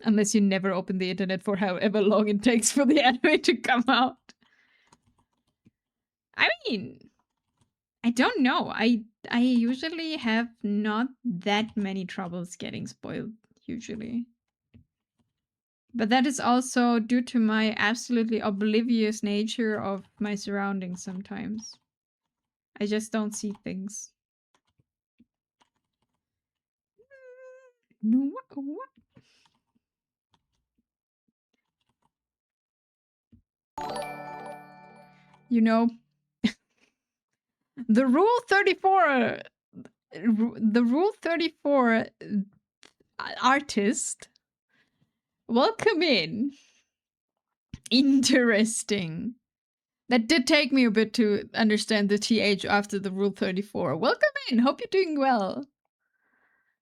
Speaker 1: Unless you never open the internet for however long it takes for the anime to come out. I mean, I don't know. I usually have not that many troubles getting spoiled, usually. But that is also due to my absolutely oblivious nature of my surroundings sometimes. I just don't see things. No, what? You know, the Rule 34, the Rule 34 artist, welcome in. Interesting. That did take me a bit to understand the TH after the Rule 34. Welcome in. Hope you're doing well.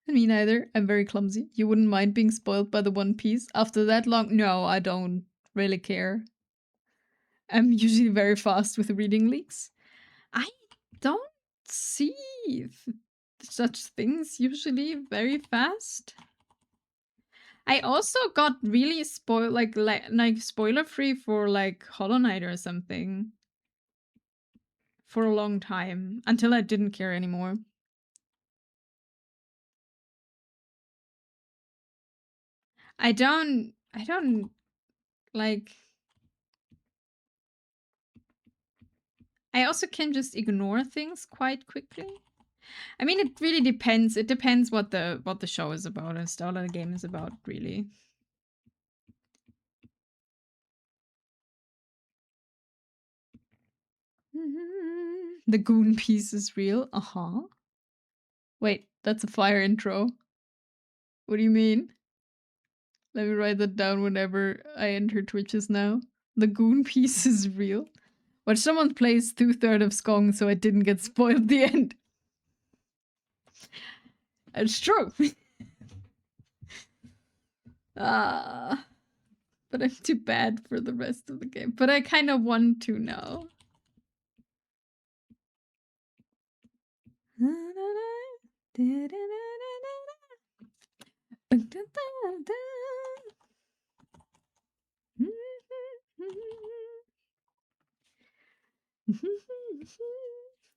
Speaker 1: Me neither. I'm very clumsy. You wouldn't mind being spoiled by the One Piece after that long? No, I don't really care. I'm usually very fast with reading leaks. I don't see such things usually very fast. I also got really spoiled, like spoiler free for like Hollow Knight or something for a long time until I didn't care anymore. I don't like. I also can just ignore things quite quickly. I mean, it really depends. It depends what the show is about and what the game is about, really. The goon piece is real. Wait, that's a fire intro. What do you mean? Let me write that down whenever I enter Twitches now. The goon piece is real. Watch someone plays 2/3 of Skong so I didn't get spoiled the end. It's true. But I'm too bad for the rest of the game. But I kind of want to know.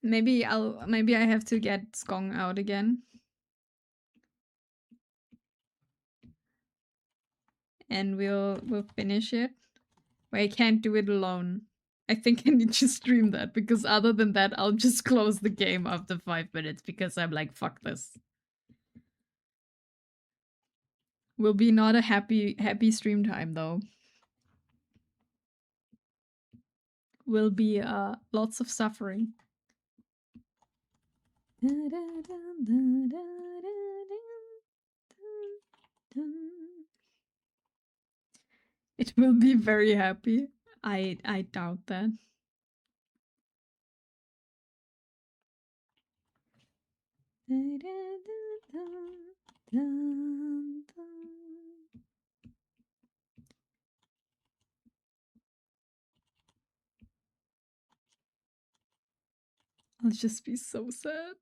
Speaker 1: Maybe I have to get Skong out again. And we'll finish it. But I can't do it alone. I think I need to stream that because other than that, I'll just close the game after 5 minutes because I'm like, fuck this. Will be not a happy stream time though. Will be lots of suffering. It will be very happy. I doubt that. I'll just be so sad.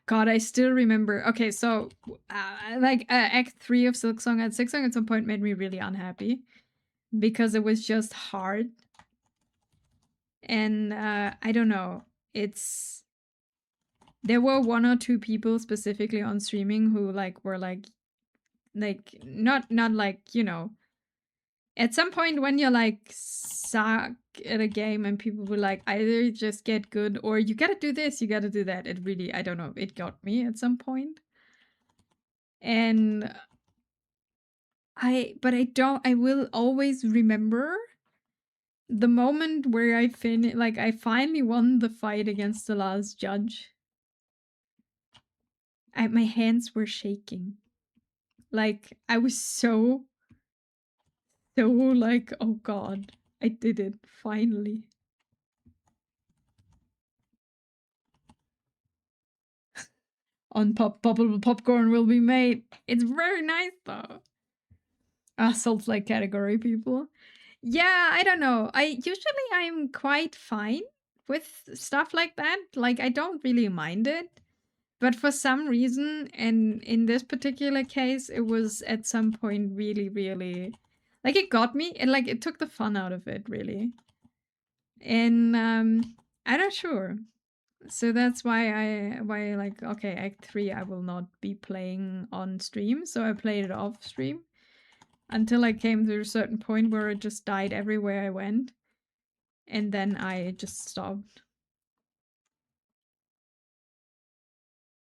Speaker 1: God, I still remember. Okay, so Act 3 of Silksong at Silksong at some point made me really unhappy because it was just hard. And I don't know. There were 1 or 2 people specifically on streaming who were not like, at some point when you're suck at a game and people were like, either just get good or you gotta do this, you gotta do that. It really, I don't know, it got me at some point. And I will always remember the moment where I finally won the fight against the last judge. My hands were shaking. I was so oh god, I did it finally. On bubble popcorn will be made. It's very nice though. Salt Lake category people. Yeah, I don't know. I'm quite fine with stuff like that. I don't really mind it. But for some reason, and in this particular case, it was at some point really, really it got me and it took the fun out of it, really. And I'm not sure. So that's why okay, Act 3 I will not be playing on stream, so I played it off stream until I came to a certain point where it just died everywhere I went, and then I just stopped.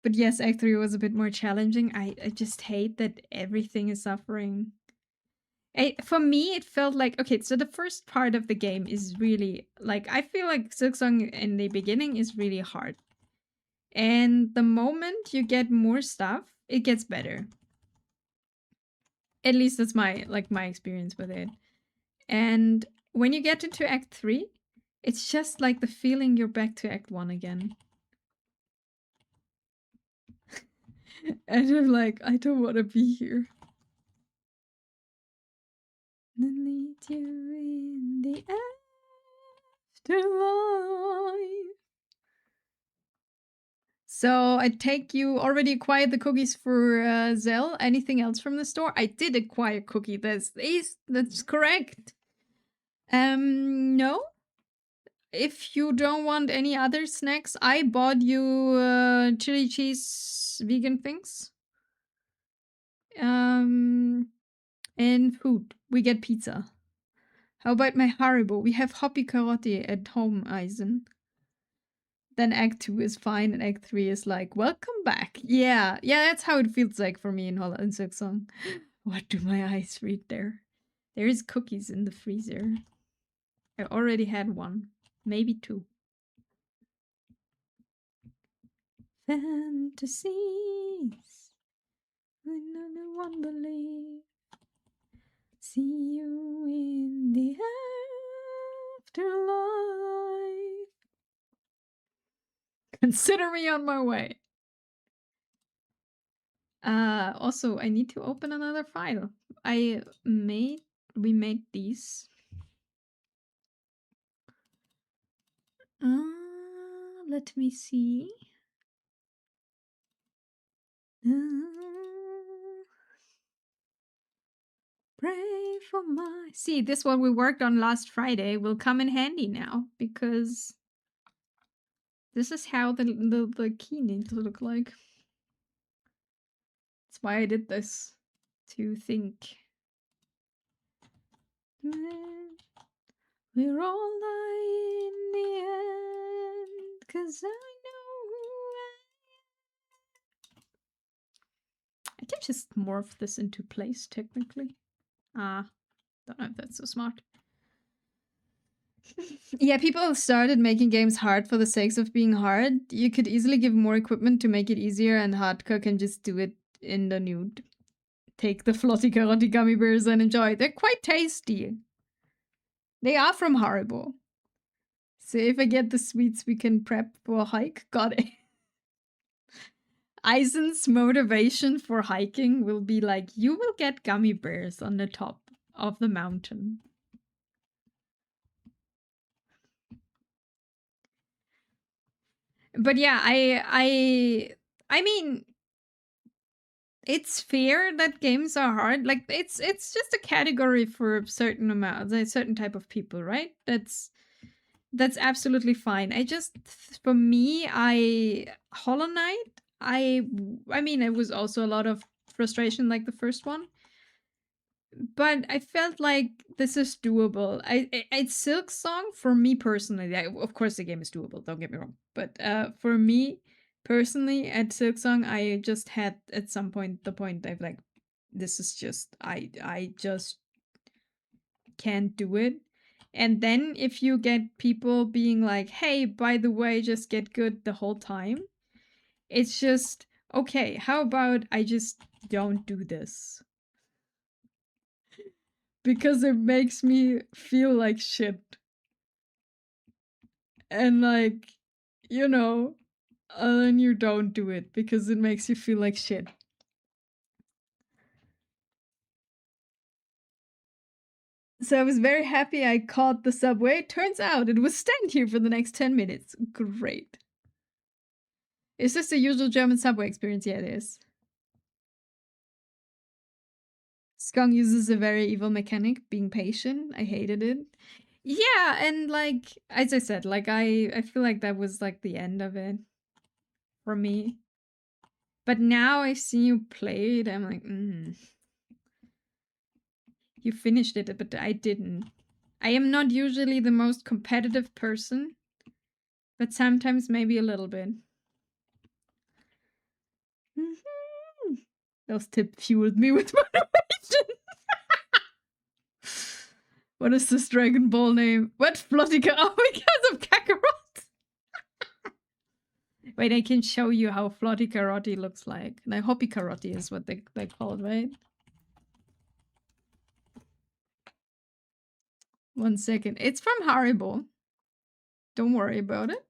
Speaker 1: But yes, Act 3 was a bit more challenging. I just hate that everything is suffering. For me, it felt like, okay, so the first part of the game is really, I feel like Silksong in the beginning is really hard. And the moment you get more stuff, it gets better. At least that's my experience with it. And when you get into Act 3, it's just like the feeling you're back to Act 1 again. And I'm like, I don't want to be here. Then lead you in the afterlife. So I take you already acquired the cookies for Zell. Anything else from the store? I did acquire cookie. That's correct. No. If you don't want any other snacks, I bought you chili cheese vegan things. And food. We get pizza. How about my Haribo? We have Hoppy Karotti at home, Eisen. Then Act 2 is fine, and Act 3 is like, welcome back. Yeah, that's how it feels like for me in Holland Silksong. What do my eyes read there? There is cookies in the freezer. I already had 1. Maybe 2. Fantasies when no one believes. See you in the afterlife. Consider me on my way. Also, I need to open another file. We made these. Let me see. Pray for my... See, this one we worked on last Friday will come in handy now, because this is how the key needs to look like. That's why I did this, to think. We're all die in the end, 'cause I know who I am. I can just morph this into place, technically. Don't know if that's so smart. Yeah, people started making games hard for the sake of being hard. You could easily give more equipment to make it easier, and Hardcore can just do it in the nude. Take the Flotty Karotti gummy bears and enjoy. They're quite tasty. They are from Haribo. So if I get the sweets, we can prep for a hike. Got it. Eisen's motivation for hiking will be like, you will get gummy bears on the top of the mountain. But yeah, I mean, it's fair that games are hard. It's just a category for a certain amount, a certain type of people, right? That's absolutely fine. I just, for me, Hollow Knight, I mean, it was also a lot of frustration like the first one, but I felt like this is doable. It's Silk Song for me personally. Of course, the game is doable. Don't get me wrong, but for me personally, at Silk Song, I just had at some point the point I've like, this is just I just can't do it. And then if you get people being like, hey, by the way, just get good the whole time, it's just, okay, how about I just don't do this? Because it makes me feel like shit. And like, you know, then you don't do it because it makes you feel like shit. So I was very happy I caught the subway. Turns out it was stand here for the next 10 minutes. Great. Is this the usual German subway experience? Yeah, it is. Skong uses a very evil mechanic, being patient. I hated it. Yeah, and like as I said, like I feel like that was like the end of it for me. But now I see you play it, I'm like, you finished it, but I didn't. I am not usually the most competitive person, but sometimes maybe a little bit. Those tips fueled me with motivation. What is this Dragon Ball name? What? Flotica? Oh, because of Kakarot. Wait, I can show you how Flottikaroti looks like. Like Hoppikaroti is what they call it, right? 1 second. It's from Haribo. Don't worry about it.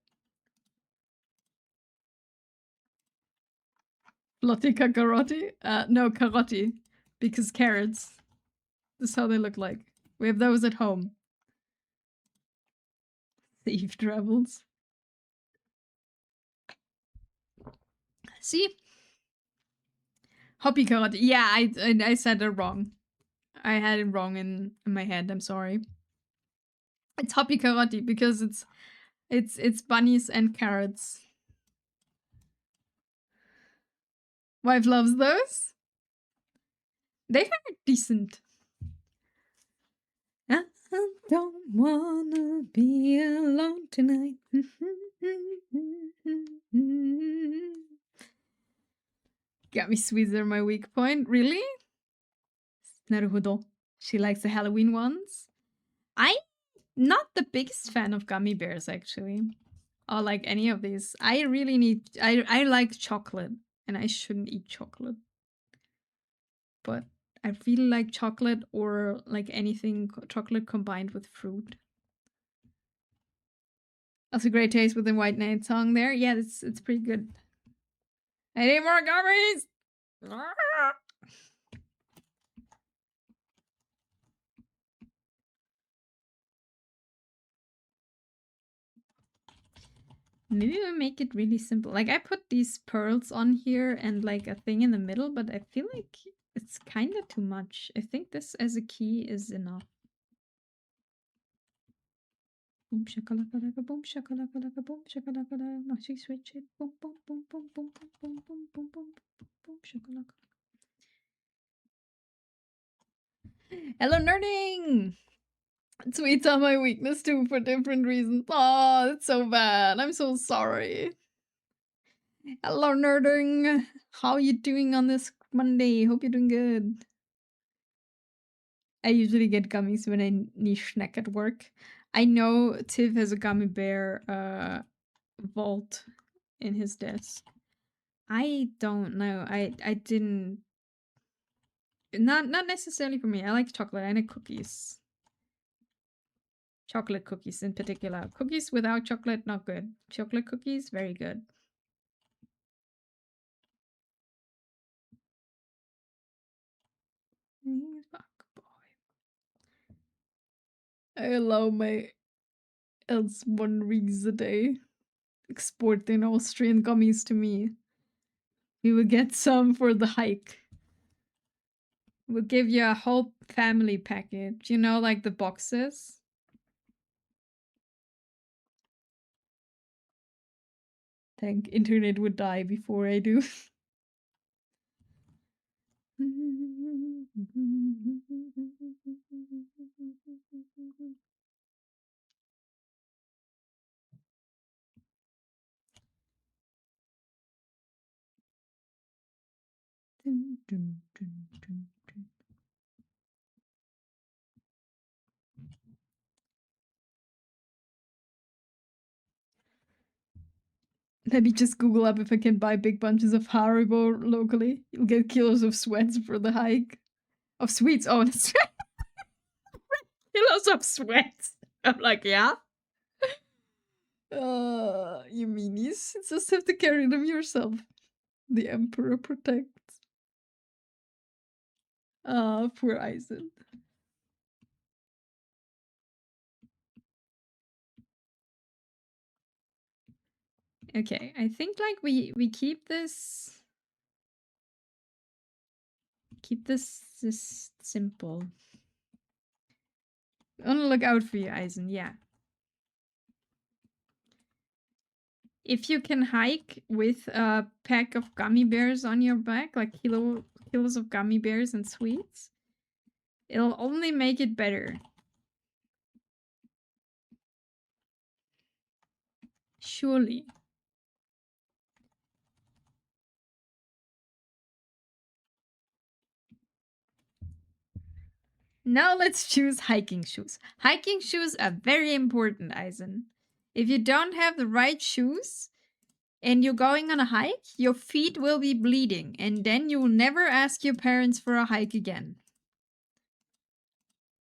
Speaker 1: Flottikaroti? No, karoti. Because carrots. This is how they look like. We have those at home. Thief travels. See? Hoppikaroti. Yeah, I said it wrong. I had it wrong in my head. I'm sorry. It's Hoppikaroti because it's bunnies and carrots. Wife loves those. They are decent. I don't wanna be alone tonight. Got me sweets are my weak point. Really? Naruhodo. She likes the Halloween ones. I'm not the biggest fan of gummy bears, actually. Or like any of these. I really need... I like chocolate. And I shouldn't eat chocolate. But I really like chocolate or like anything chocolate combined with fruit. That's a great taste with the White Knight song there. Yeah, it's pretty good. I need more gummies! Maybe we make it really simple. Like I put these pearls on here and like a thing in the middle, but I feel like it's kind of too much. I think this as a key is enough. Boom shakalaka, boom shakalaka, boom shakalaka. No, she switch it. Boom boom boom boom boom boom boom boom boom boom boom shakalaka. Hello, nerding! Tweets are my weakness too for different reasons. Oh, it's so bad. I'm so sorry. Hello, nerding. How you doing on this Monday? Hope you're doing good. I usually get gummies when I need snack at work. I know Tiv has a gummy bear vault in his desk. I don't know. I didn't. Not necessarily for me. I like chocolate. I like cookies. Chocolate cookies in particular. Cookies without chocolate, not good. Chocolate cookies, very good. Fuck boy. I allow my else 1 rings a day. Exporting Austrian gummies to me. We will get some for the hike. We'll give you a whole family package. You know, like the boxes? think internet would die before I do. Let me just Google up if I can buy big bunches of Haribo locally. You'll get kilos of sweats for the hike. Of sweets. Oh, that's right. Kilos of sweats. I'm like, yeah. You meanies. Just have to carry them yourself. The Emperor protects. Ah, poor Eisen. Okay, I think like we keep this this simple. On the lookout for you, Eisen. Yeah. If you can hike with a pack of gummy bears on your back, like kilos of gummy bears and sweets, it'll only make it better. Surely. Now let's choose hiking shoes. Hiking shoes are very important, Eisen. If you don't have the right shoes and you're going on a hike, your feet will be bleeding, and then you will never ask your parents for a hike again.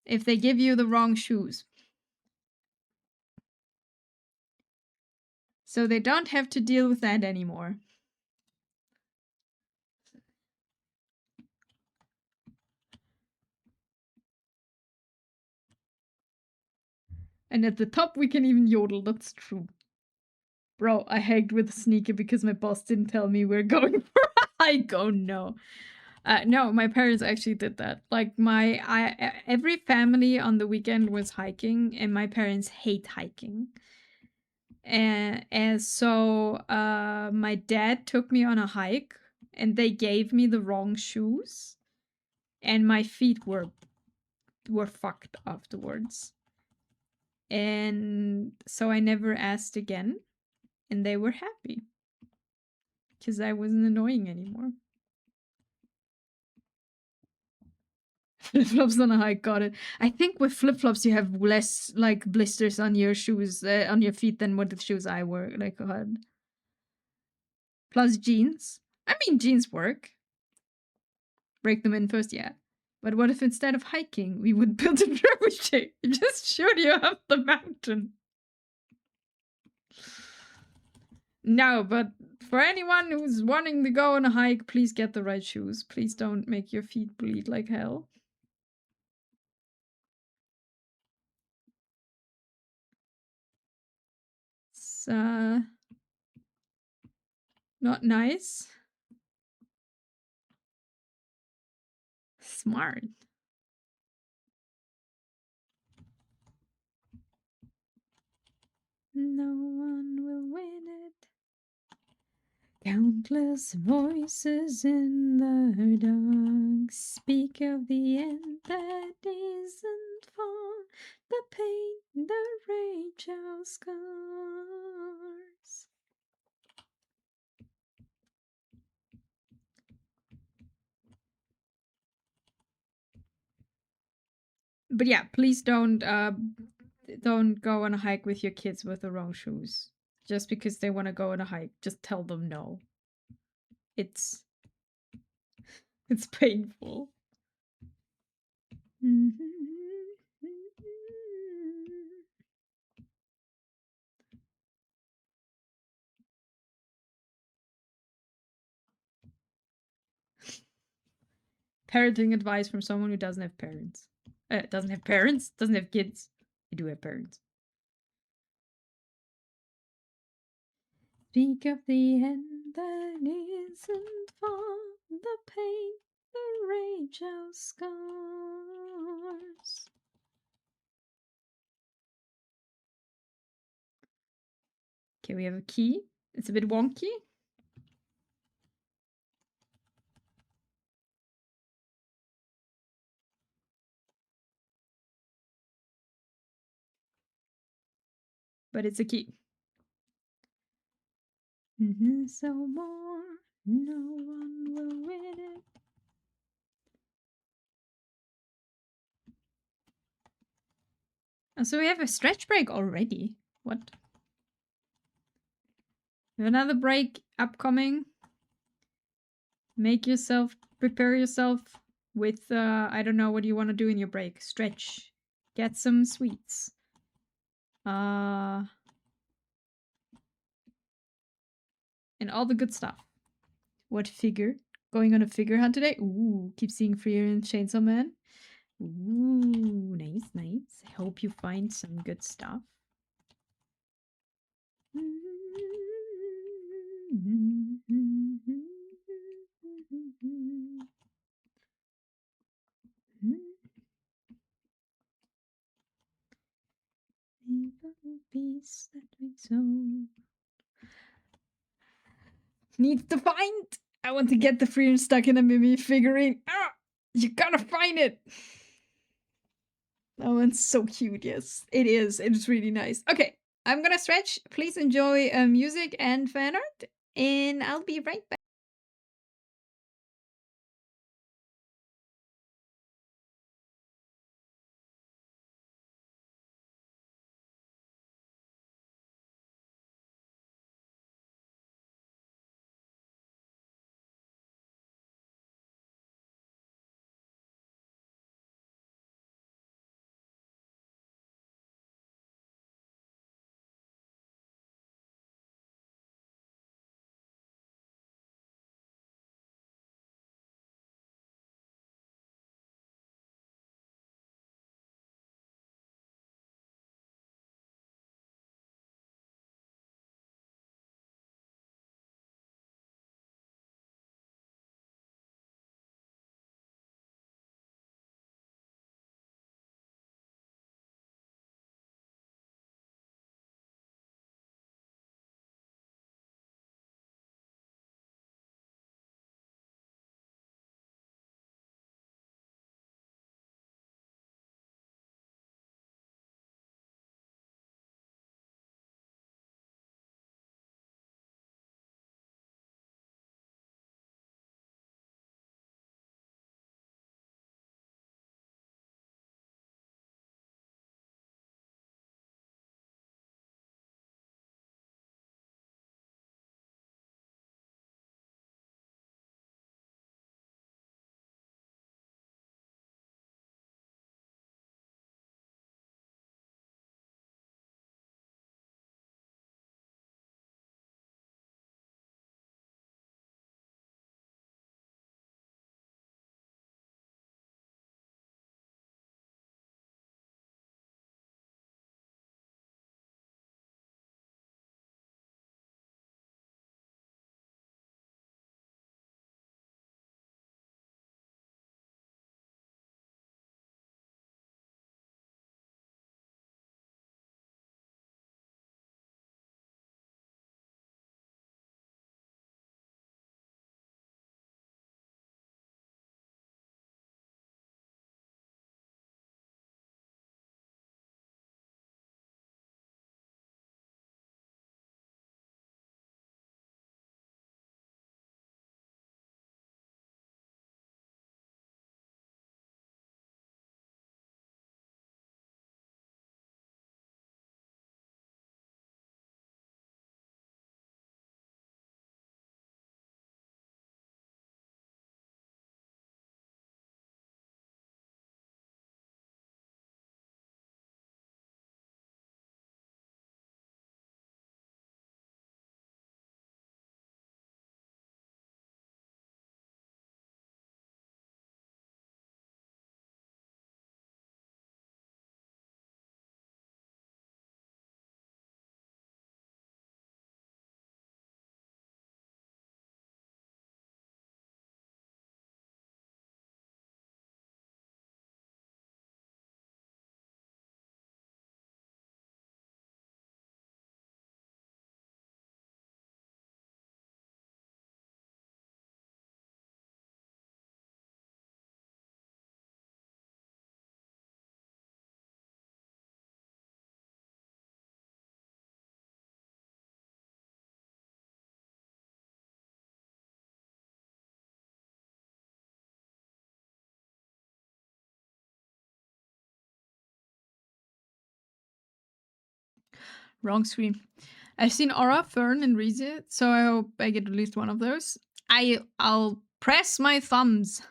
Speaker 1: If they give you the wrong shoes. So they don't have to deal with that anymore. And at the top we can even yodel, that's true. Bro, I hiked with a sneaker because my boss didn't tell me we're going for a hike. Oh no. No, my parents actually did that. Like every family on the weekend was hiking, and my parents hate hiking. And so my dad took me on a hike, and they gave me the wrong shoes, and my feet were fucked afterwards. And so I never asked again, and they were happy because I wasn't annoying anymore. Flip-flops on a hike, got it. I think with flip-flops you have less like blisters on your shoes, on your feet than what the shoes I wear like had. Plus jeans. I mean, jeans work. Break them in first, yeah. But what if instead of hiking, we would build a trebuchet? Just shoot you up the mountain. No, but for anyone who's wanting to go on a hike, please get the right shoes. Please don't make your feet bleed like hell. It's not nice. Smart. No one will win it. Countless voices in the dark speak of the end that isn't far. The pain, the rage, our scars. But yeah, please don't go on a hike with your kids with the wrong shoes. Just because they want to go on a hike, just tell them no. It's painful. Parenting advice from someone who doesn't have parents. Doesn't have parents? Doesn't have kids. You do have parents. Speak of the end that isn't far, the pain, the rage, our scars. Okay, we have a key. It's a bit wonky. But it's a key. So more, no one will win it. Oh, so we have a stretch break already. What? We have another break upcoming. Prepare yourself with, I don't know what you want to do in your break. Stretch. Get some sweets. And all the good stuff. What figure? Going on a figure hunt today? Ooh, keep seeing Freer and Chainsaw Man. Ooh, nice, nice. I hope you find some good stuff. Piece that we sold needs to find. I want to get the Freer stuck in a Mimi figurine. Ah, you gotta find it. That one's so cute. Yes, it is. It is really nice. Okay, I'm gonna stretch. Please enjoy music and fan art, and I'll be right back. Wrong screen. I've seen Aura, Fern, and Rize, so I hope I get at least one of those. I'll press my thumbs.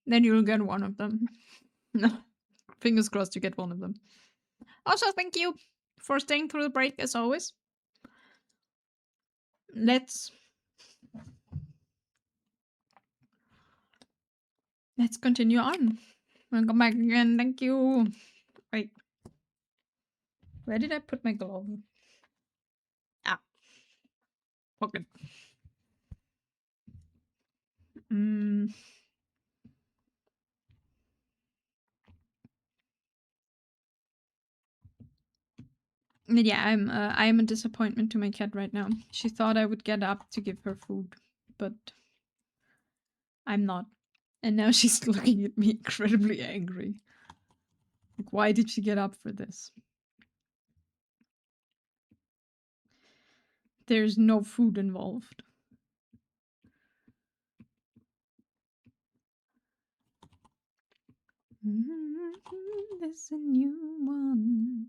Speaker 1: Then you'll get one of them. No. Fingers crossed you get one of them. Also, thank you for staying through the break as always. Let's continue on. I'll come back again. Thank you. Wait. Where did I put my glove? Ah. Okay. Yeah, I am a disappointment to my cat right now. She thought I would get up to give her food, but I'm not. And now she's looking at me incredibly angry. Like, why did she get up for this? There's no food involved. There's a new one.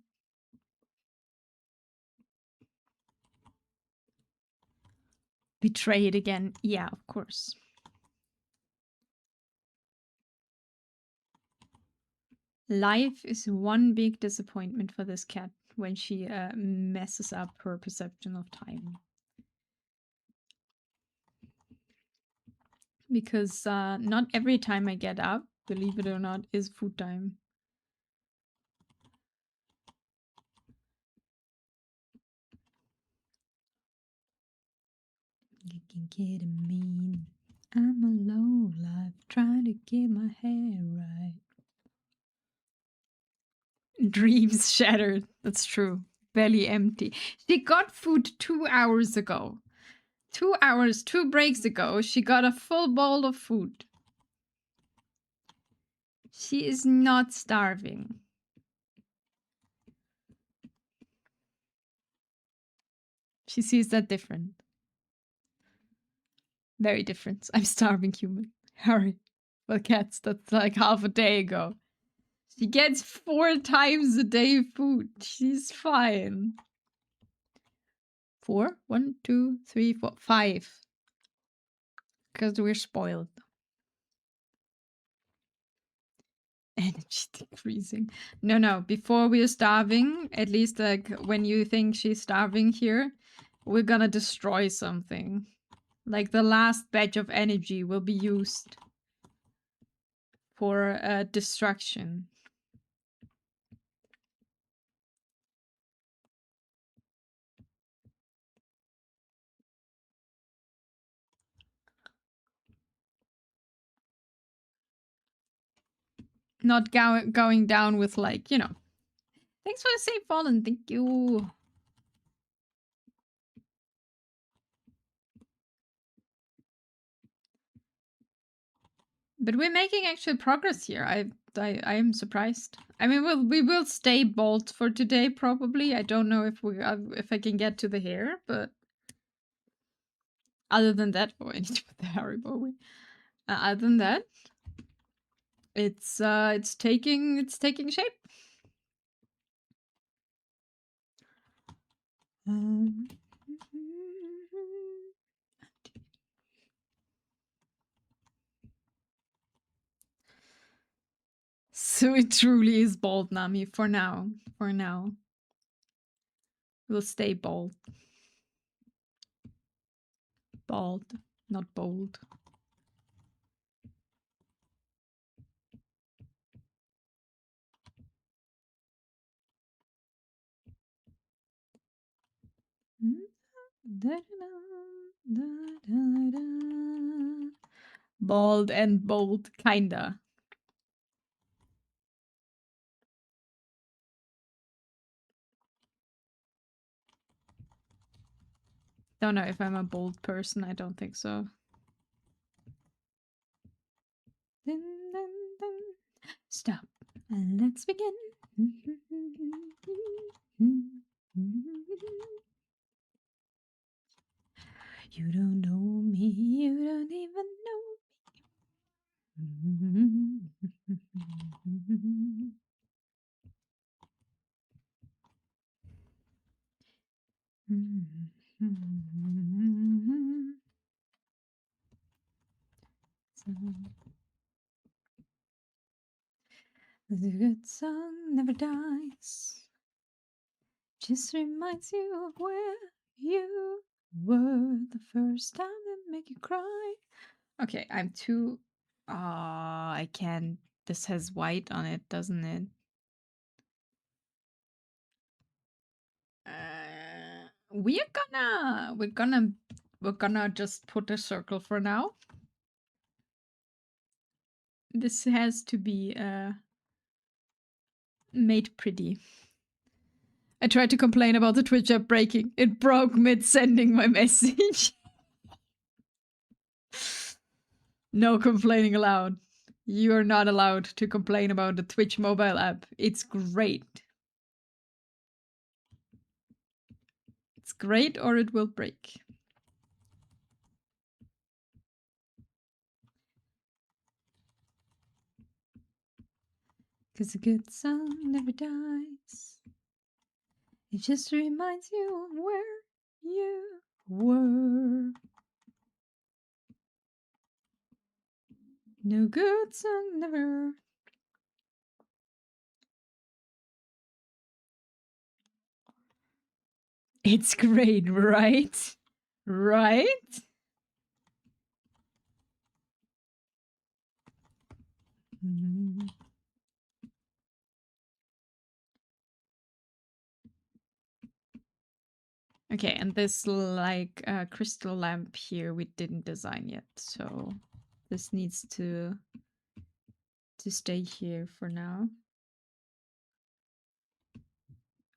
Speaker 1: Betrayed again. Yeah, of course. Life is one big disappointment for this cat when she messes up her perception of time. Because not every time I get up, believe it or not, is food time. You can get mean. I'm a low life trying to get my hair right. Dreams shattered. That's true. Belly empty. She got food 2 hours ago. 2 hours, 2 breaks ago, she got a full bowl of food. She is not starving. She sees that different. Very different. I'm starving human. Hurry. Well, cats, that's like half a day ago. She gets 4 times a day food. She's fine. 4? 1, 2, 3, 4, 5. Because we're spoiled. Energy decreasing. No. Before we're starving, at least like when you think she's starving here, we're gonna destroy something. Like the last batch of energy will be used for destruction. Not going down with like, you know. Thanks for the save, Fallen. Thank you. But we're making actual progress here. I am surprised. I mean, we will stay bold for today probably. I don't know if I can get to the hair, but other than that, oh, I need to put the Haribo away. Other than that, it's taking shape. So it truly is bold, Nami, for now. For now. We'll stay bold. Bald, not bold. Bald and bold, kinda. Don't know if I'm a bold person. I don't think so. Stop. And let's begin. You don't know me. You don't even know me. The good song never dies. Just reminds you of where you were the first time that make you cry. Okay, I'm too. I can't. This has white on it, doesn't it? We're gonna just put a circle for now. This has to be made pretty. I tried to complain about the Twitch app breaking. It broke mid sending my message. No complaining allowed. You are not allowed to complain about the Twitch mobile app. It's great. It's great or it will break. Cause a good song never dies. It just reminds you of where you were. No good song never. It's great, right? Right? Mm. Okay, and this like crystal lamp here we didn't design yet, so this needs to stay here for now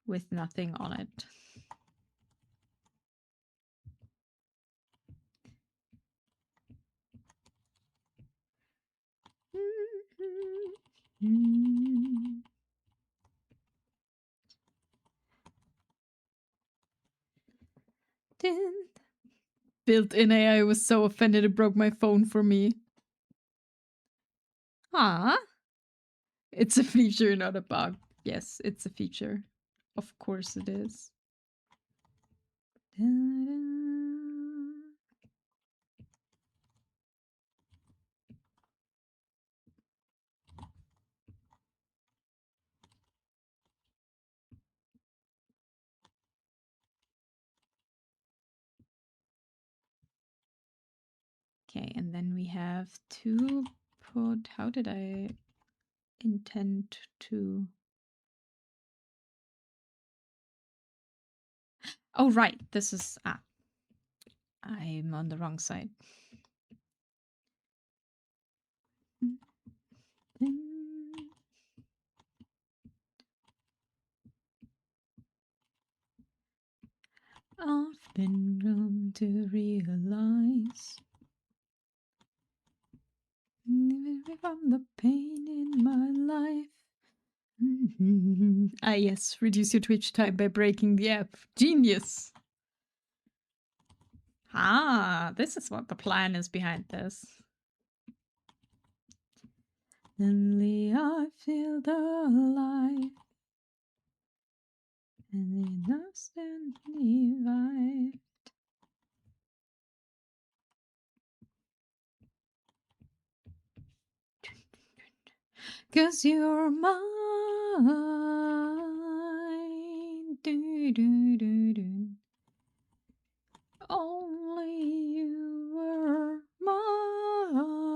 Speaker 1: with nothing on it. Built-in AI was so offended it broke my phone for me. Ah, it's a feature, not a bug. Yes, it's a feature. Of course it is. Okay, and then we have to put, how did I intend to? Oh, right, this is, I'm on the wrong side. I've been come to realize, even from the pain in my life. Ah, yes, reduce your Twitch time by breaking the app. Genius! Ah, this is what the plan is behind this. Suddenly I feel alive, and instantly vibed. Cause you're mine. Do, do, do, do. Only you were mine.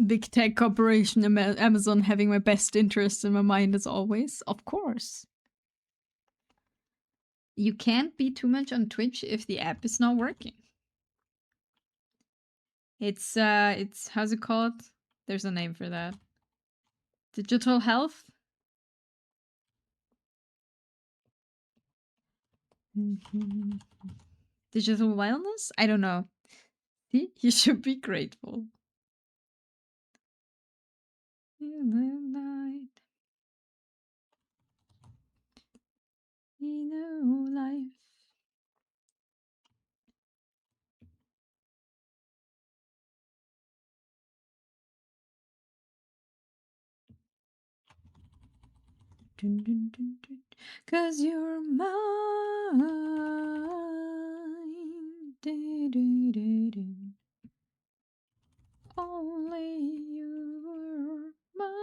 Speaker 1: Big tech corporation Amazon having my best interests in my mind as always. Of course. You can't be too much on Twitch if the app is not working. It's how's it called? There's a name for that. Digital health? Digital wellness? I don't know. See? You should be grateful. You light. You know life. Dun, dun, dun, dun. Cause you're mine. Only you were mine.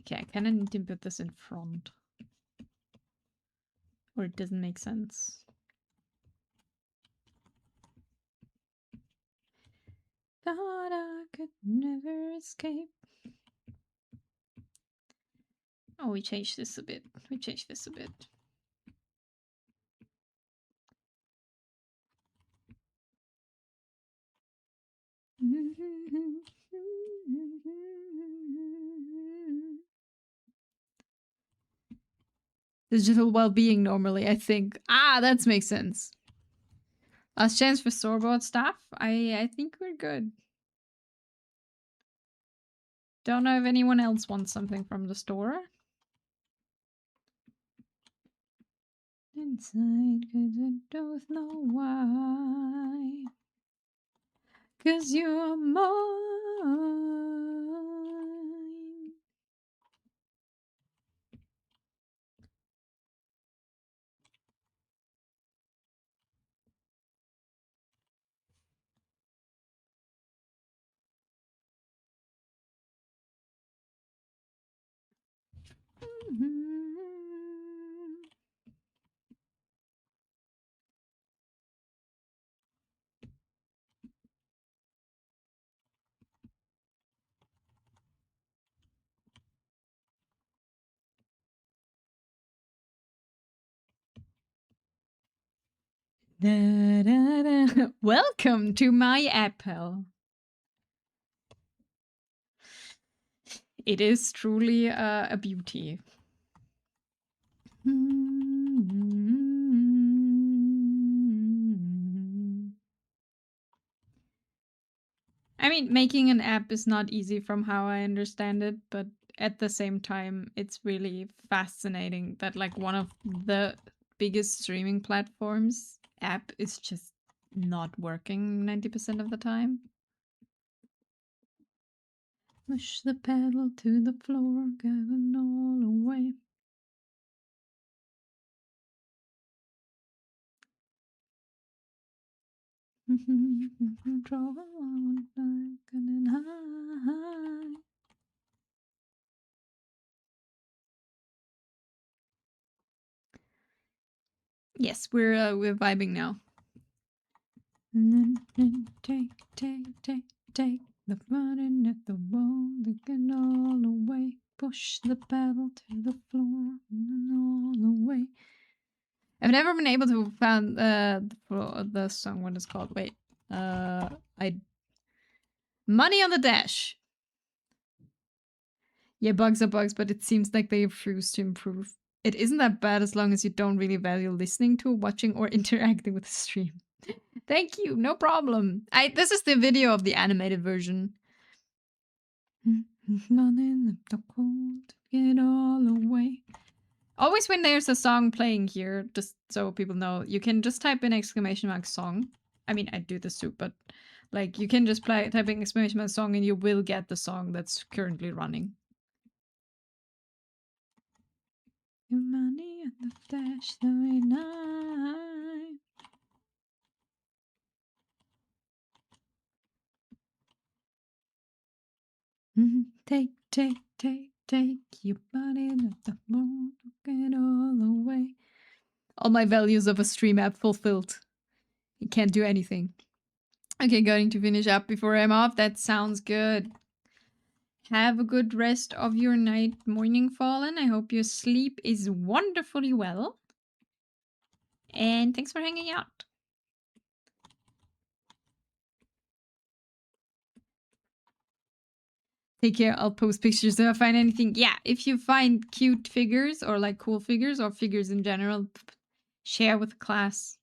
Speaker 1: Okay, I kind of need to put this in front. Or it doesn't make sense. Thought I could never escape. Oh, we changed this a bit. We changed this a bit. Digital well-being normally, I think. Ah, that makes sense. Last chance for store-bought stuff? I think we're good. Don't know if anyone else wants something from the store. Inside, 'cause I don't know why. 'Cause you're mine. Da, da, da. Welcome to my Apple. It is truly a beauty. I mean, making an app is not easy from how I understand it, but at the same time, it's really fascinating that like one of the biggest streaming platforms app is just not working 90% of the time. Push the pedal to the floor, going all away. Control on and high. Yes, we're vibing now. And then take the button at the wall, looking all away. Push the pedal to the floor, and all the way. I've never been able to find the song. What it's called? Wait, Money on the Dash. Yeah, bugs are bugs, but it seems like they refuse to improve. It isn't that bad as long as you don't really value listening to, watching, or interacting with the stream. Thank you, no problem. This is the video of the animated version. Running up the cold, get all away. Always when there's a song playing here, just so people know, you can just type in exclamation mark song. I mean, I do this too, but like you can just type in exclamation mark song and you will get the song that's currently running. Your money at the dash, the night. Take your body at the moon, get all the way. All my values of a stream app fulfilled. You can't do anything. Okay, going to finish up before I'm off. That sounds good. Have a good rest of your night, morning, Fallen. I hope your sleep is wonderfully well. And thanks for hanging out. Take care. I'll post pictures if I find anything. Yeah, if you find cute figures or like cool figures or figures in general, share with the class.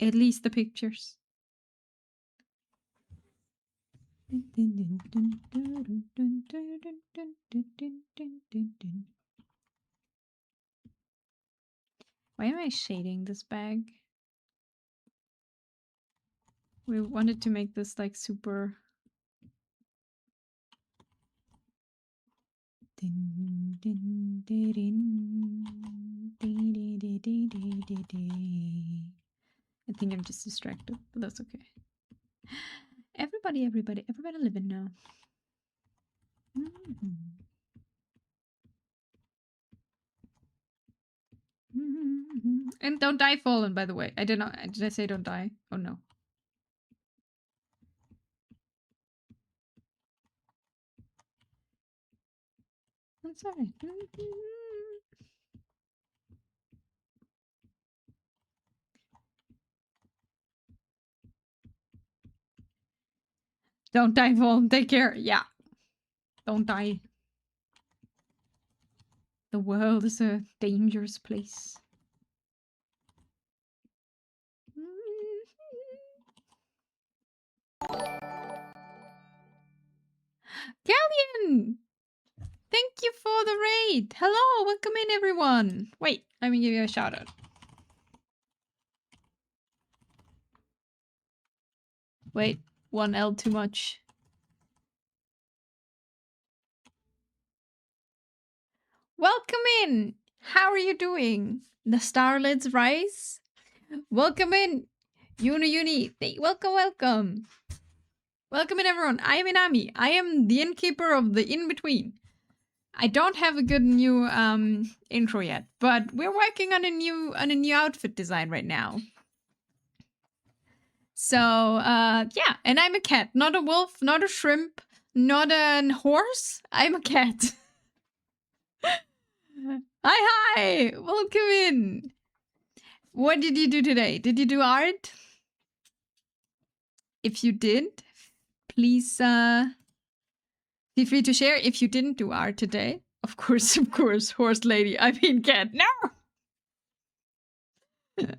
Speaker 1: At least the pictures. Why am I shading this bag? We wanted to make this like super. I think I'm just distracted, but that's okay. Everybody living now. And don't die, Fallen, by the way. I did not. Did I say don't die? Oh no. I'm sorry. Don't die, Fallen. Take care. Yeah. Don't die. The world is a dangerous place. Galleon! Thank you for the raid. Hello, welcome in, everyone. Wait, let me give you a shout out. Wait, 1L too much. Welcome in. How are you doing? The starlets rise. Welcome in. Uni. Welcome, welcome. Welcome in, everyone. I am Inami. I am the innkeeper of the in-between. I don't have a good new intro yet, but we're working on a new outfit design right now. So yeah, and I'm a cat, not a wolf, not a shrimp, not a horse. I'm a cat. Hi, welcome in. What did you do today? Did you do art? If you did, please feel free to share. If you didn't do art today, of course, horse lady. I mean cat. No!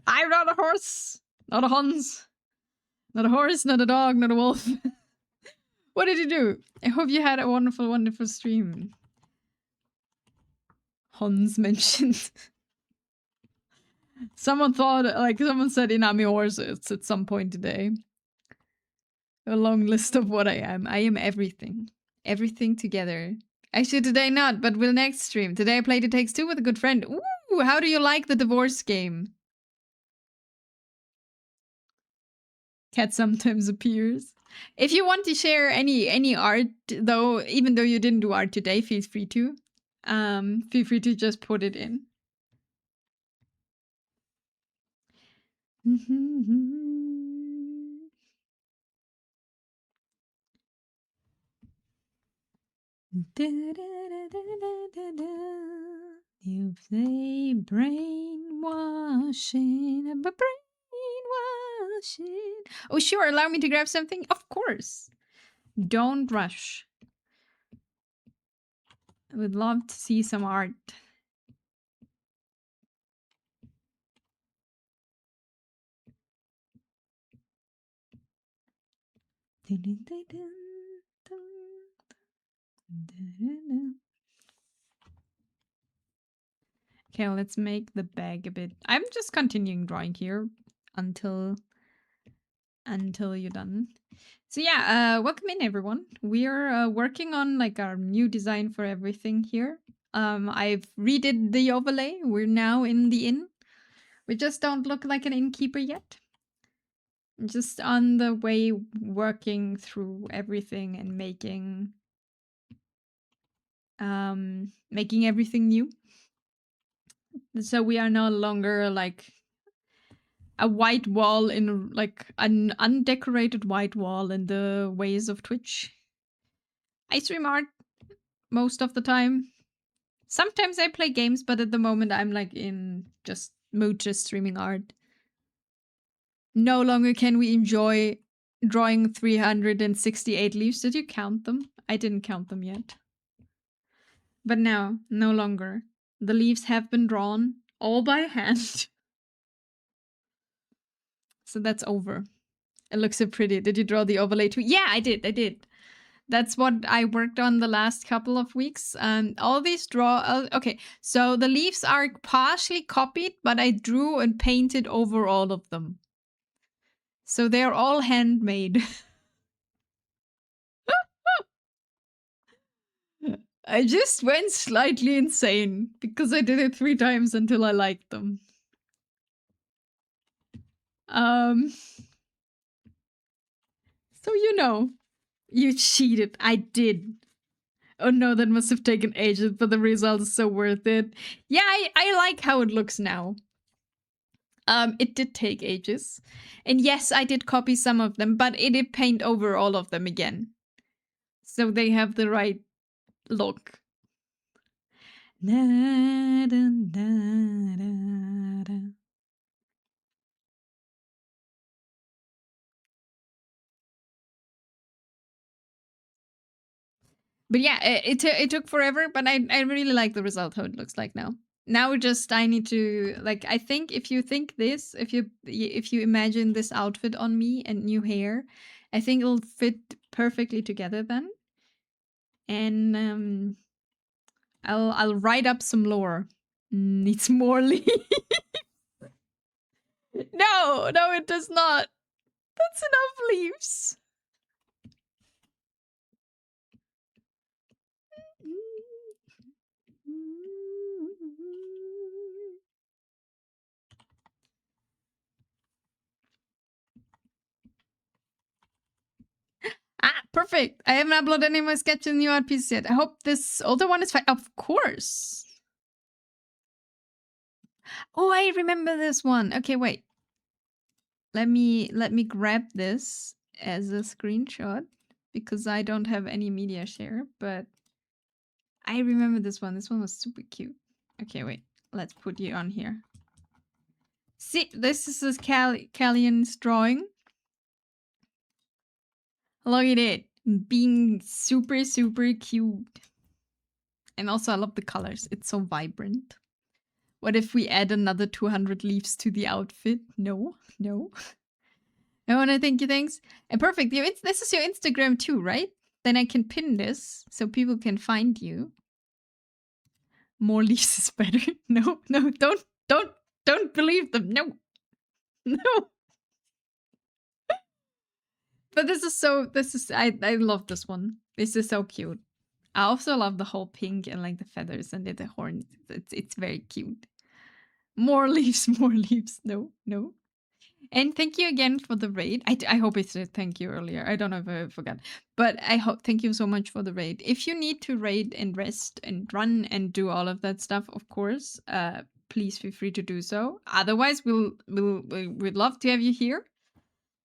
Speaker 1: I'm not a horse, not a Hans, not a horse, not a dog, not a wolf. What did you do? I hope you had a wonderful, wonderful stream. Hans mentioned. Someone said Inami horses at some point today. A long list of what I am. I am everything. Everything together. Actually, today not, but will next stream. Today I played It Takes Two with a good friend. Ooh, how do you like the divorce game? Cat sometimes appears. If you want to share any art, though, even though you didn't do art today, feel free to. Feel free to just put it in. You say brainwashing, but brainwashing. Oh, sure. Allow me to grab something? Of course. Don't rush. I would love to see some art. Okay, let's make the bag a bit. I'm just continuing drawing here until you're done. So yeah, welcome in, everyone. We are working on like our new design for everything here. I've redid the overlay. We're now in the inn. We just don't look like an innkeeper yet. Just on the way working through everything and making everything new. So we are no longer like a white wall in like an undecorated white wall in the ways of Twitch. I stream art most of the time. Sometimes I play games, but at the moment I'm like in just mood just streaming art. No longer can we enjoy drawing 368 leaves. Did you count them? I didn't count them yet. But now, no longer. The leaves have been drawn all by hand. So that's over. It looks so pretty. Did you draw the overlay too? Yeah, I did. That's what I worked on the last couple of weeks. All these okay, so the leaves are partially copied, but I drew and painted over all of them. So they're all handmade. I just went slightly insane because I did it 3 times until I liked them. So you know, you cheated. I did. Oh no, that must have taken ages, but the result is so worth it. Yeah, I like how it looks now. It did take ages. And yes, I did copy some of them, but it did paint over all of them again. So they have the right look. Na, da, da, da, da. But yeah, it took forever, but I really like the result, how it looks like now. Now just I need to like I think if you think this, if you imagine this outfit on me and new hair, I think it'll fit perfectly together then. And I'll write up some lore. Needs more leaves. No, no, it does not. That's enough leaves. Ah, perfect. I haven't uploaded any more sketches in the new art piece yet. I hope this older one is fine. Of course. Oh, I remember this one. Okay, wait. Let me grab this as a screenshot because I don't have any media share, but I remember this one. This one was super cute. Okay, wait. Let's put you on here. See, this is Callian's drawing. Look at it. Being super, super cute. And also, I love the colors. It's so vibrant. What if we add another 200 leaves to the outfit? No, no. I want to thank you, thanks. And perfect. This is your Instagram too, right? Then I can pin this so people can find you. More leaves is better. No, no, don't believe them. No, no. But I love this one. This is so cute. I also love the whole pink and like the feathers and the horns. It's very cute. More leaves, more leaves. No, no. And thank you again for the raid. I hope I said thank you earlier. I don't know if I forgot. But I hope thank you so much for the raid. If you need to raid and rest and run and do all of that stuff, of course, please feel free to do so. Otherwise, we'd love to have you here,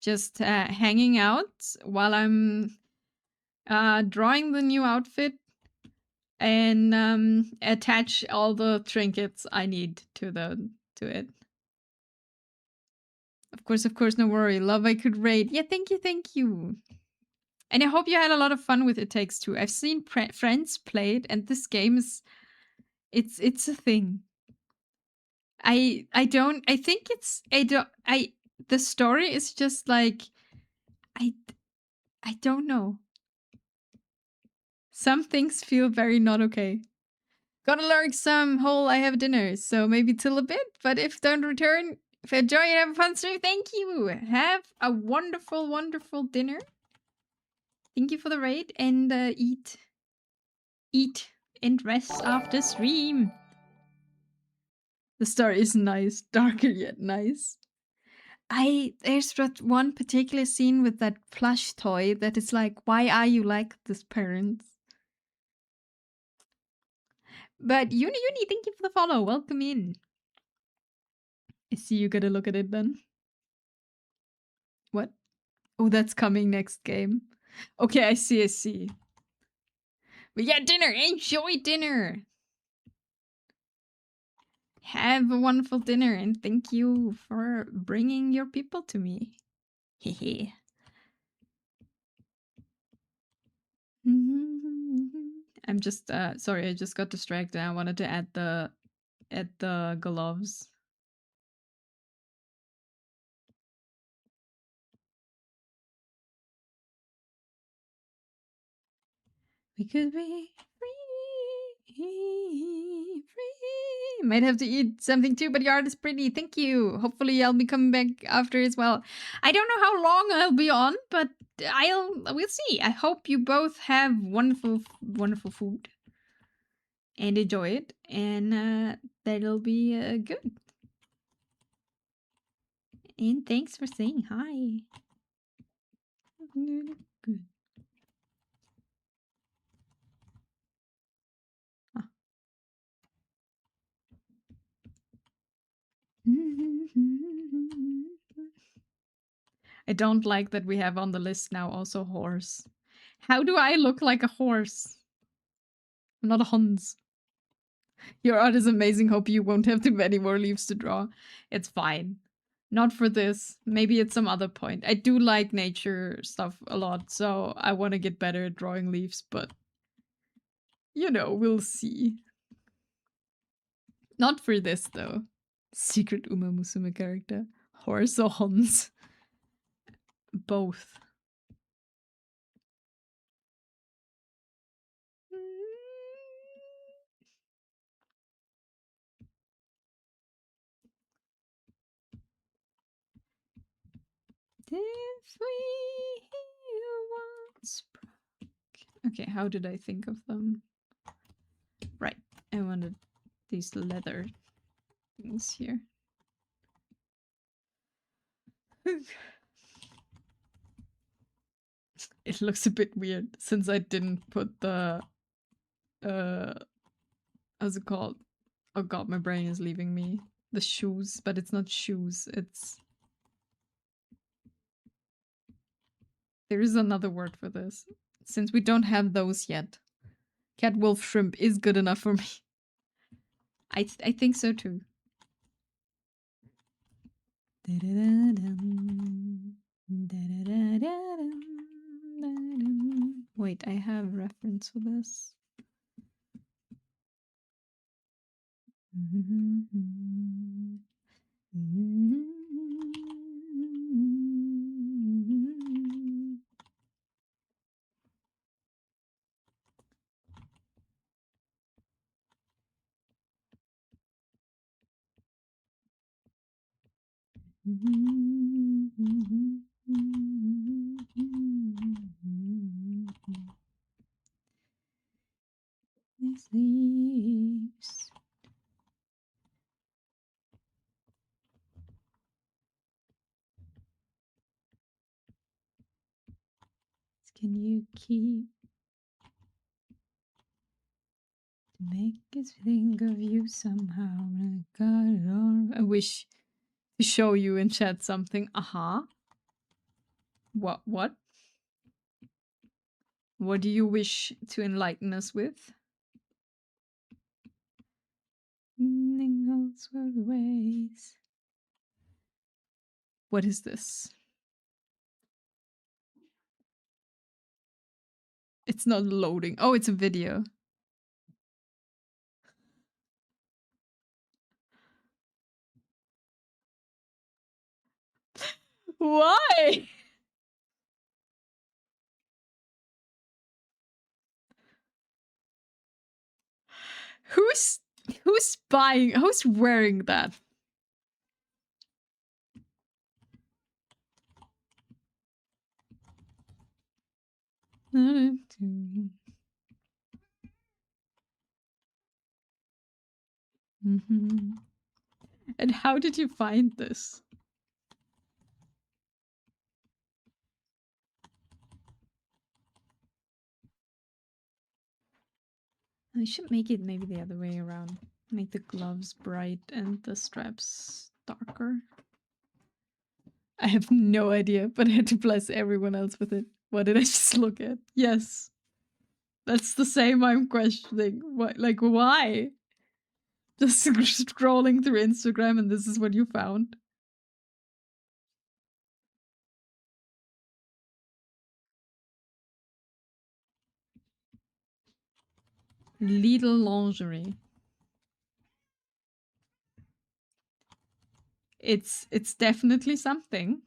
Speaker 1: just hanging out while I'm drawing the new outfit and attach all the trinkets I need to it. Of course, no worry. Love I could raid. Yeah, thank you. And I hope you had a lot of fun with It Takes Two. I've seen friends play it, and this game is it's a thing. I don't I think it's I don't I the story is just like I I don't know. Some things feel very not okay. Gotta lurk some whole I have dinner, so maybe till a bit, but if don't return, if you enjoy and have a fun stream, thank you. Have a wonderful, wonderful dinner. Thank you for the raid and eat and rest after stream. The story is nice, darker yet nice. There's that one particular scene with that plush toy that is like, why are you like this, parents? But Uni, thank you for the follow. Welcome in. I see you gotta look at it then. What? Oh, that's coming next game. Okay, I see. But yeah, dinner. Enjoy dinner. Have a wonderful dinner and thank you for bringing your people to me. Hehe. I'm just sorry, I just got distracted. I wanted to add the gloves. We could be free. Might have to eat something too, but your art is pretty. Thank you. Hopefully, I'll be coming back after as well. I don't know how long I'll be on, but we'll see. I hope you both have wonderful, wonderful food and enjoy it, and that'll be good. And thanks for saying hi. Good. Ah. I don't like that we have on the list now also horse. How do I look like a horse? I'm not a Hans. Your art is amazing. Hope you won't have too many more leaves to draw. It's fine. Not for this. Maybe at some other point. I do like nature stuff a lot, so I want to get better at drawing leaves, but you know, we'll see. Not for this though. Secret Uma Musume character. Horse or Hans? Both. If we once broke. Okay, how did I think of them? Right, I wanted these leather things here. It looks a bit weird since I didn't put the how's it called? Oh god, my brain is leaving me. The shoes, but it's not shoes, it's there is another word for this. Since we don't have those yet. Cat wolf shrimp is good enough for me. I think so too. Wait, I have reference for this. These leaves. Can you keep to make us think of you somehow? I wish to show you in chat something. What? What do you wish to enlighten us with? Ways. What is this? It's not loading. Oh, it's a video. Why? Who's buying? Who's wearing that? And how did you find this? I should make it maybe the other way around. Make the gloves bright and the straps darker. I have no idea, but I had to bless everyone else with it. What did I just look at? Yes. That's the same I'm questioning. What, like, why? Just scrolling through Instagram and this is what you found? Lidl lingerie. It's definitely something.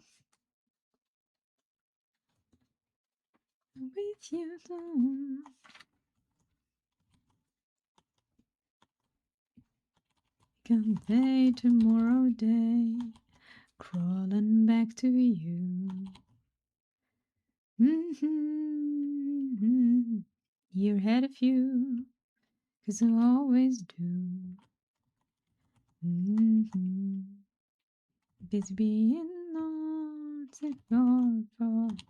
Speaker 1: With you Come day, tomorrow day, crawling back to you. You're ahead of you, 'cause I always do. Busy being lost in your thought.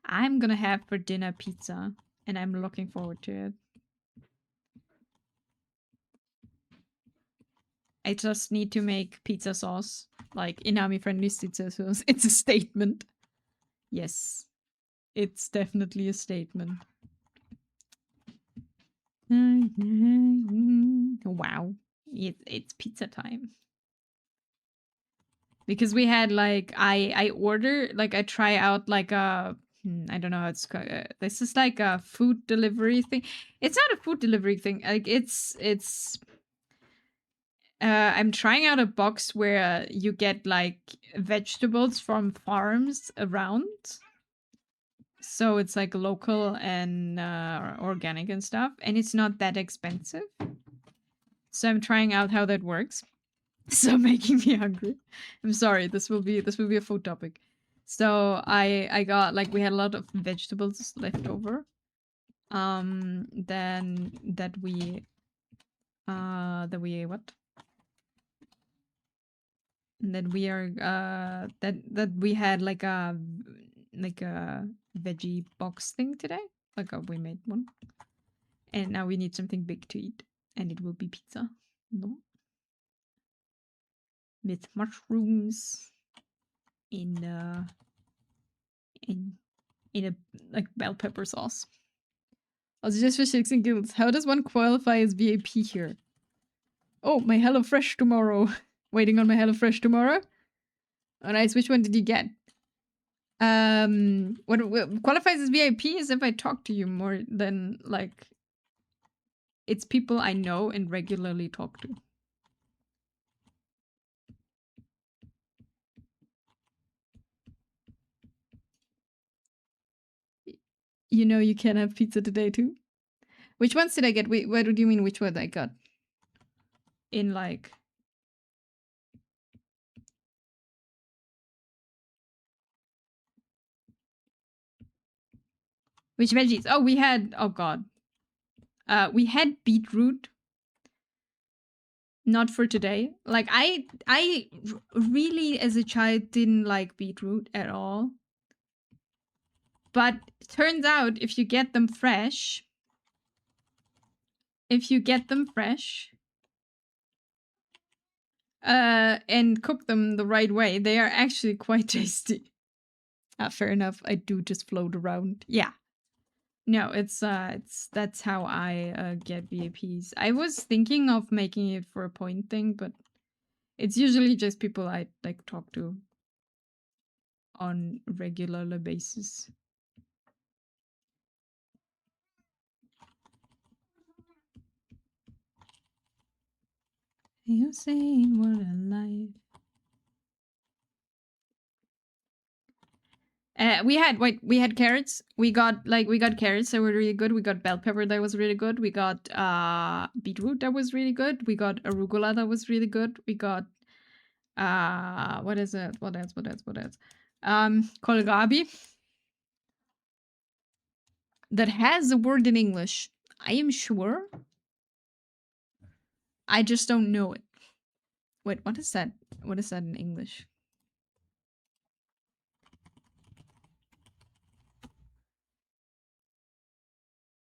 Speaker 1: I'm gonna have for dinner pizza, and I'm looking forward to it. I just need to make pizza sauce, like Inami friendly pizza sauce. It's a statement. Yes, it's definitely a statement. Wow, it's pizza time. Because we had like I order like I try out like a I don't know how it's called. This is like a food delivery thing. It's not a food delivery thing. Like it's I'm trying out a box where you get like vegetables from farms around. So it's like local and organic and stuff, and it's not that expensive. So I'm trying out how that works. So making me hungry. I'm sorry. This will be a food topic. So I got like we had a lot of vegetables left over. Then that we what? And then we are that we had like a veggie box thing today. Like we made one. And now we need something big to eat, and it will be pizza. No. With mushrooms in a like bell pepper sauce. Also just for shits and giggles, how does one qualify as VIP here? Oh, my HelloFresh tomorrow. Waiting on my HelloFresh tomorrow. Oh, nice. Which one did you get? What qualifies as VIP is if I talk to you more than like it's people I know and regularly talk to. You know you can have pizza today too. Which ones did I get? Wait, what do you mean which one I got? In like which veggies? Oh, we had oh god. We had beetroot. Not for today. Like I really as a child didn't like beetroot at all. But turns out if you get them fresh, and cook them the right way, they are actually quite tasty. Fair enough. I do just float around. Yeah. No, it's that's how I get VAPs. I was thinking of making it for a point thing, but it's usually just people I like talk to on a regular basis. You saying what a life. We had carrots. We got carrots that were really good. We got bell pepper that was really good. We got beetroot that was really good. We got arugula that was really good. We got what is it? What else? Kohlrabi. That has a word in English. I am sure. I just don't know it. Wait, what is that? What is that in English?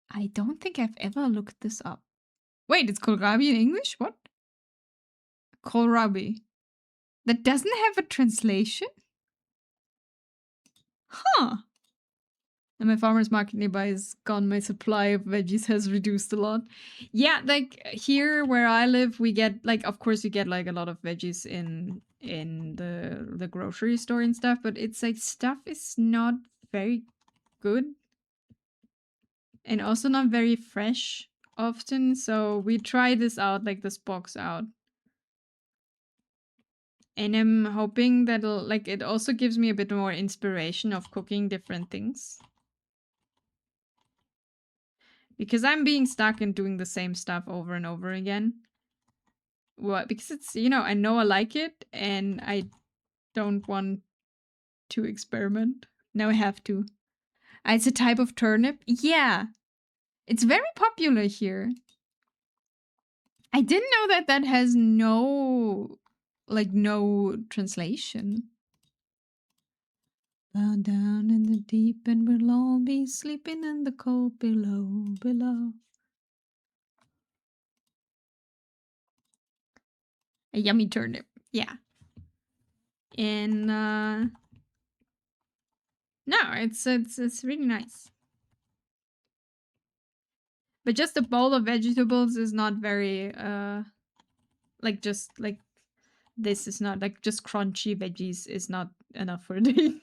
Speaker 1: I don't think I've ever looked this up. Wait, it's kohlrabi in English? What? Kohlrabi. That doesn't have a translation? Huh. And my farmer's market nearby is gone. My supply of veggies has reduced a lot. Yeah, like here where I live, we get like, of course, you get like a lot of veggies in the grocery store and stuff, but it's like stuff is not very good and also not very fresh often. So we try this out, like this box out. And I'm hoping that'll like it also gives me a bit more inspiration of cooking different things. Because I'm being stuck in doing the same stuff over and over again. what, because it's, you know, I know I like it and I don't want to experiment. Now I have to. It's a type of turnip. Yeah. It's very popular here. I didn't know that that has no translation. Bow down in the deep and we'll all be sleeping in the cold below. A yummy turnip. Yeah. And no, it's really nice. But just a bowl of vegetables is not very like just like this is not like just crunchy veggies is not enough for a day.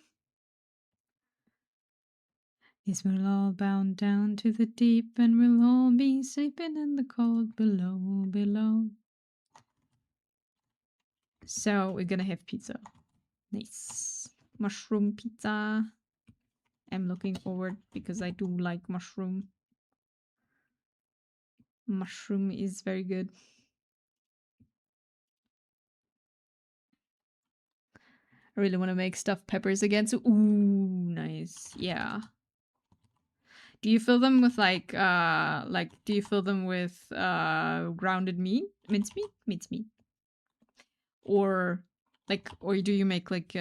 Speaker 1: Yes, we'll all bow down to the deep and we'll all be sleeping in the cold below. So we're gonna have pizza. Nice. Mushroom pizza. I'm looking forward because I do like mushroom. Mushroom is very good. I really want to make stuffed peppers again. So, ooh, nice. Yeah. Do you fill them with do you fill them with grounded meat, mincemeat, or do you make like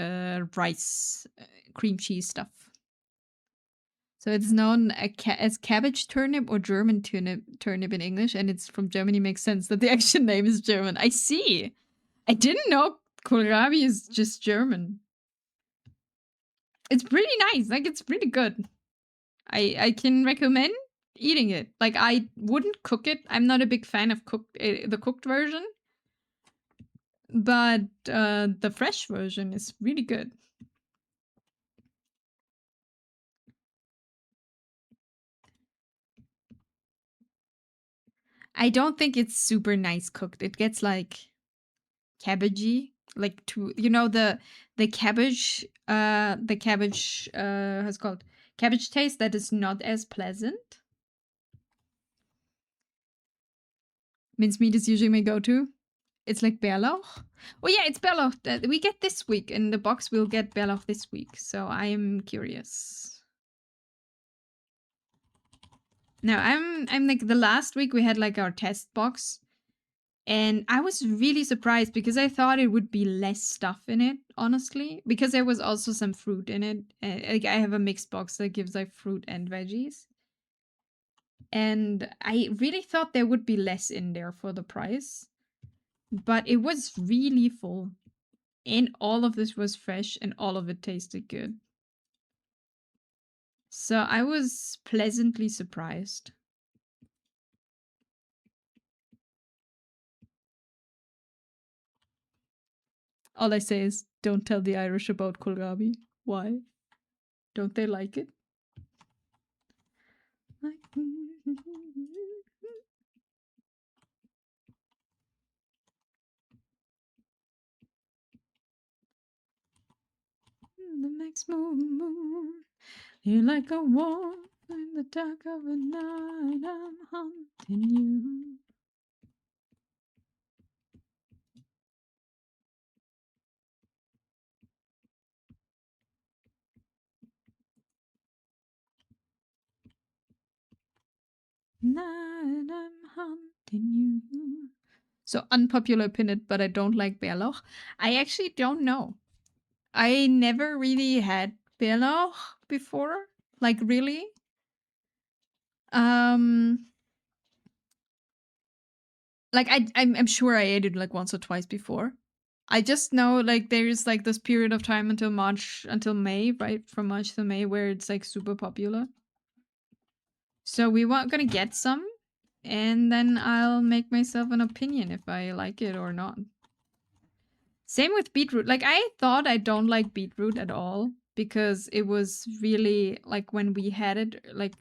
Speaker 1: rice, cream cheese stuff? So it's known as cabbage turnip or German turnip in English, and it's from Germany. Makes sense that the actual name is German. I see. I didn't know kohlrabi is just German. It's pretty nice. Like, it's pretty good. I can recommend eating it. Like, I wouldn't cook it. I'm not a big fan of the cooked version. But the fresh version is really good. I don't think it's super nice cooked. It gets like cabbagey, like the cabbage how's it called, cabbage taste that is not as pleasant. Mincemeat is usually my go-to. It's like Bärlauch. Oh yeah, it's Bärlauch that we get this week in the box. We'll get Bärlauch this week, so I am curious. No, I'm like the last week we had like our test box, and I was really surprised because I thought it would be less stuff in it, honestly, because there was also some fruit in it. Like I have a mixed box that gives like fruit and veggies. And I really thought there would be less in there for the price. But it was really full. And all of this was fresh and all of it tasted good. So I was pleasantly surprised. All I say is, don't tell the Irish about kohlrabi. Why? Don't they like it? The next moon, you're like a wolf in the dark of the night. I'm hunting you. Night, I'm hunting you. So unpopular opinion, but I don't like Bärlauch. I actually don't know. I never really had Bärlauch before. Like really. Like I'm sure I ate it like once or twice before. I just know like there's like this period of time until May, right? From March to May where it's like super popular. So we were gonna get some, and then I'll make myself an opinion if I like it or not. Same with beetroot. Like I thought I don't like beetroot at all because it was really like when we had it like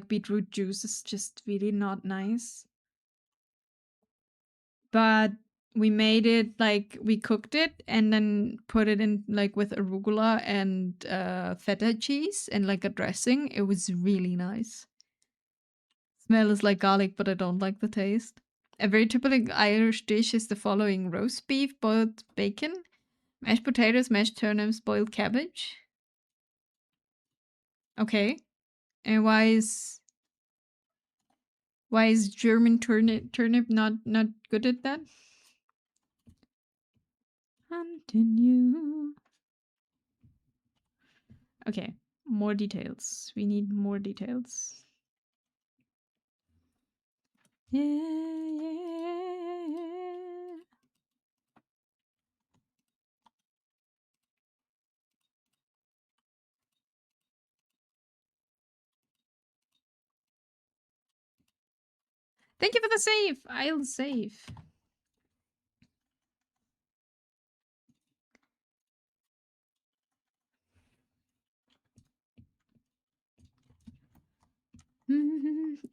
Speaker 1: beetroot juice is just really not nice. But we made it like we cooked it and then put it in like with arugula and feta cheese and like a dressing. It was really nice. Smell is like garlic, but I don't like the taste. A very typical Irish dish is the following: roast beef, boiled bacon, mashed potatoes, mashed turnips, boiled cabbage. Okay. And why is German turnip not good at that? Continue. Okay, more details. We need more details. Yeah, yeah, yeah. Thank you for the save. I'll save.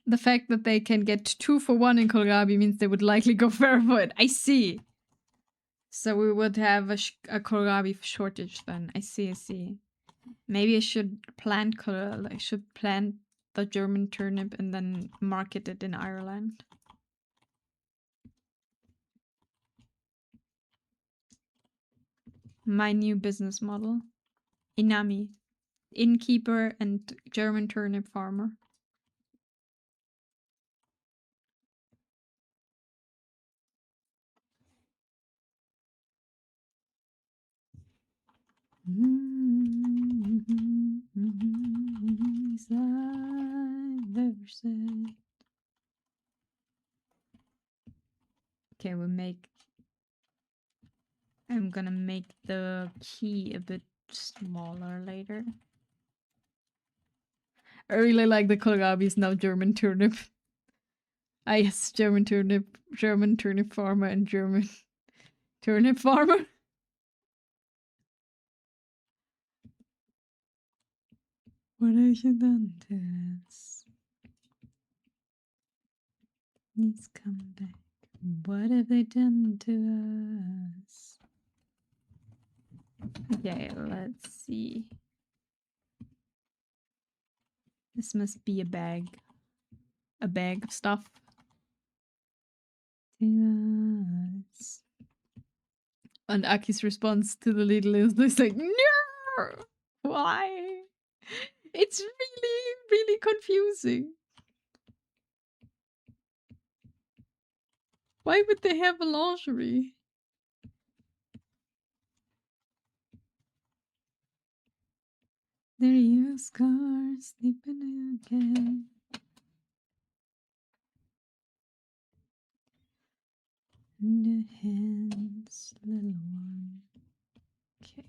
Speaker 1: The fact that they can get 2 for 1 in kohlrabi means they would likely go fair for it. I see. So we would have a kohlrabi shortage then. I see. Maybe I should plant I should plant the German turnip and then market it in Ireland. My new business model. Inami. Innkeeper and German turnip farmer. Okay, I'm gonna make the key a bit smaller later. I really like the kohlrabi's now German turnip. Ah yes, German turnip farmer and German turnip farmer. What have you done to us? Please come back. What have they done to us? Okay, let's see. This must be a bag. A bag of stuff. To us. And Aki's response to the little is like, no! Why? It's really, really confusing. Why would they have a lingerie? There you scars sleeping again. In the hands, little one. Okay.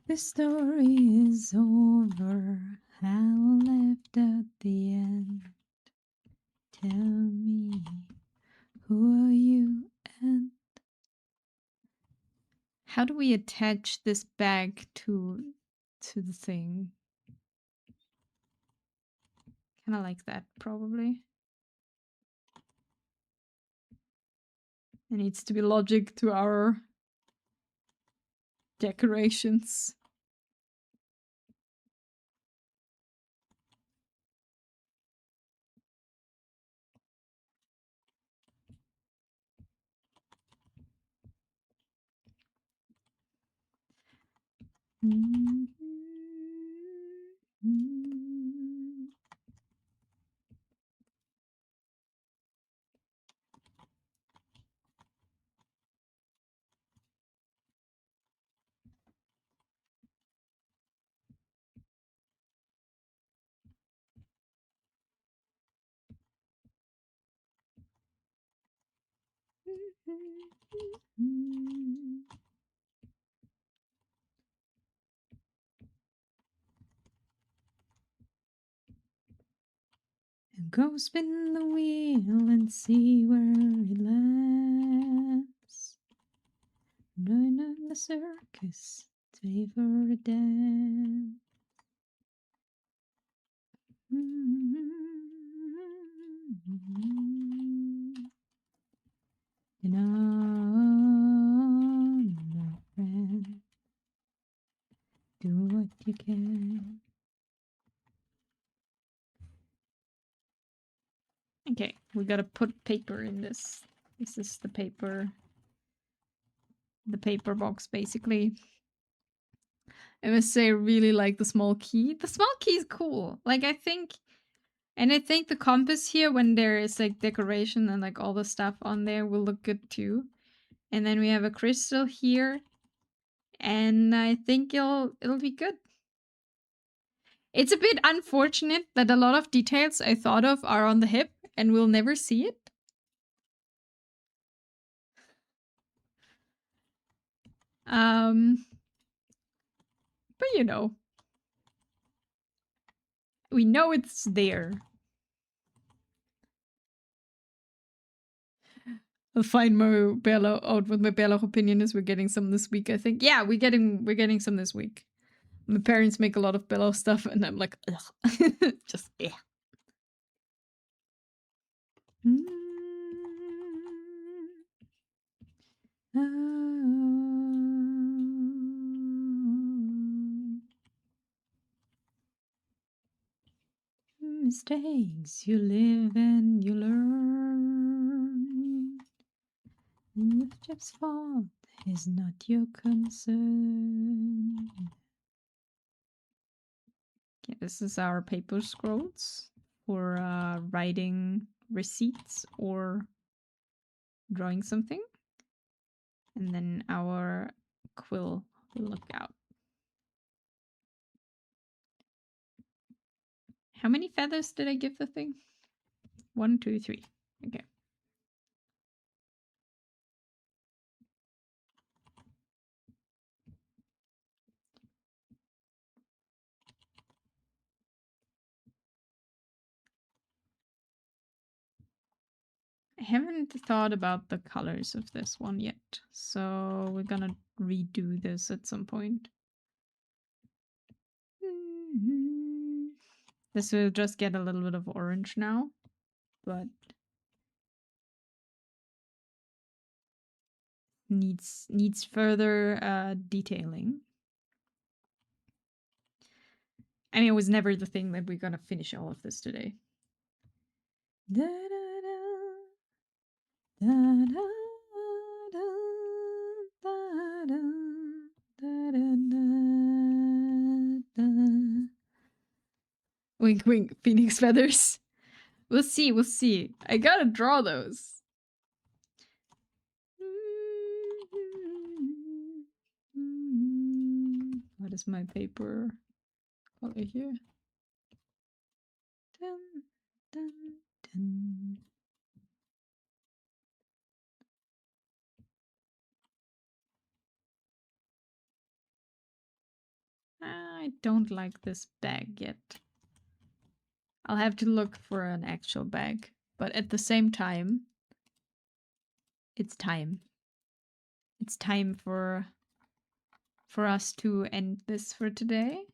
Speaker 1: The story is over. How left at the end. Tell me, who are you and how do we attach this bag to the thing? Kind of like that, probably. It needs to be logic to our decorations. Go spin the wheel and see where it lands. Join in the circus, favor a dance. In you can. Okay, we gotta put paper in this. This is the paper box, basically. I must say, I really like the small key. The small key is cool. Like, I think the compass here, when there is like decoration and like all the stuff on there, will look good too. And then we have a crystal here, and I think it'll be good. It's a bit unfortunate that a lot of details I thought of are on the hip, and we'll never see it. But you know, we know it's there. I'll find my Bella out what my Bella opinion is. We're getting some this week, I think. Yeah, we're getting some this week. My parents make a lot of Bella stuff, and I'm like, ugh. Just yeah. Mistakes you live and you learn. If Jeff's fault is not your concern. Okay, this is our paper scrolls for writing receipts or drawing something. And then our quill lookout. How many feathers did I give the thing? 1, 2, 3. Okay. I haven't thought about the colors of this one yet, so we're gonna redo this at some point. This will just get a little bit of orange now, but needs further detailing. I mean, it was never the thing that we're gonna finish all of this today. Da, da, da, da, da, da, da, da, da, da, da. Wink, wink, phoenix feathers. We'll see, we'll see. I gotta draw those. What is my paper color here? Dun, dun, dun. I don't like this bag yet. I'll have to look for an actual bag. But at the same time, it's time. It's time for us to end this for today.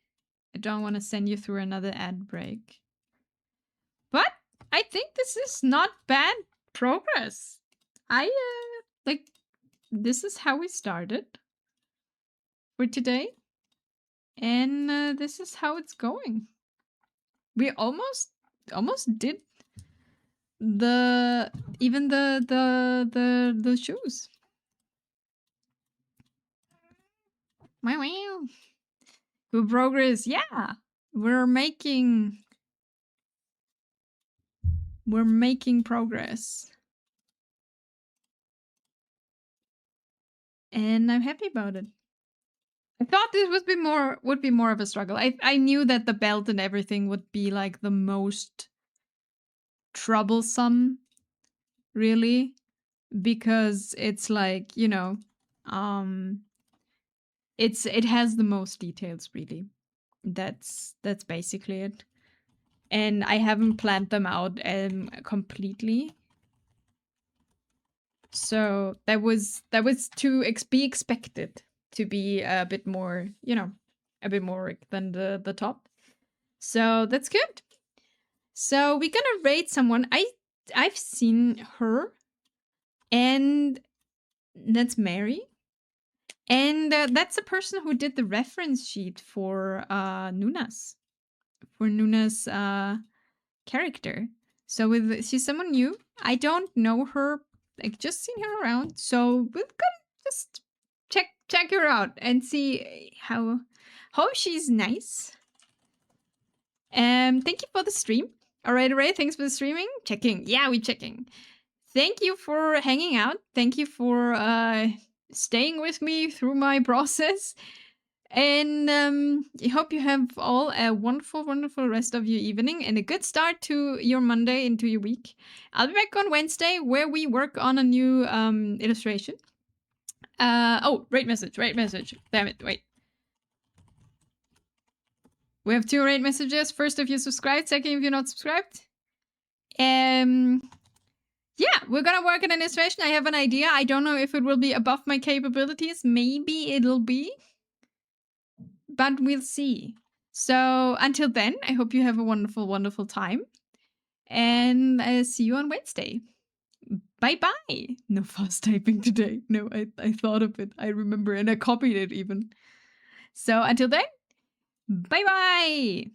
Speaker 1: I don't want to send you through another ad break. But I think this is not bad progress. Like, this is how we started for today. And this is how it's going. We almost did the shoes. Wow. Good progress. Yeah. We're making progress. And I'm happy about it. I thought this would be more of a struggle. I knew that the belt and everything would be like the most troublesome, really, because it's like, you know, it has the most details, really. That's basically it. And I haven't planned them out completely. So that was to be expected to be a bit more, you know, a bit more than the top. So that's good. So we're gonna rate someone. I've seen her, and that's Mary. And that's the person who did the reference sheet for Nuna's character. So she's someone new. I don't know her. Like, just seen her around. So we're gonna just check her out and see how she's nice. Thank you for the stream. All right, thanks for the streaming. Checking. Yeah, we checking. Thank you for hanging out. Thank you for staying with me through my process. And I hope you have all a wonderful, wonderful rest of your evening and a good start to your Monday into your week. I'll be back on Wednesday where we work on a new illustration. Rate message. Damn it, wait. We have 2 rate messages. First, if you subscribed. Second, if you're not subscribed. Yeah, we're gonna work on an illustration. I have an idea. I don't know if it will be above my capabilities. Maybe it'll be. But we'll see. So until then, I hope you have a wonderful, wonderful time. And I'll see you on Wednesday. Bye-bye. No fast typing today. No, I thought of it. I remember and I copied it even. So until then, bye-bye.